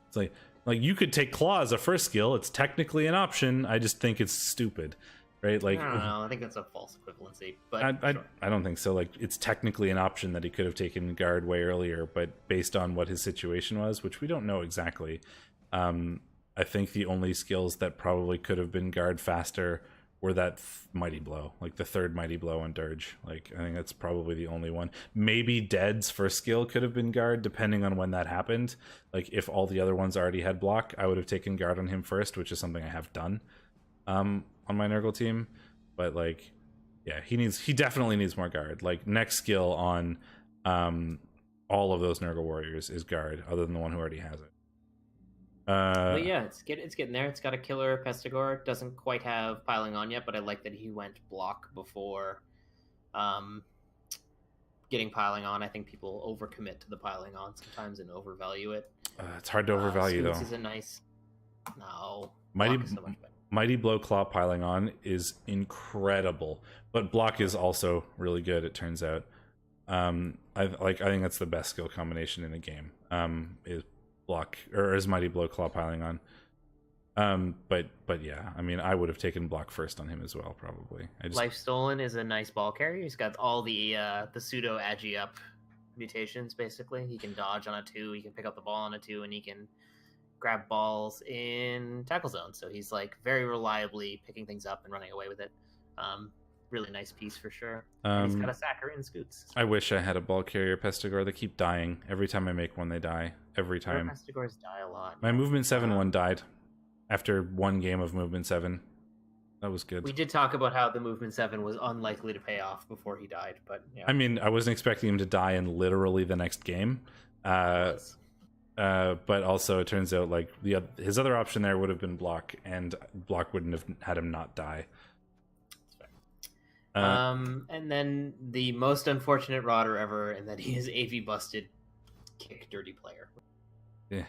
It's like you could take claw as a first skill. It's technically an option. I just think it's stupid, right? Like, I don't know. I think that's a false equivalency. But I don't think so. Like, it's technically an option that he could have taken guard way earlier, but based on what his situation was, which we don't know exactly, I think the only skills that probably could have been guard faster were that Mighty Blow, like the 3rd Mighty Blow on Dirge. Like, I think that's probably the only one. Maybe Dead's first skill could have been guard, depending on when that happened. Like, if all the other ones already had block, I would have taken guard on him first, which is something I have done on my Nurgle team. But like, yeah, he definitely needs more guard. Like, next skill on all of those Nurgle warriors is guard, other than the one who already has it. But yeah, it's getting there. It's got a killer Pestigore. Doesn't quite have piling on yet, but I like that he went block before getting piling on. I think people overcommit to the piling on sometimes and overvalue it. It's hard to overvalue though. This is a nice Mighty Blow Claw piling on is incredible, but block is also really good. It turns out. I think that's the best skill combination in a game. Is block or is Mighty Blow Claw piling on. But yeah, I mean, I would have taken block first on him as well, probably. Life Stolen is a nice ball carrier. He's got all the pseudo agi up mutations. Basically, he can dodge on a 2, he can pick up the ball on a 2, and he can grab balls in tackle zone. So he's like very reliably picking things up and running away with it. Really nice piece for sure. And he's got a sacker in Scoots. I wish I had a ball carrier Pestigore. They keep dying. Every time I make one, they die. Every time. Pestigores die a lot. My Movement 7 one died after one game of Movement 7. That was good. We did talk about how the Movement 7 was unlikely to pay off before he died, but yeah. I mean, I wasn't expecting him to die in literally the next game. But also it turns out like his other option there would have been block, and block wouldn't have had him not die. And then the most unfortunate Rodder ever, and that he is AV busted Kick dirty player. Yeah,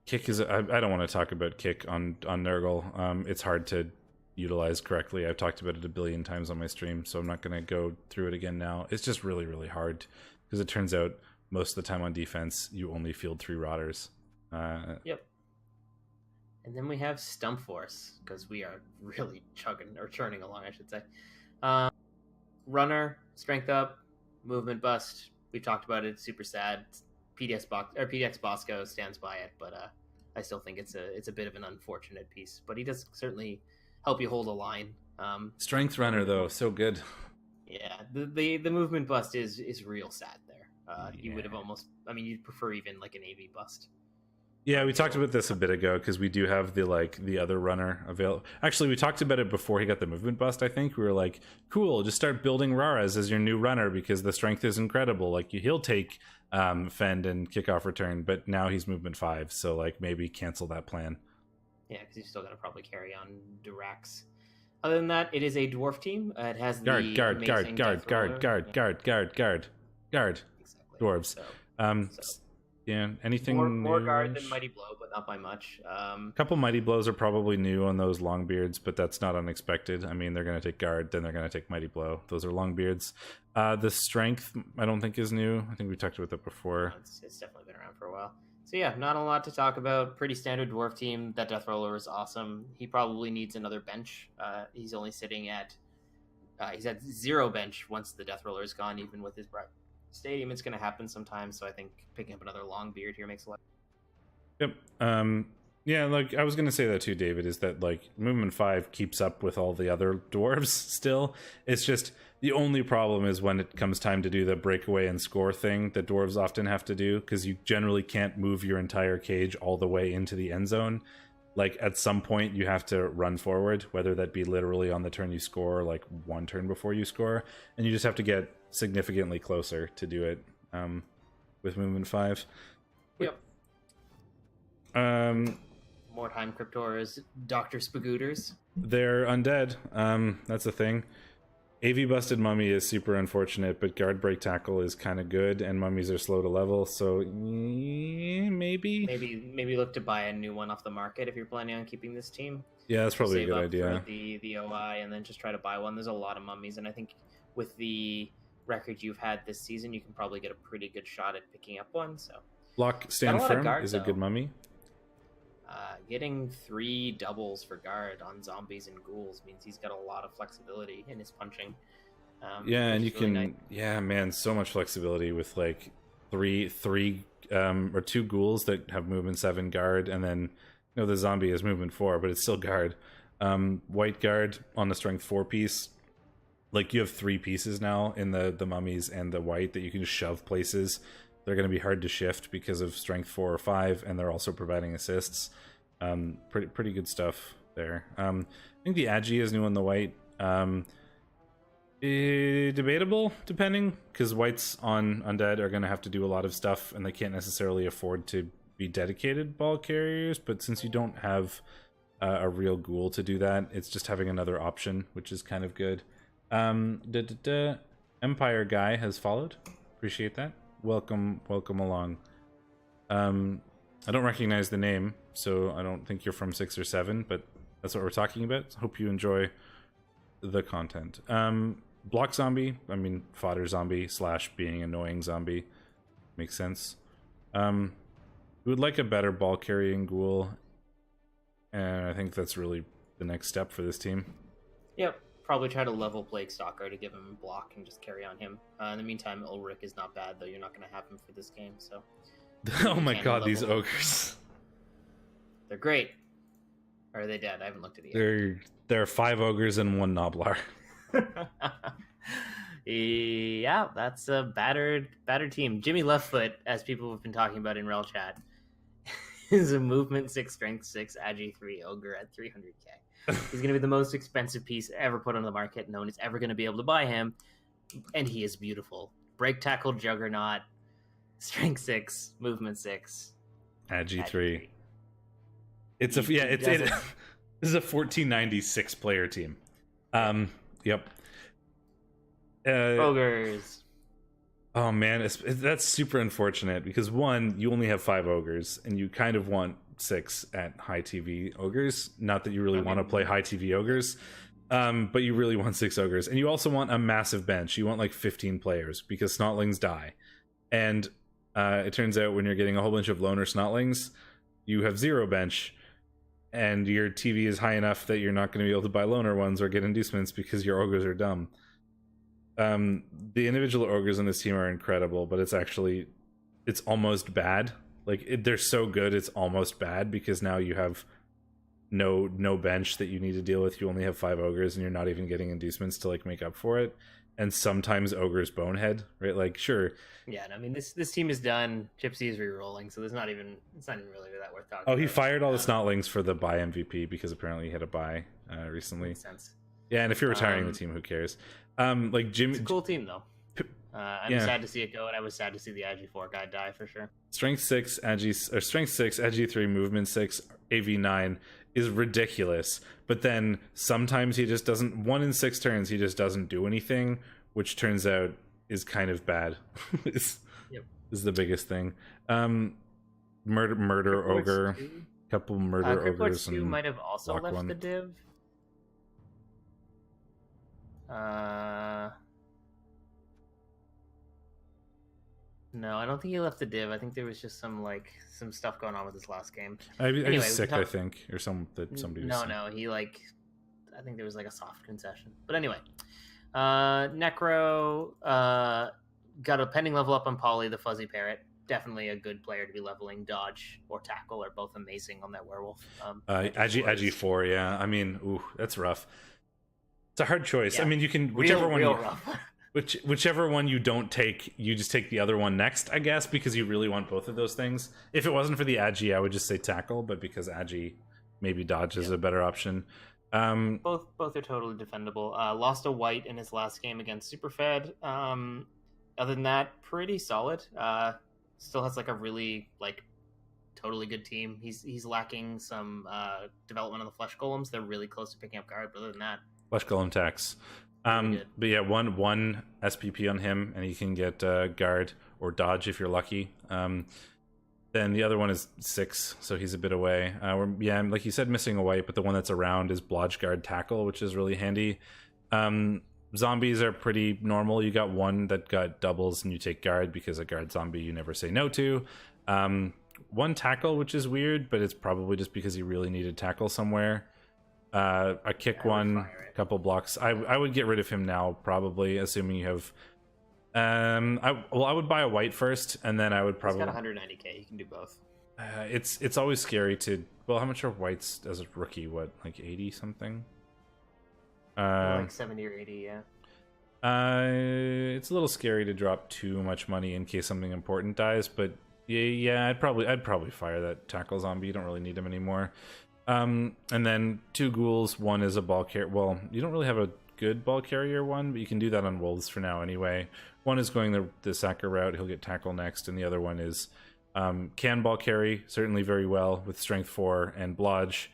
Kick is. I don't want to talk about Kick on Nurgle. It's hard to utilize correctly. I've talked about it a billion times on my stream, so I'm not going to go through it again now. It's just really, really hard because it turns out most of the time on defense you only field 3 Rodders. Yep. And then we have Stump Force because we are really churning along, I should say. Runner, strength up, movement bust. We talked about it. Super sad. PDX Bosco stands by it, but I still think it's a bit of an unfortunate piece. But he does certainly help you hold a line. Strength runner though, so good. Yeah, the movement bust is real sad there. You would have almost. I mean, you'd prefer even like an AV bust. Yeah, we talked about this a bit ago because we do have the other runner available. Actually, we talked about it before he got the movement bust. I think we were like, cool, just start building Raras as your new runner because the strength is incredible. Like he'll take fend and kickoff return, but now he's movement 5, so like maybe cancel that plan. Yeah, because he's still gonna probably carry on Durax. Other than that, it is a dwarf team. It has guard. Exactly. Dwarves. So Yeah, anything more guard than Mighty Blow, but not by much. A couple Mighty Blows are probably new on those Longbeards, but that's not unexpected. I mean, they're going to take guard, then they're going to take Mighty Blow. Those are Longbeards. The strength, I don't think is new. I think we talked about that before. It's definitely been around for a while. So yeah, not a lot to talk about. Pretty standard dwarf team. That Death Roller is awesome. He probably needs another bench. He's only sitting at he's at 0 bench once the Death Roller is gone. Even with his stadium, it's going to happen sometime. So I think picking up another Longbeard here makes a lot. Yep. Yeah, like I was going to say that too, David, is that like movement 5 keeps up with all the other dwarves still. It's just the only problem is when it comes time to do the breakaway and score thing that dwarves often have to do, because you generally can't move your entire cage all the way into the end zone. Like at some point you have to run forward, whether that be literally on the turn you score, like one turn before you score, and you just have to get significantly closer to do it with movement 5. Yep. More time Cryptoras, Dr. Spagooters. They're undead. That's a thing. AV busted mummy is super unfortunate, but guard break tackle is kind of good, and mummies are slow to level, so maybe look to buy a new one off the market if you're planning on keeping this team. Yeah, that's probably a good idea. The OI and then just try to buy one. There's a lot of mummies, and I think with the record you've had this season, you can probably get a pretty good shot at picking up one. So Block stand firm is a good mummy. Getting 3 doubles for guard on zombies and ghouls means he's got a lot of flexibility in his punching. Yeah, and you can, nice. Yeah, man, so much flexibility with like three or 2 ghouls that have movement 7 guard, and then the zombie is movement 4, but it's still guard. White guard on the strength 4 piece. Like you have 3 pieces now in the mummies and the white that you can just shove places. They're going to be hard to shift because of strength 4 or 5, and they're also providing assists. Pretty good stuff there. I think the Agi is new on the white. Debatable, depending, because whites on Undead are going to have to do a lot of stuff, and they can't necessarily afford to be dedicated ball carriers, but since you don't have a real ghoul to do that, it's just having another option, which is kind of good. Empire guy has followed. Appreciate that. Welcome along. I don't recognize the name, so I don't think you're from 6 or 7, but that's what we're talking about. Hope you enjoy the content. Block zombie, I mean fodder zombie / being annoying zombie. Makes sense. We would like a better ball carrying ghoul, and I think that's really the next step for this team. Yep. Probably try to level Plague Stalker to give him block and just carry on him. In the meantime, Ulrich is not bad, though you're not going to have him for this game, so... Oh my god, these ogres. They're great. Or are they dead? I haven't looked at it yet. There are 5 ogres and 1 Noblar. Yeah, that's a battered team. Jimmy Leftfoot, as people have been talking about in REL chat, is a movement 6, strength 6, agi 3 ogre at 300k. He's going to be the most expensive piece ever put on the market. No one is ever going to be able to buy him, and he is beautiful. Break tackle juggernaut, strength 6, movement 6, agi 3. It's this is a 1496 player team. Yep. Ogres. Oh man, that's super unfortunate because 1, you only have 5 ogres, and you kind of want 6 at high TV ogres. Not that you really want to play high TV ogres, but you really want 6 ogres, and you also want a massive bench. You want like 15 players because snotlings die, and it turns out when you're getting a whole bunch of loner snotlings, you have 0 bench, and your TV is high enough that you're not going to be able to buy loner ones or get inducements because your ogres are dumb. The individual ogres in this team are incredible, but it's almost bad. Like they're so good, it's almost bad because now you have no bench that you need to deal with. You only have 5 ogres, and you're not even getting inducements to like make up for it. and sometimes Ogre's Bonehead, right? Like, sure. Yeah, and I mean this team is done. Gypsy is re-rolling, so it's not even really that worth talking Oh, about. he fired all the Snotlings for the bye MVP because apparently he had a bye recently. Makes sense. Yeah, and if you're retiring the team, who cares? Like Jimmy, it's a cool team though. I'm sad to see it go, and I was sad to see the IG4 guy die for sure. Strength 6, Strength 6, Agi 3, Movement 6, AV 9 is ridiculous. But then sometimes he just doesn't. 1 in 6 turns, he just doesn't do anything, which turns out is kind of bad. is the biggest thing. Murder Ogre, couple Murder Ogres, and might have also left one. The div. No, I don't think he left the div. I think there was just some stuff going on with his last game. Anyway, was sick, I think, or somebody. No, he I think there was a soft concession. But anyway, Necro got a pending level up on Polly, the Fuzzy Parrot. Definitely a good player to be leveling. Dodge or Tackle are both amazing on that Werewolf. Agi 4, yeah. I mean, ooh, that's rough. It's a hard choice. Yeah. I mean, you can whichever one you don't take, you just take the other one next, I guess, because you really want both of those things. If it wasn't for the Agi, I would just say Tackle, but because Agi, maybe Dodge is a better option. Both are totally defendable. Lost a white in his last game against Superfed. Other than that, pretty solid. Still has a really totally good team. He's lacking some development on the Flesh Golems. They're really close to picking up guard, but other than that, Flesh Golem tax. But yeah, one SPP on him, and he can get guard or dodge if you're lucky. Then the other one is 6, so he's a bit away. Like you said, missing a white, but the one that's around is Blodge Guard Tackle, which is really handy. Zombies are pretty normal. You got one that got doubles, and you take guard because a guard zombie you never say no to. One tackle, which is weird, but it's probably just because he really needed tackle somewhere. A kick one, couple blocks. I would get rid of him now, probably, assuming you have. I would buy a white first, and then I would probably. He's got 190k. You can do both. It's always scary to. Well, how much are whites as a rookie? What, 80 something? 70 or 80, yeah. It's a little scary to drop too much money in case something important dies, but yeah, I'd probably fire that tackle zombie. You don't really need him anymore. And then 2 ghouls. One is a ball carrier. Well, you don't really have a good ball carrier one, but you can do that on wolves for now anyway. One is going the Sacker route. He'll get tackle next, and the other one is can ball carry certainly very well with strength 4 and blodge.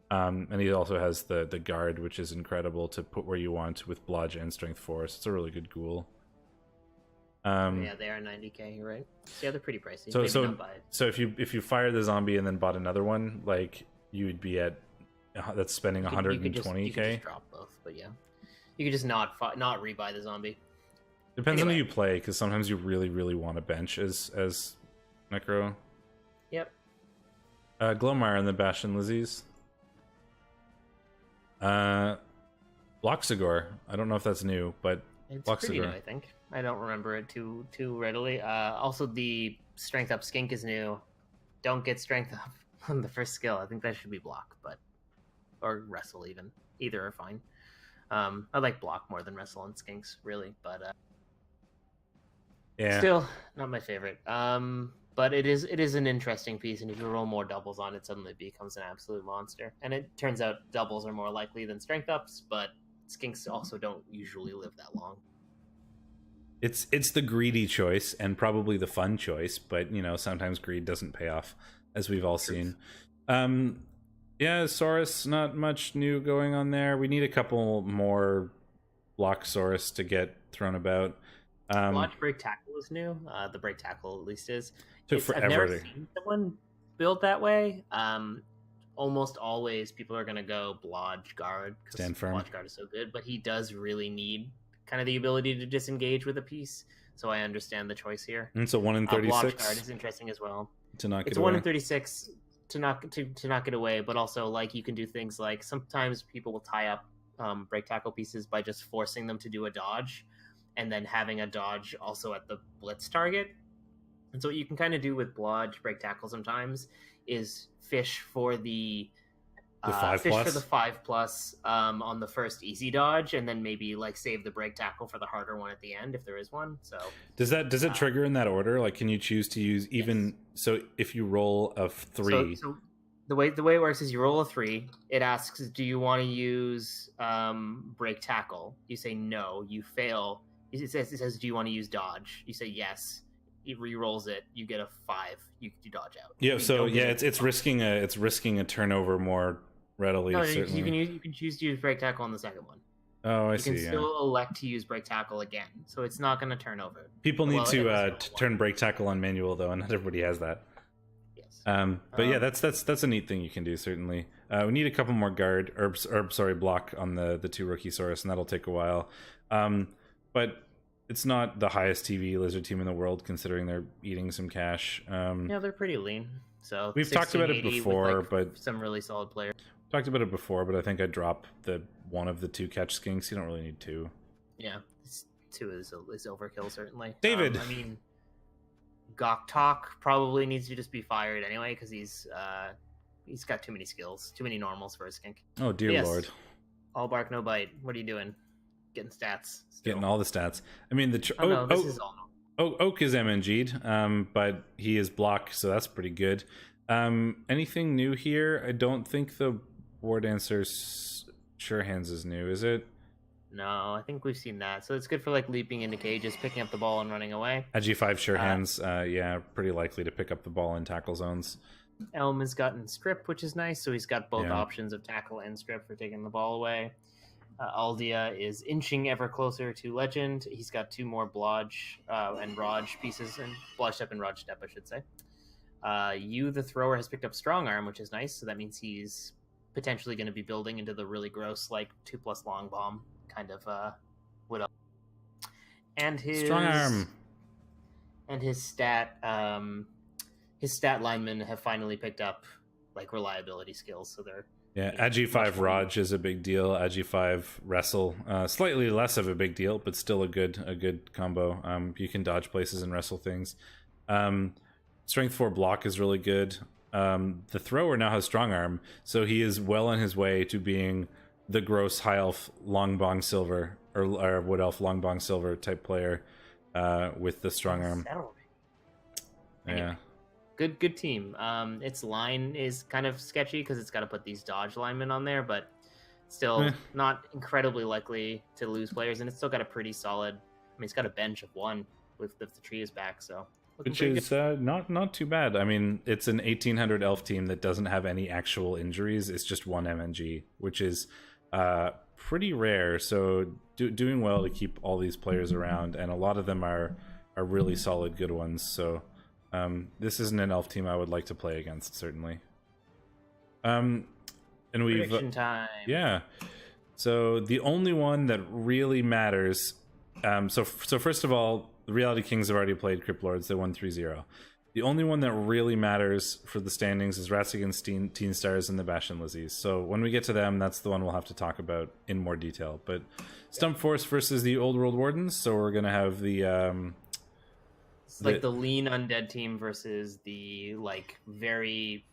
And he also has the guard, which is incredible to put where you want with blodge and strength 4. So it's a really good ghoul. Yeah, they are 90k, right? Yeah, they're pretty pricey. So if you fire the zombie and then bought another one, you would be at that's spending 120k. You could just drop both, but yeah, you could just not rebuy the zombie. Depends on who you play, because sometimes you really, really want to bench as Necro. Yep. Glowmire and the Bastion Lizzies. Bloxigor. I don't know if that's new, but it's pretty new, I think. I don't remember it too readily. Also, the strength up skink is new. Don't get strength up on the first skill. I think that should be block, or wrestle even. Either are fine. I like block more than wrestle on skinks, really, but yeah, still not my favorite. But it is an interesting piece, and if you roll more doubles on it, suddenly it becomes an absolute monster. And it turns out doubles are more likely than strength ups, but skinks also don't usually live that long. It's the greedy choice and probably the fun choice, but sometimes greed doesn't pay off, as we've all seen. Yeah, Saurus, not much new going on there. We need a couple more block Saurus to get thrown about. Launch break tackle is new. The break tackle at least is. Took forever. I've never seen someone build that way. Almost always people are going to go blodge guard because blodge guard is so good, but he does really need kind of the ability to disengage with a piece. So I understand the choice here. And so 1 in 36. Blodge guard is interesting as well. To knock it's 1 in 36 to knock it away, but also you can do things like sometimes people will tie up break tackle pieces by just forcing them to do a dodge, and then having a dodge also at the blitz target. And so what you can kind of do with blodge break tackle sometimes is fish for the The 5+? Fish for the 5+, on the first easy dodge, and then maybe like save the break tackle for the harder one at the end if there is one. So does it trigger in that order? Like, can you choose to use even so if you roll a 3? So the way it works is you roll a 3. It asks, do you want to use break tackle? You say no. You fail. It says, do you want to use dodge? You say yes. It re-rolls it. You get a 5. You dodge out. Yeah. So yeah, it's risking a turnover more readily. No, certainly. you can choose to use break tackle on the second one. Oh, I see. You can still elect to use break tackle again, so it's not going to turn over. People need to turn break tackle on manual though, and not everybody has that. Yes. But yeah, that's a neat thing you can do. Certainly, we need a couple more block on the 2 rookie Saurus, and that'll take a while. But it's not the highest TV lizard team in the world, considering they're eating some cash. Yeah, they're pretty lean. So we've talked about it before, but some really solid players. Talked about it before, but I think I drop one of the 2 catch skinks. You don't really need 2. Yeah, 2 is overkill certainly. David, I mean, Goktok probably needs to just be fired anyway because he's got too many skills, too many normals for a skink. Oh dear Lord! All bark, no bite. What are you doing? Getting stats. Still. Getting all the stats. I mean, this is all normal. Oak is MNG'd, but he is block, so that's pretty good. Anything new here? I don't think the War Dancer's Sure Hands is new, is it? No, I think we've seen that. So it's good for like leaping into cages, picking up the ball, and running away. A G5 Sure Hands, yeah, pretty likely to pick up the ball in tackle zones. Elm has gotten strip, which is nice, so he's got both options of tackle and strip for taking the ball away. Aldia is inching ever closer to legend. He's got 2 more Blodge and Raj pieces, and Blodge Step and Raj Step, I should say. The thrower, has picked up Strong Arm, which is nice, so that means he's potentially going to be building into the really gross, like 2+ long bomb kind of wood. And his Strong Arm and his stat linemen have finally picked up like reliability skills, so they're Agi5 Raj is a big deal. Agi5 Wrestle, slightly less of a big deal, but still a good combo. You can dodge places and wrestle things. Strength 4 block is really good. The thrower now has Strong Arm, so he is well on his way to being the gross High Elf Long Bong Silver or Wood Elf Long Bong Silver type player with the Strong Arm. Anyway. Good team. Its line is kind of sketchy because it's got to put these dodge linemen on there, but still not incredibly likely to lose players, and it's still got a pretty solid. I mean, it's got a bench of 1 if the tree is back, so which is not too bad. I mean, it's an 1800 elf team that doesn't have any actual injuries. It's just 1 MNG, which is pretty rare. So doing well to keep all these players around, and a lot of them are really solid, good ones. So. This isn't an elf team I would like to play against, certainly. And we've prediction time. Yeah. So the only one that really matters. So first of all, the Reality Kings have already played Crypt Lords. They won 3-0. The only one that really matters for the standings is Rats Against Teen Stars and the Bash and Lizzies. So when we get to them, that's the one we'll have to talk about in more detail. But Stump Force versus the Old World Wardens. So we're gonna have the. It's like the lean undead team versus the like very,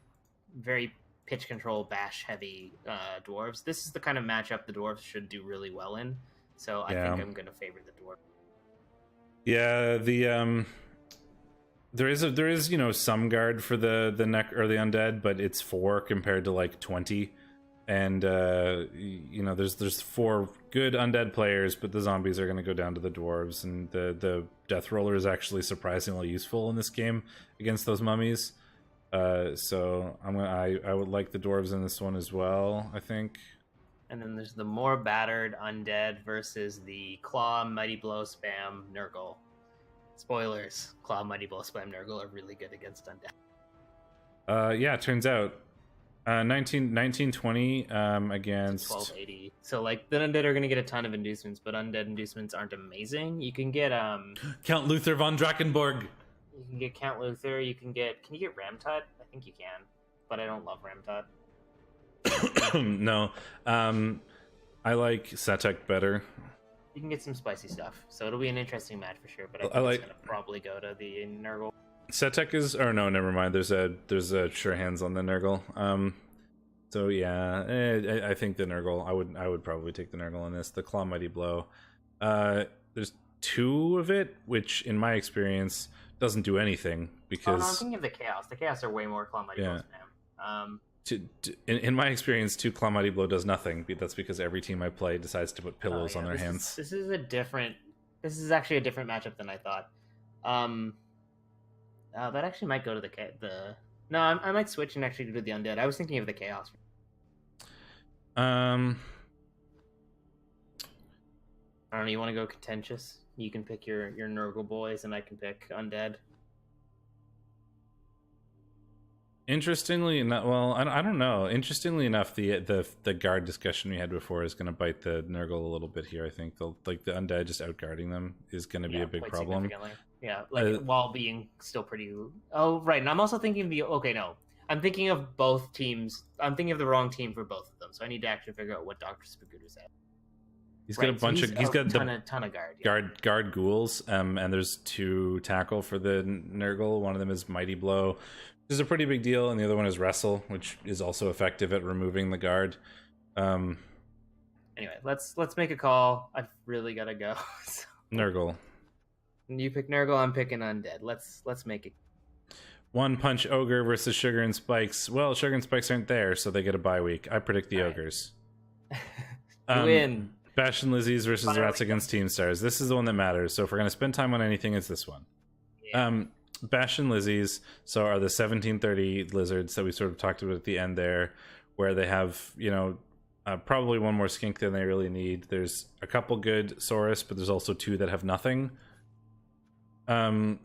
very pitch control bash heavy dwarves. This is the kind of matchup the dwarves should do really well in. So I think I'm going to favor the dwarf. Yeah, there is some guard for the neck or the undead, but it's 4 compared to like 20. And there's 4 good undead players, but the zombies are going to go down to the dwarves, and the death roller is actually surprisingly useful in this game against those mummies. So I would like the dwarves in this one as well, I think. And then there's the more battered undead versus the claw, mighty blow, spam, Nurgle. Spoilers: claw, mighty blow, spam, Nurgle are really good against undead. Yeah, it turns out. 1920 against 1280. So like the undead are going to get a ton of inducements, but undead inducements aren't amazing. You can get Count Luther von Drakenborg. You can get Count Luther. Can you get Ramtut? I think you can, but I don't love Ramtut. No, I like Satek better. You can get some spicy stuff, so it'll be an interesting match for sure. But I think it's going to probably go to the Nurgle. Setek is, or no, never mind. There's a sure hands on the Nurgle. So yeah, I think the Nurgle. I would probably take the Nurgle in this. The Claw Mighty Blow. There's 2 of it, which in my experience doesn't do anything because. Oh no, I'm thinking of the Chaos. The Chaos are way more Claw Mighty Blows than him. In my experience, 2 Claw Mighty Blow does nothing. That's because every team I play decides to put pillows on their hands. This is actually a different matchup than I thought. That actually might go to the. No, I might switch and actually do the Undead. I was thinking of the Chaos. I don't know. You want to go contentious? You can pick your Nurgle boys, and I can pick Undead. Interestingly enough, well, I don't know. Interestingly enough, the guard discussion we had before is going to bite the Nurgle a little bit here. I think the Undead just outguarding them is going to be a big problem. Yeah, while being still pretty. Oh, right. And I'm also thinking of the. Okay, no, I'm thinking of both teams. I'm thinking of the wrong team for both of them. So I need to actually figure out what Dr. Spaguto's at. He's got a bunch of. He's got a ton of guard. Guard ghouls. And there's 2 tackle for the Nurgle. One of them is Mighty Blow, which is a pretty big deal, and the other one is Wrestle, which is also effective at removing the guard. Anyway, let's make a call. I've really gotta go. So. Nurgle. You pick Nurgle. I'm picking Undead. Let's make it. 1 Punch Ogre versus Sugar and Spikes. Well, Sugar and Spikes aren't there, so they get a bye week. I predict the Ogres. Win. Bash and Lizzie's versus the Rats against Team Stars. This is the one that matters. So if we're going to spend time on anything, it's this one. Yeah. Bash and Lizzie's, so are the 1730 lizards that we sort of talked about at the end there, where they have, probably 1 more skink than they really need. There's a couple good Saurus, but there's also 2 that have nothing. And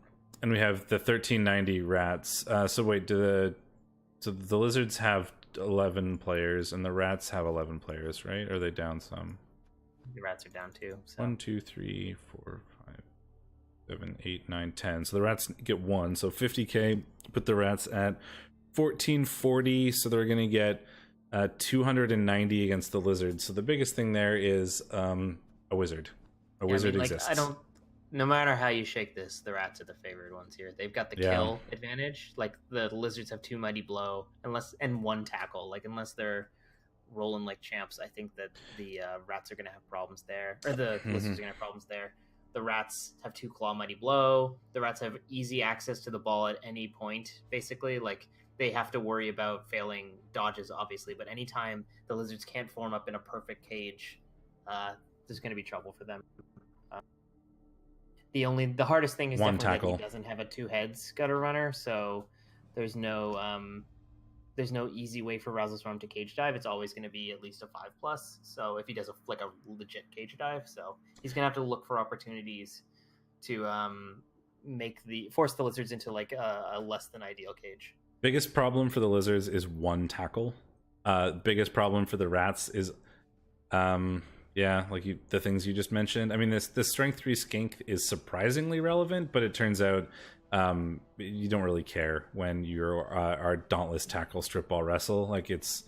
we have the 1390 rats. So wait, the lizards have 11 players and the rats have 11 players, right? Or are they down some? The rats are down 2. So. 1, 2, 3, 4, 5, 7, 8, 9, 10. So the rats get 1. So 50k. Put the rats at 1440. So they're going to get 290 against the lizards. So the biggest thing there is a wizard. A wizard exists. No matter how you shake this, the rats are the favored ones here. They've got the kill advantage. Like the lizards have 2 mighty blow, and 1 tackle. Like unless they're rolling like champs, I think that the rats are gonna have problems there, or the lizards are gonna have problems there. The rats have 2 claw mighty blow. The rats have easy access to the ball at any point. Basically, like they have to worry about failing dodges, obviously, but anytime the lizards can't form up in a perfect cage, there's gonna be trouble for them. The hardest thing is 1 definitely tackle. that he doesn't have a 2-heads gutter runner, so there's no easy way for Razzlestorm to cage dive. It's always going to be at least a 5+. So if he does a legit cage dive, so he's going to have to look for opportunities to force the lizards into like a less than ideal cage. Biggest problem for the lizards is 1 tackle. Biggest problem for the rats is the things you just mentioned. I mean, this strength 3 skink is surprisingly relevant, but it turns out you don't really care when you're our dauntless tackle strip ball wrestle. Like it's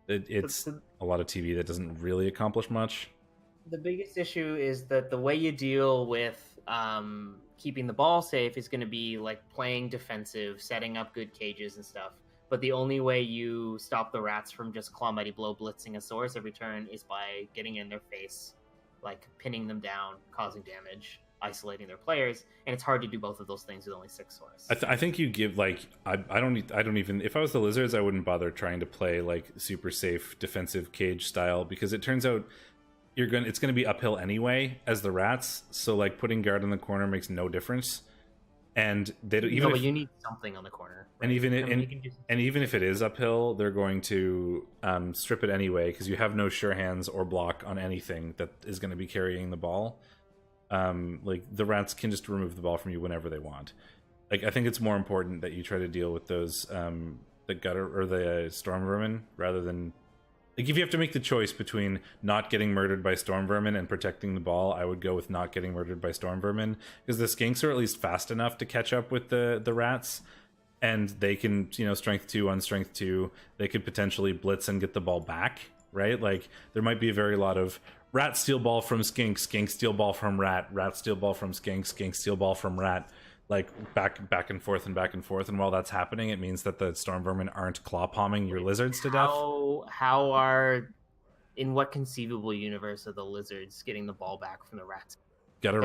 a lot of TV that doesn't really accomplish much. The biggest issue is that the way you deal with keeping the ball safe is going to be like playing defensive, setting up good cages and stuff. But the only way you stop the rats from just Claw Mighty Blow blitzing a Saurus every turn is by getting in their face, like pinning them down, causing damage, isolating their players, and it's hard to do both of those things with only 6 Saurus. I think you give I don't even, if I was the lizards, I wouldn't bother trying to play like super safe defensive cage style, because it turns out it's gonna be uphill anyway as the rats. So like putting guard in the corner makes no difference. And they don't even. But you need something on the corner, right? And even if it is uphill, they're going to strip it anyway, because you have no sure hands or block on anything that is going to be carrying the ball. Like the rats can just remove the ball from you whenever they want. Like I think it's more important that you try to deal with those the gutter or the storm vermin rather than. Like if you have to make the choice between not getting murdered by storm vermin and protecting the ball, I would go with not getting murdered by storm vermin, because the skinks are at least fast enough to catch up with the rats, and they can, strength 2 on strength 2, they could potentially blitz and get the ball back, right? Like there might be a very lot of rat steal ball from skink, skink steal ball from rat, rat steal ball from skink, skink steal ball from rat. like back and forth and back and forth, and while that's happening, it means that the storm vermin aren't claw palming your lizards to death. How are, in what conceivable universe are the lizards getting the ball back from the rats? Gutter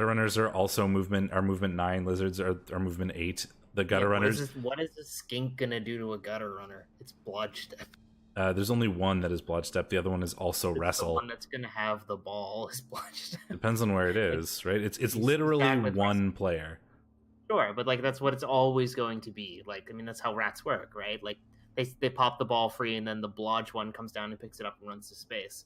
runners are also movement 9. Lizards are movement 8. The gutter runners. What is this skink gonna do to a gutter runner? It's bludge step. There's only one that is bludge step. The other one is also wrestle. The one that's gonna have the ball is bludge step. Depends on where it is, right? It's literally one player. Sure, but like that's what it's always going to be. Like, I mean, that's how rats work, right? Like they pop the ball free, and then the blodge one comes down and picks it up and runs to space.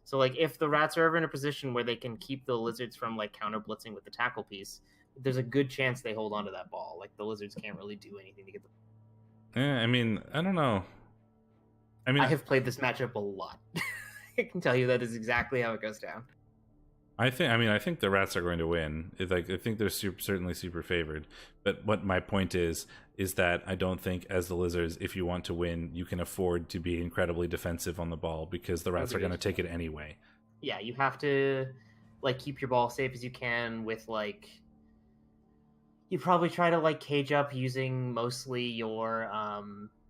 So like, if the rats are ever in a position where they can keep the lizards from like counter blitzing with the tackle piece, there's a good chance they hold onto that ball. Like the lizards can't really do anything to get the. Yeah, I mean, I don't know. I mean, I have played this matchup a lot. I can tell you that is exactly how it goes down. I think the rats are going to win. I think they're certainly super favored. But what my point is that I don't think, as the lizards, if you want to win, you can afford to be incredibly defensive on the ball, because the rats are going to take it anyway. Yeah, you have to like keep your ball safe as you can with like. You probably try to like cage up using mostly your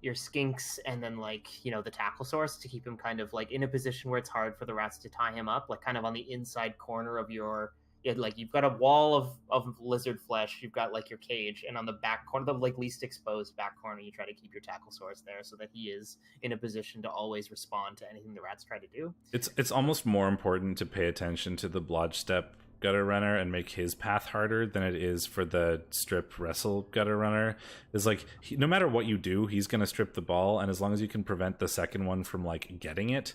skinks and then like, you know, the tackle source to keep him kind of like in a position where it's hard for the rats to tie him up, like kind of on the inside corner of your, like you've got a wall of lizard flesh, you've got like your cage, and on the back corner, the like least exposed back corner, you try to keep your tackle source there so that he is in a position to always respond to anything the rats try to do. It's almost more important to pay attention to the blodge step gutter runner and make his path harder than it is for the strip wrestle gutter runner. Is like, no matter what you do, he's going to strip the ball, and as long as you can prevent the second one from like getting it,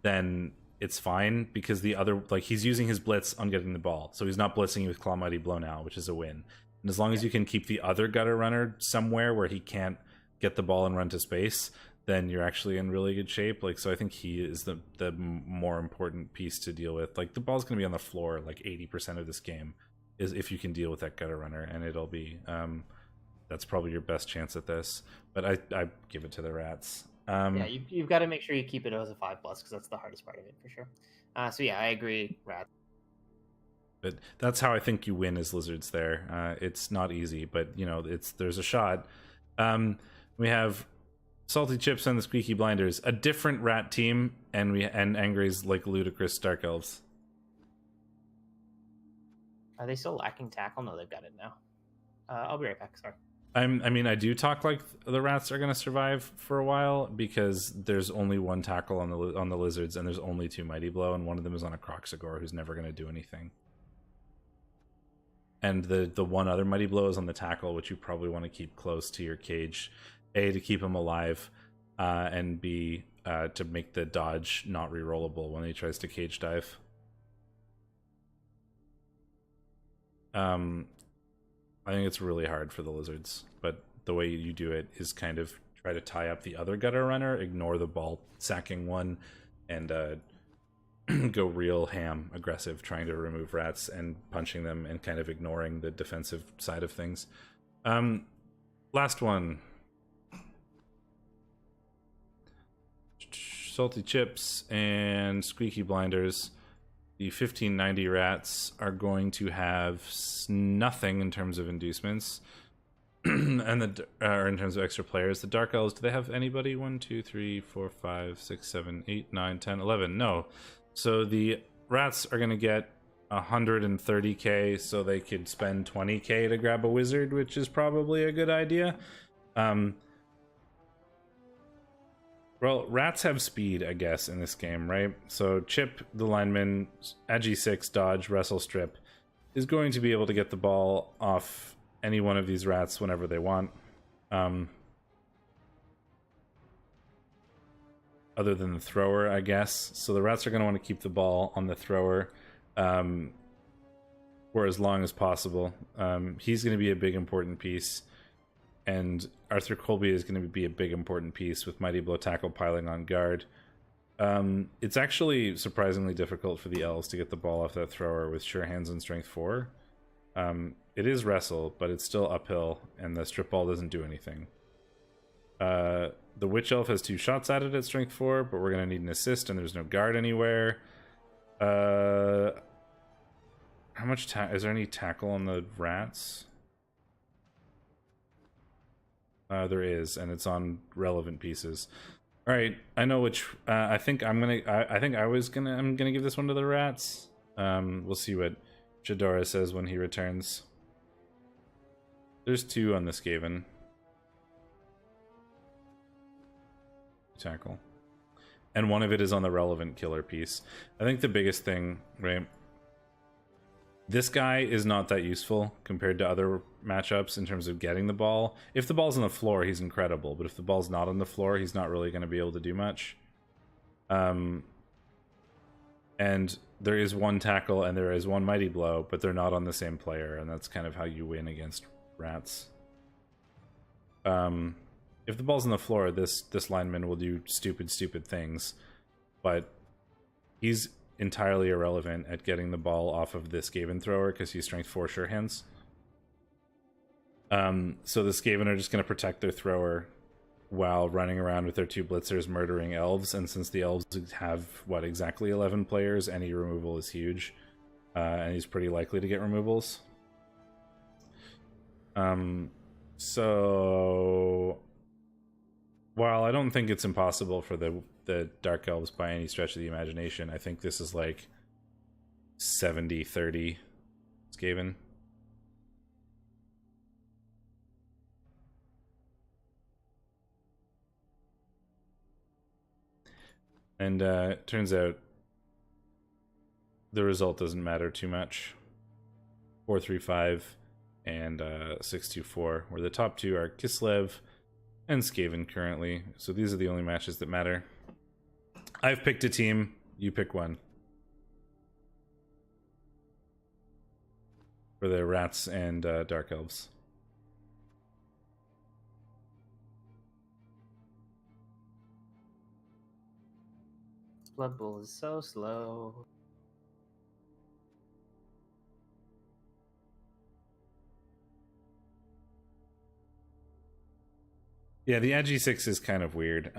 then it's fine, because the other, like, he's using his blitz on getting the ball, so he's not blitzing you with Claw Mighty Blow now, which is a win. And as long as you can keep the other gutter runner somewhere where he can't get the ball and run to space, then you're actually in really good shape. Like, so I think he is the more important piece to deal with. Like, the ball's going to be on the floor like 80% of this game, is if you can deal with that gutter runner, and it'll be that's probably your best chance at this. But I give it to the rats. Yeah, you've got to make sure you keep it as a 5+, because that's the hardest part of it for sure. So yeah, I agree, rats. But that's how I think you win as lizards there. It's not easy, but you know, there's a shot. We have Salty Chips and the Squeaky Blinders, a different rat team, and Angry's like ludicrous Dark Elves. Are they still lacking tackle? No, they've got it now. I'll be right back. Sorry. I mean, I do talk like the rats are going to survive for a while, because there's only one tackle on the lizards, and there's only 2 Mighty Blow, and one of them is on a Croxagore who's never going to do anything. And the one other Mighty Blow is on the tackle, which you probably want to keep close to your cage. A, to keep him alive, and B, to make the dodge not rerollable when he tries to cage dive. I think it's really hard for the lizards, but the way you do it is kind of try to tie up the other gutter runner, ignore the ball sacking one, and go real aggressive, trying to remove rats and punching them, and kind of ignoring the defensive side of things. Last one. Salty Chips and Squeaky Blinders. The 1590 rats are going to have nothing in terms of inducements, and in terms of extra players. The Dark Elves, do they have anybody? 1, 2, 3, 4, 5, 6, 7, 8, 9, 10, 11. No. So the rats are going to get 130k, so they could spend 20k to grab a wizard, which is probably a good idea. Well, rats have speed, I guess, in this game, right? So Chip, the lineman, at G6, dodge, wrestle, strip, is going to be able to get the ball off any one of these rats whenever they want. Other than the thrower, I guess. So the rats are going to want to keep the ball on the thrower for as long as possible. He's going to be a big, important piece. And Arthur Colby is going to be a big important piece with Mighty Blow Tackle piling on guard. It's actually surprisingly difficult for the elves to get the ball off that thrower with Sure Hands and Strength 4. It is wrestle, but it's still uphill, and the strip ball doesn't do anything. The Witch Elf has 2 shots at it at Strength 4, but we're going to need an assist, and there's no guard anywhere. How much is there any tackle on the rats? There is, and it's on relevant pieces. All right, I know which. I think I'm gonna. I'm gonna give this one to the rats. We'll see what Shadorra says when he returns. There's 2 on the Skaven. Tackle. And one of it is on the relevant killer piece. I think the biggest thing, right? This guy is not that useful compared to other matchups in terms of getting the ball. If the ball's on the floor, he's incredible. But if the ball's not on the floor, he's not really going to be able to do much. And there is 1 tackle and there is 1 mighty blow, but they're not on the same player. And that's kind of how you win against rats. If the ball's on the floor, this lineman will do stupid things. But he's entirely irrelevant at getting the ball off of the Skaven thrower because he's strength 4 sure hands. So the Skaven are just going to protect their thrower while running around with their 2 blitzers murdering elves, and since the elves have exactly 11 players, any removal is huge, and he's pretty likely to get removals. So while I don't think it's impossible for the Dark Elves by any stretch of the imagination, I think this is like 70-30 Skaven. And it turns out the result doesn't matter too much. 4-3-5 and 6-2-4, where the top 2 are Kislev and Skaven currently. So these are the only matches that matter. I've picked a team. You pick one. For the rats and Dark Elves. Blood Bowl is so slow. Yeah, the Agi 6 is kind of weird.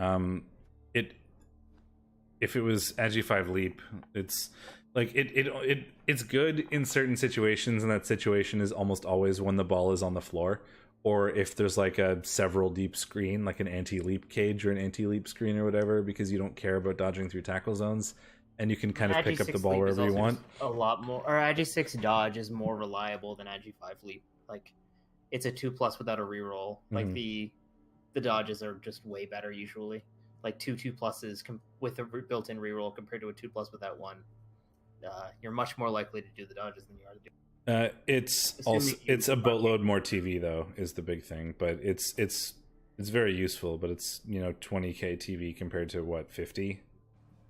If it was Agi 5 Leap, it's like it's good in certain situations, and that situation is almost always when the ball is on the floor, or if there's like a several deep screen, like an anti-leap cage or an anti-leap screen or whatever, because you don't care about dodging through tackle zones, and you can kind of pick up the ball wherever you want. A lot more, or Agi 6 dodge is more reliable than Agi 5 Leap. Like, it's a 2+ without a reroll. Like the dodges are just way better usually. Like 2 2+s with a built-in reroll compared to a 2+ without one. You're much more likely to do the dodges than you are to do. It's a boatload more TV though is the big thing, but it's very useful. But it's 20k TV compared to what 50.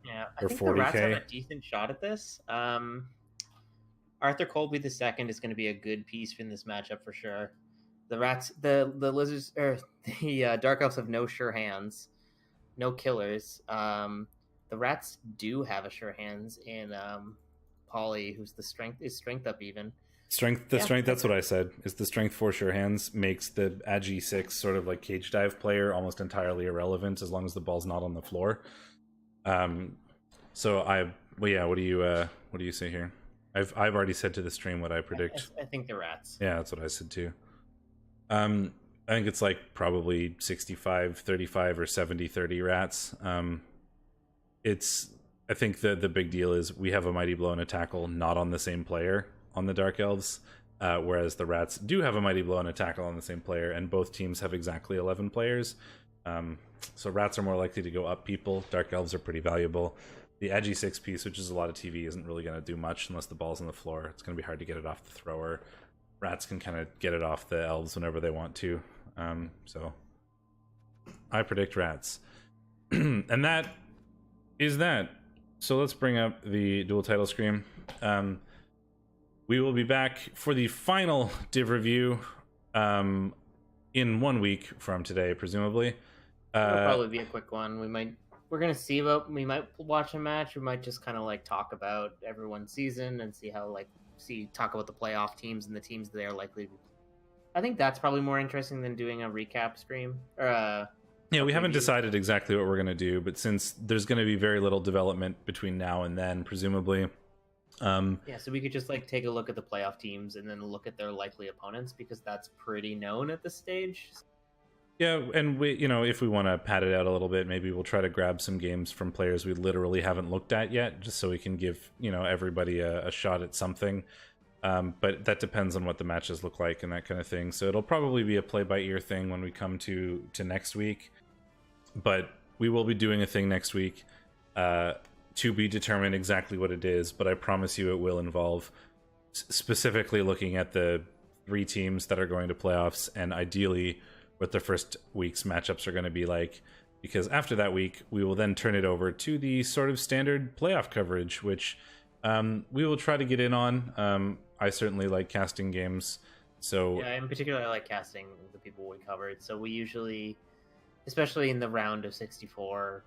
Yeah, I think 40K. The Rats have a decent shot at this. Arthur Colby II is going to be a good piece in this matchup for sure. The Rats, the Lizards, or the Dark Elves have no sure hands, no killers. The Rats do have a sure hands in Polly, who's strength up even. Strength. That's what I said. Is the strength 4 sure hands makes the Agi 6 sort of like cage dive player almost entirely irrelevant as long as the ball's not on the floor. What do you say here? I've already said to the stream what I predict. I think the Rats. Yeah, that's what I said too. I think it's like probably 65-35 or 70-30 rats. I think the big deal is we have a mighty blow and a tackle not on the same player on the Dark Elves, whereas the rats do have a mighty blow and a tackle on the same player, and both teams have exactly 11 players. So rats are more likely to go up people. Dark Elves are pretty valuable. The Agi 6 piece, which is a lot of TV, isn't really going to do much unless the ball's on the floor. It's going to be hard to get it off the thrower. Rats can kind of get it off the elves whenever they want to. So I predict rats. And that is that. So let's bring up the dual title screen. We will be back for the final div review in 1 week from today, presumably. It'll probably be a quick one. We might watch a match. We might just kind of like talk about everyone's season and see how talk about the playoff teams and the teams they are likely to. I think that's probably more interesting than doing a recap stream or we haven't decided exactly what we're going to do, but since there's going to be very little development between now and then, presumably. So we could just take a look at the playoff teams and then look at their likely opponents, because that's pretty known at this stage. Yeah, and we, if we want to pad it out a little bit, maybe we'll try to grab some games from players we literally haven't looked at yet, just so we can give everybody a shot at something. But that depends on what the matches look like and that kind of thing. So it'll probably be a play-by-ear thing when we come to next week. But we will be doing a thing next week to be determined exactly what it is. But I promise you it will involve specifically looking at the 3 teams that are going to playoffs, and ideally what the first week's matchups are going to be like, because after that week we will then turn it over to the sort of standard playoff coverage, which we will try to get in on. I certainly like casting games, so yeah, in particular I like casting the people we covered. So we usually, especially in the round of 64,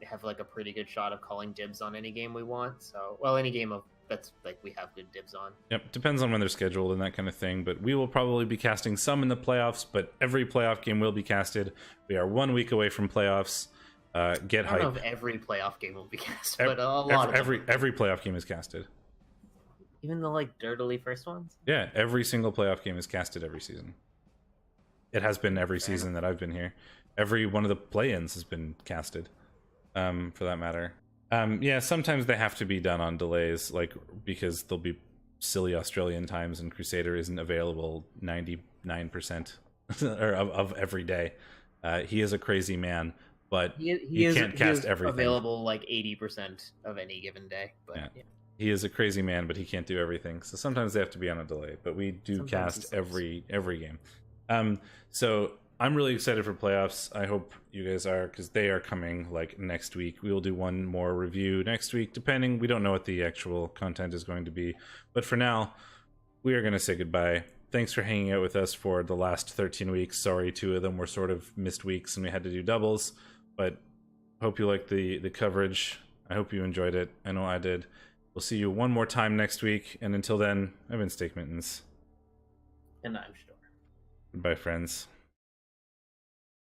have like a pretty good shot of calling dibs on any game we want. So, well, any game of that's like we have good dibs on. Yep, depends on when they're scheduled and that kind of thing. But we will probably be casting some in the playoffs, but every playoff game will be casted. We are 1 week away from playoffs. Get hype. I don't know if every playoff game will be cast, but a lot of every playoff game is casted. Even the like dirtily first ones? Yeah, every single playoff game is casted every season. It has been every season that I've been here. Every one of the play-ins has been casted, for that matter. Yeah, sometimes they have to be done on delays, like because there'll be silly Australian times and Crusader isn't available 99% of every day. He is a crazy man, but he can't cast everything. Available like 80% of any given day. But yeah. He is a crazy man, but he can't do everything. So sometimes they have to be on a delay, but we do sometimes cast every game. So I'm really excited for playoffs. I hope you guys are, because they are coming like next week. We will do one more review next week, depending. We don't know what the actual content is going to be. But for now, we are going to say goodbye. Thanks for hanging out with us for the last 13 weeks. Sorry, 2 of them were sort of missed weeks and we had to do doubles. But hope you liked the coverage. I hope you enjoyed it. I know I did. We'll see you one more time next week. And until then, I've been Steakmittens. And I'm Shadorra. Goodbye, friends.